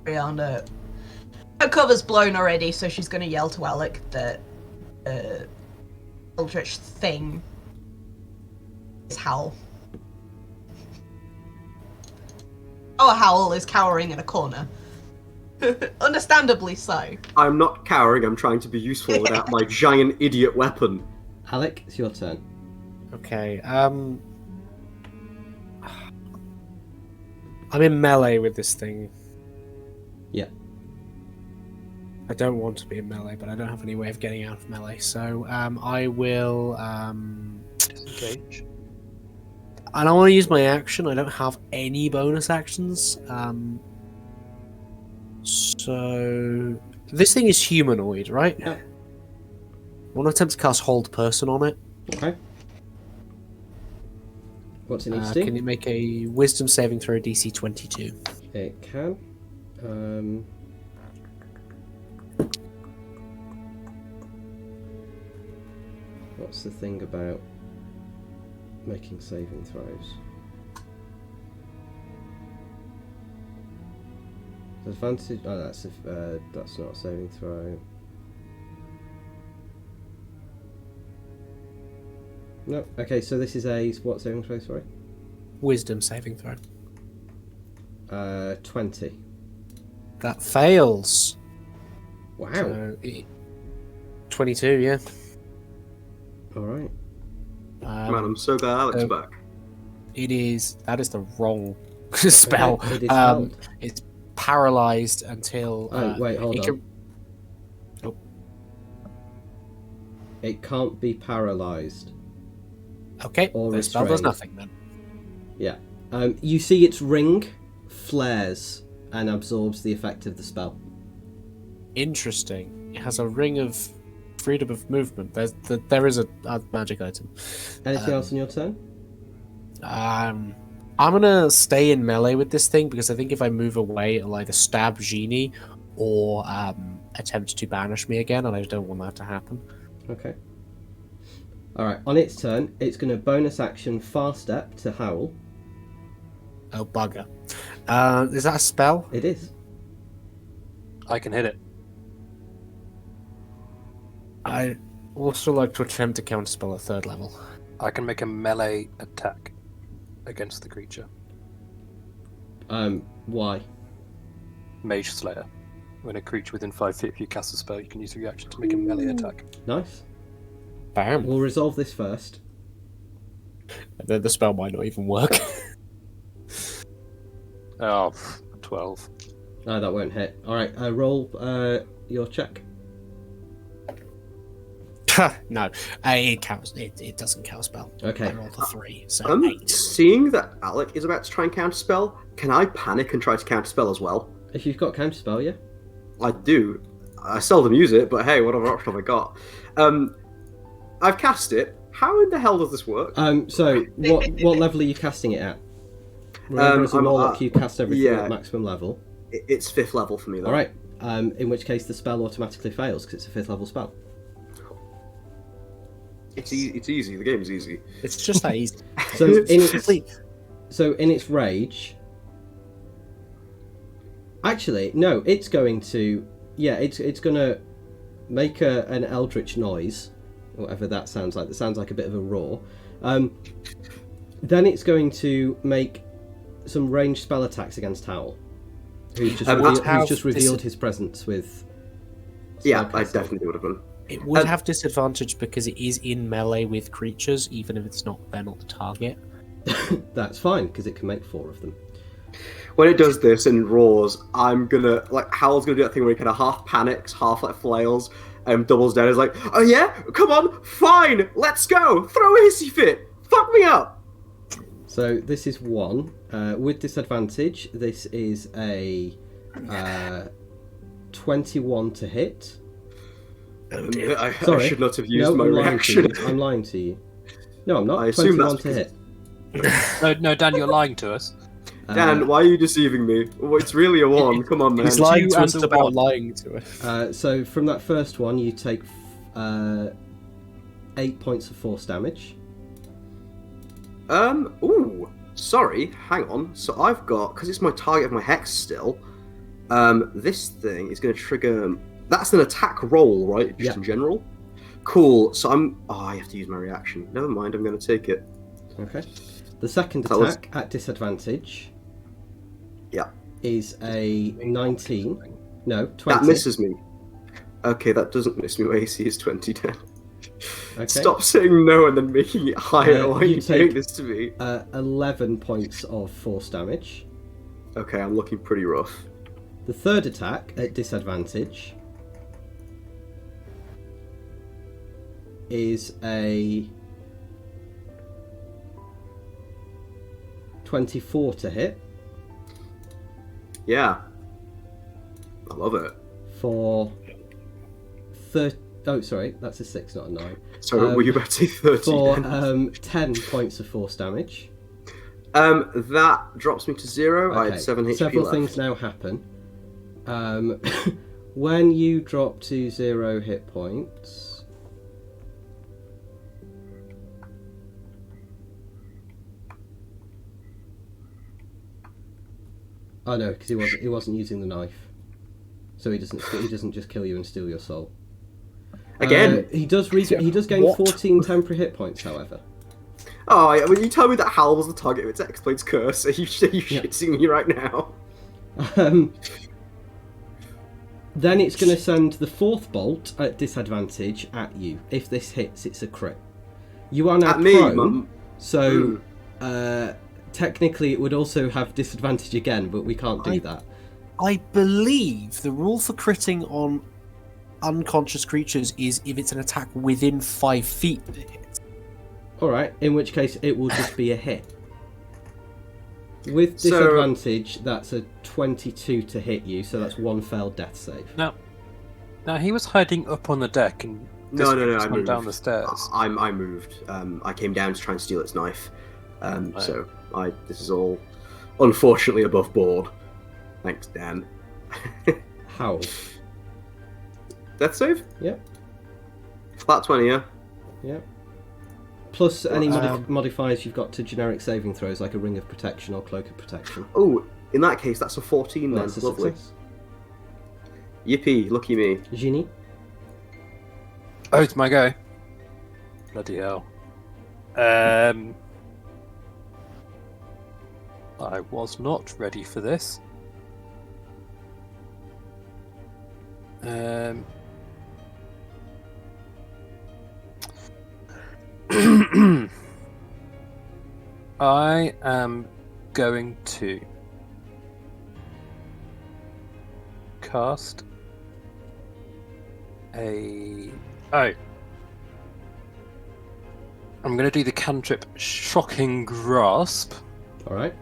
Oriana, her cover's blown already, so she's gonna yell to Alec that Eldritch thing is Howl. Our Howl is cowering in a corner. Understandably so. I'm not cowering, I'm trying to be useful without my giant idiot weapon. Alec, it's your turn. Okay, I'm in melee with this thing. Yeah. I don't want to be in melee, but I don't have any way of getting out of melee, so I will Disengage. and I want to use my action. I don't have any bonus actions. So this thing is humanoid, right? Yeah. I want to attempt to cast Hold Person on it. Okay. What's it need to do? Can it make a Wisdom saving throw DC 22? It can. What's the thing about making saving throws? The advantage. Oh, that's if that's not a saving throw. No. Okay, so this is a what saving throw? Sorry. Wisdom saving throw. 20. That fails. Wow. So 22, yeah. All right. Man, I'm so glad Alex is back. That is the wrong spell. Okay, it is held. It's paralyzed until. Oh, wait, hold on. Oh, It can't be paralyzed. okay. Or The spell does restrained. nothing then. Yeah. You see its ring flares and absorbs the effect of the spell. Interesting. It has a ring of freedom of movement. There is a magic item. Anything else on your turn? I'm gonna stay in melee with this thing because I think if I move away, it'll either stab Génie or attempt to banish me again, and I don't want that to happen. Okay. Alright, on its turn, it's going to bonus action fast step to Howl. Oh bugger! Is that a spell? It is. I can hit it. I also like to attempt to counterspell at 3rd level. I can make a melee attack against the creature. Why? Mage Slayer. When a creature within 5 feet of you casts a spell, you can use your reaction to make a melee attack. Nice. Bam! We'll resolve this first. The spell might not even work. Oh, 12. No, that won't hit. Alright, roll your check. No, it counts. It doesn't counterspell. Okay. I rolled a 3, so I'm 8. seeing that Alec is about to try and counterspell. Can I panic and try to counterspell as well? If you've got counterspell, yeah? I do. I seldom use it, but hey, what other option have I got? I've cast it. How in the hell does this work? So, what level are you casting it at? Remember, as a I'm warlock, you cast everything yeah. at maximum level. It's 5th level for me, though. Alright, in which case the spell automatically fails, because it's a 5th level spell. It's easy. The game is easy. It's just that easy. So, in its, Complete. so in its rage... Actually, no, it's going to... Yeah, it's going to make an eldritch noise, whatever that sounds like. That sounds like a bit of a roar. Then it's going to make some ranged spell attacks against Howl, who's just revealed his presence with... Yeah, I spellcasting. definitely would have done. It would have disadvantage because it is in melee with creatures, even if they're not the target. That's fine, because it can make 4 of them. when it does this and roars, I'm gonna like Howl's gonna do that thing where he kind of half panics, half like flails, and doubles down. Is like, oh yeah, come on, fine, let's go, throw a hissy fit, fuck me up. So this is 1 with disadvantage. This is a 21 to hit. I Sorry. should not have used my reaction. I'm lying to you. No, I'm not. I assume 21 that's to hit. No, Dan, you're lying to us. Dan, why are you deceiving me? Well, it's really a 1. Come on, man. He's lying to and us the about one. lying to us. So from that first one, you take 8 points of force damage. Ooh, sorry, hang on. So I've got, because it's my target of my hex still, this thing is going to trigger, that's an attack roll, right? Just in general? Cool, so I have to use my reaction. Never mind, I'm going to take it. Okay. The second attack at disadvantage is a 19. No, 20. That misses me. Okay, that doesn't miss me. My AC is 20 then. Okay. Stop saying no and then making it higher. Why are you doing take, this to me? 11 points of force damage. Okay, I'm looking pretty rough. The third attack at disadvantage is a 24 to hit. Yeah. I love it. For oh, sorry, that's a 6, not a 9. So were you about to say 30? For 10 points of force damage. That drops me to 0. Okay. I had 7 HP Several left. things now happen. When you drop to 0 hit points, oh no, because he wasn't using the knife, so he doesn't just kill you and steal your soul. Again? He does gain 14 temporary hit points, however. Oh, yeah, when you tell me that Hal was the target of its X-Blade's curse, are you shitting me right now? Then it's going to send the fourth bolt at disadvantage at you. If this hits, it's a crit. You are now At me, prone, so technically it would also have disadvantage again, but we can't do that. I believe the rule for critting on unconscious creatures is if it's an attack within 5 feet that it hits. Alright, in which case it will just be a hit. With disadvantage, that's a 22 to hit you, so that's 1 failed death save. Now he was hiding up on the deck and No, I moved. down the stairs. I moved. I came down to try and steal its knife. So this is all unfortunately above board. Thanks, Dan. How? Death save? Yep. Flat 20, yeah. Yep. Plus any modifiers you've got to generic saving throws, like a Ring of Protection or Cloak of Protection. Oh, in that case, that's a 14 then. That's a Lovely. success. Yippee, lucky me. Génie? Oh, it's my go. Bloody hell. I was not ready for this. I am going to cast I'm going to do the cantrip Shocking Grasp. Alright.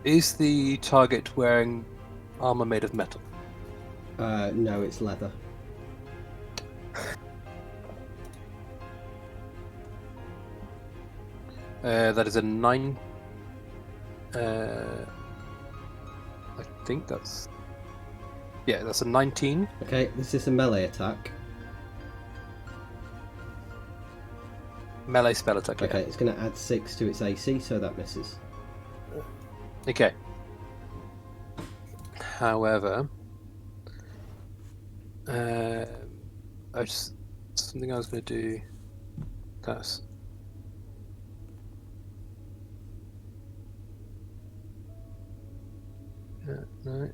Is the target wearing armor made of metal? No, it's leather. That is a 9. I think that's... Yeah, that's a 19. Okay, this is a melee attack. Melee spell attack. Okay, it's going to add 6 to its AC, so that misses. Okay. However, something I was going to do. That's no.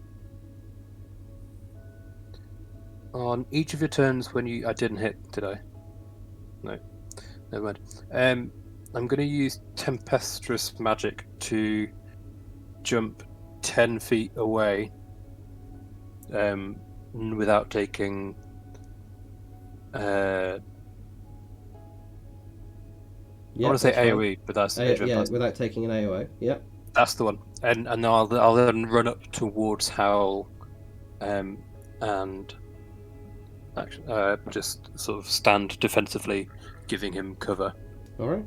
On each of your turns, when I didn't hit, did I? No, never mind. I'm going to use tempestuous magic to jump 10 feet away, without taking. I want to say AOE, but that's without taking an AOE. Yep. That's the one, and I'll then run up towards Howl, and actually, just sort of stand defensively, giving him cover. All right.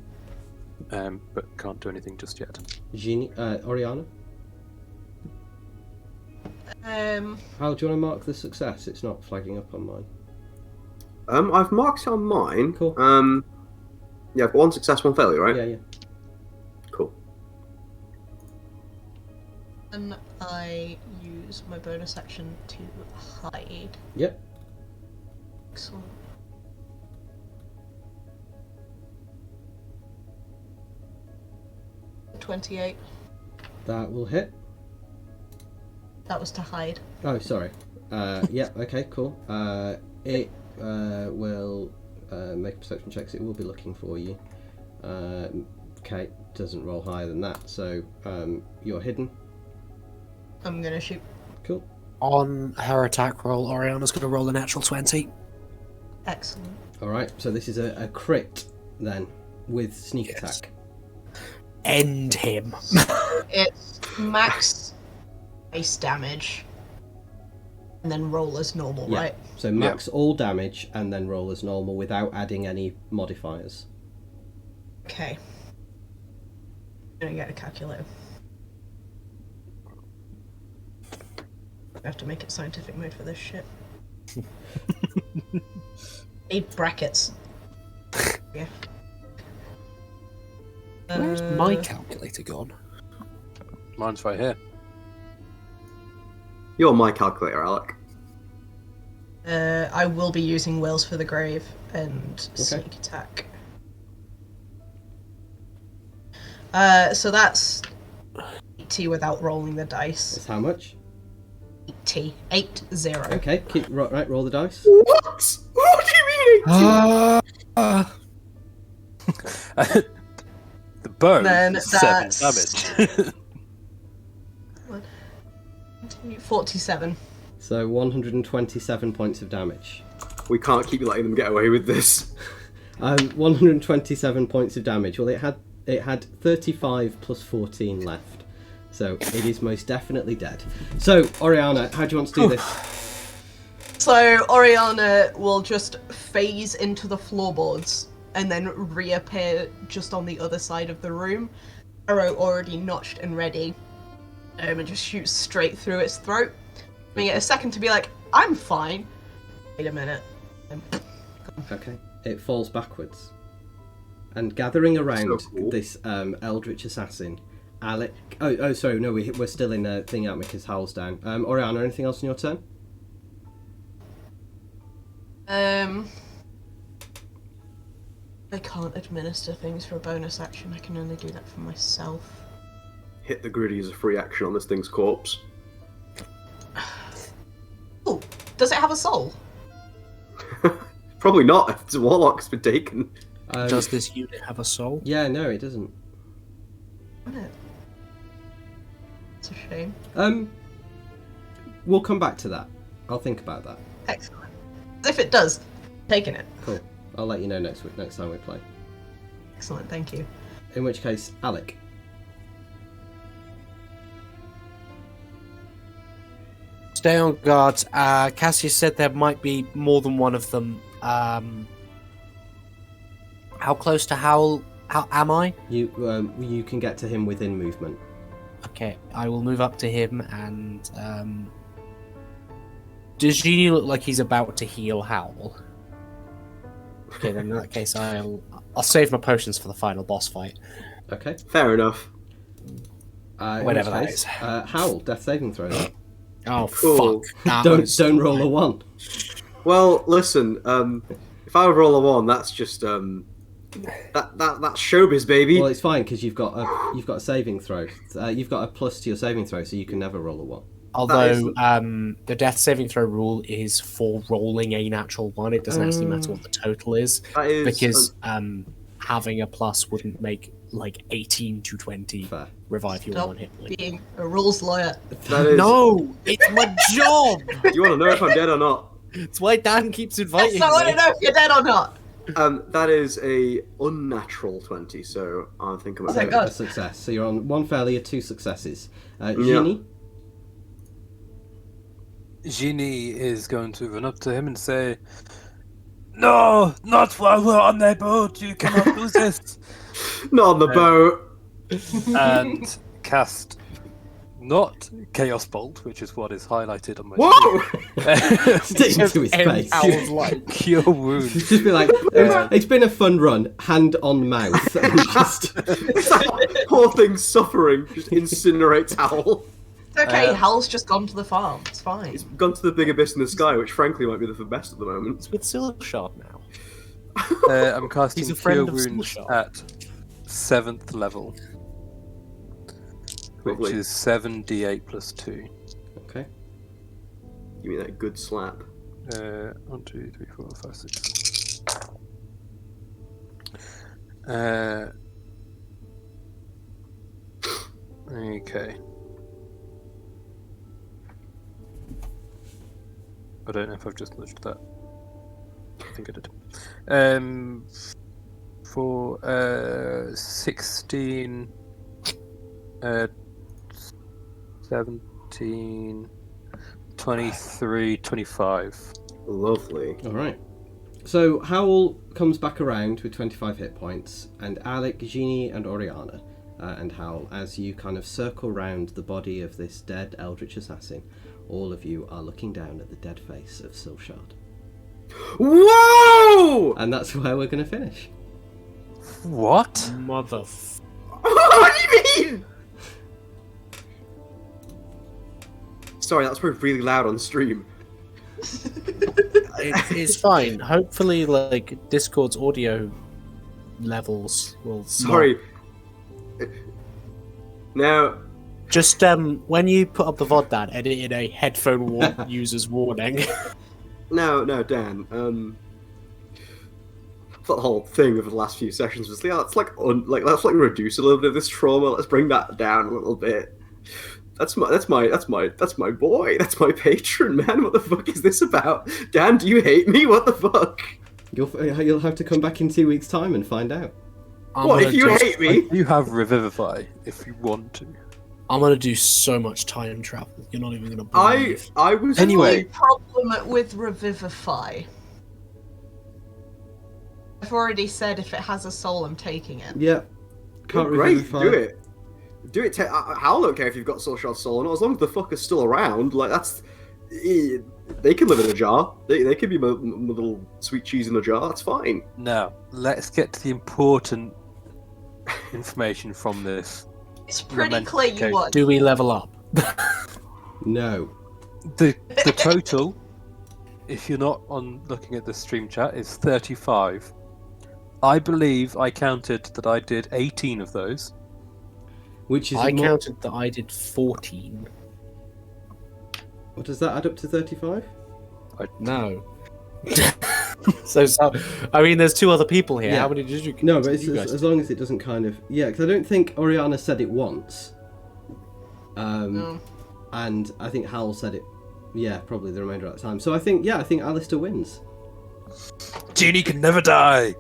But can't do anything just yet. Génie, Oriana. How do you want to mark the success? It's not flagging up on mine. I've marked it on mine. Cool. Yeah, I've got 1 success, 1 failure, right? Yeah. Cool. And I use my bonus action to hide. Yep. Excellent. $28. That will hit. That was to hide. Oh, sorry. Yeah. Okay. Cool. It will make a perception check. So it will be looking for you. Okay. Doesn't roll higher than that. So you're hidden. I'm gonna shoot. Cool. On her attack roll, Oriana's going to roll a natural 20. Excellent. All right. So this is a crit then with sneak attack. End him. It's max base damage, and then roll as normal, Yeah. right? So max all damage and then roll as normal without adding any modifiers. Okay. I'm gonna get a calculator. I have to make it scientific mode for this shit. Need brackets. Yeah. Where's my calculator gone? Mine's right here. You're my calculator, Alec. I will be using Wills for the Grave and Sneak Attack. So that's 80 without rolling the dice. That's how much? 80. 80. Okay, right, roll the dice. What? What do you mean 80? The bow, Then 7 that's- damage. 47. So 127 points of damage. We can't keep letting them get away with this. 127 points of damage. Well, it had 35 plus 14 left, so it is most definitely dead. So Oriana, how do you want to do this? So Oriana will just phase into the floorboards and then reappear just on the other side of the room. Arrow already notched and ready, and just shoots straight through its throat. We get a second to be like, I'm fine. Wait a minute. Okay, it falls backwards, and gathering around So cool. this eldritch assassin, Alec. Oh, sorry, no, we're still in a thing out because Howl's down. Oriana, anything else on your turn? I can't administer things for a bonus action. I can only do that for myself. Hit the griddy as a free action on this thing's corpse. Oh, does it have a soul? Probably not if the warlock's been taken. Does this unit have a soul? Yeah, no, it doesn't. Damn it. It's a shame. We'll come back to that. I'll think about that. Excellent. If it does, taking it. Cool. I'll let you know next time we play. Excellent, thank you. In which case, Alec. Stay on guard. Cassius said there might be more than one of them. How close to Howl? How am I? You can get to him within movement. Okay, I will move up to him and. Does Génie look like he's about to heal Howl? Okay, then in that case, I'll save my potions for the final boss fight. Okay. Fair enough. Whatever that is. Howl, death saving throw. Oh Cool. fuck! Don't roll a 1. Well, listen. If I would roll a 1, that's just that's showbiz, baby. Well, it's fine because you've got a saving throw. You've got a plus to your saving throw, so you can never roll a 1. Although the death saving throw rule is for rolling a natural 1, it doesn't actually matter what the total is. That is Because having a plus wouldn't make like 18 to 20 Fair. revive you on Stop one hit point. being a rules lawyer. That is. No, it's my job. Do you want to know if I'm dead or not? It's why Dan keeps inviting Yes, I want me. to know if you're dead or not. That is a unnatural 20, so I think I'm Oh, thank okay. God. A success. So you're on 1 failure, 2 successes. Génie? Génie is going to run up to him and say, "No, not while we're on their boat. You cannot do this." Not on the boat. And cast not Chaos Bolt, which is what is highlighted on my Whoa! Stick screen. to his face. Owl's life. Cure wound. Just be like, it's been a fun run, hand on mouth. And just... It's like, poor thing suffering, just incinerates Howl. It's okay, Hal's just gone to the farm. It's fine. He's gone to the big abyss in the sky, which frankly might be the best at the moment. It's with Silshard now. I'm casting He's a Cure friend of Wounds Silshard. at 7th level, which Lovely. is 7d8 plus 2. Okay. Give me that good slap. 1, 2, 3, 4, 5, 6. Okay. I don't know if I've just nudged that. I think I did. For 16, 17, 23, 25. Lovely. Alright. So Howl comes back around with 25 hit points, and Alec, Génie, and Oriana, and Howl, as you kind of circle round the body of this dead Eldritch assassin, all of you are looking down at the dead face of Silshard. Whoa! And that's where we're going to finish. What? Mother. What do you mean? Sorry, that was probably really loud on stream. It's fine. Hopefully, like Discord's audio levels will. Sorry. Now, Just when you put up the VOD, Dan, edit in a headphone user's warning. no, Dan. The whole thing over the last few sessions was, yeah, let's let's reduce a little bit of this trauma. Let's bring that down a little bit. That's my boy. That's my patron, man. What the fuck is this about? Dan, do you hate me? What the fuck? You'll have to come back in 2 weeks' time and find out. What if you hate me? You have Revivify if you want to. I'm gonna do so much time travel. You're not even gonna I believe. was Anyway. The problem with Revivify. I've already said if it has a soul, I'm taking it. Yeah. Can't great. revivify. Do it. Do it. Hal don't care if you've got Soulshard's soul or not, as long as the fucker's still around. Like that's, they can live in a jar. They can be my little sweet cheese in a jar. That's fine. Now, let's get to the important information from this. It's pretty Romantic clear you case. want. Do we level up? No. The total, if you're not on looking at the stream chat, is 35. I believe I counted that I did 18 of those. Which is I more... counted that I did 14. What does that add up to 35? No. so, I mean, there's two other people here. Yeah. How many did you? No, but it's you guys as long as it doesn't kind of... Yeah, because I don't think Oriana said it once. No. And I think Hal said it, yeah, probably the remainder of that time. So I think Alistair wins. Génie can never die!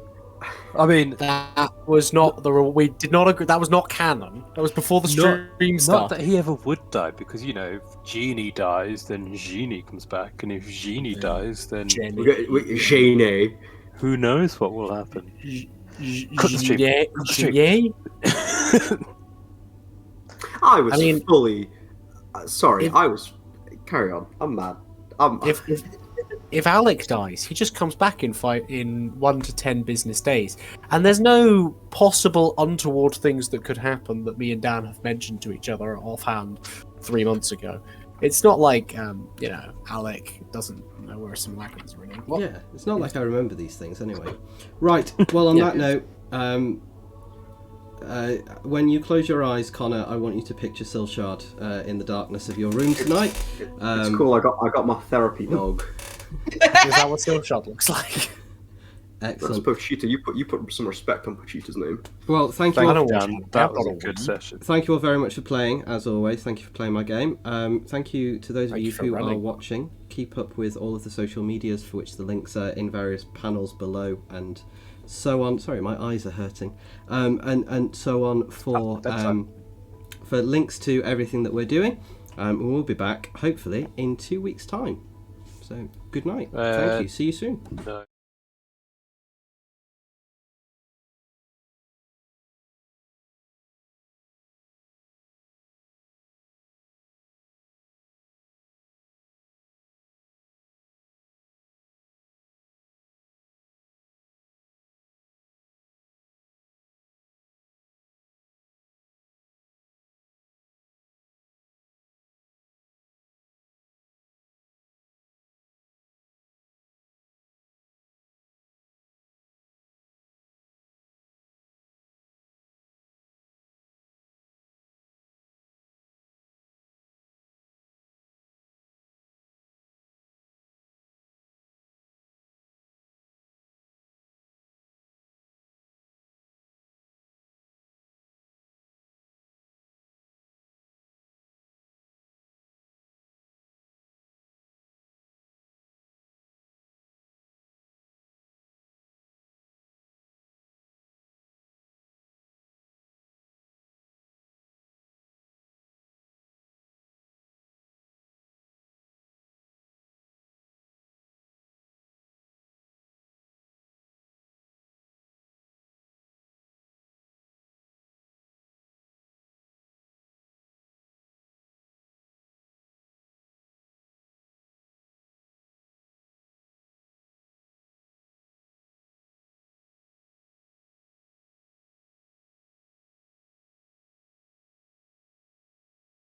I mean, That was not the rule. We did not agree. That was not canon. That was before the stream not started. that he ever would die, because, you know, if Génie dies, then Génie comes back, and if Génie dies, then Génie. who knows what will happen. Cut the stream. Yeah, Cut the stream. yeah. I was I mean- fully. Sorry, If- I was. Carry on. I'm mad. If Alec dies, he just comes back in 1 to 10 business days, and there's no possible untoward things that could happen that me and Dan have mentioned to each other offhand 3 months ago. It's not like Alec doesn't know where some wagons are running. What? Yeah, it's not like I remember these things anyway. Right, well, on Yeah. that note, when you close your eyes, Connor, I want you to picture Silshard in the darkness of your room tonight. It's cool. I got my therapy dog. Is that what Silshard looks like? That's Excellent. Pochita. You put some respect on Pochita's name. Well, thank you. Thank All, you, Dan. That was a good session. thank you all very much for playing. As always, thank you for playing my game. Thank you to those of Thank you you for who are running. watching. Keep up with all of the social medias for which the links are in various panels below and so on. Sorry, my eyes are hurting. And so on for links to everything that we're doing. We'll be back hopefully in 2 weeks' time. So good night. Thank you. See you soon. No.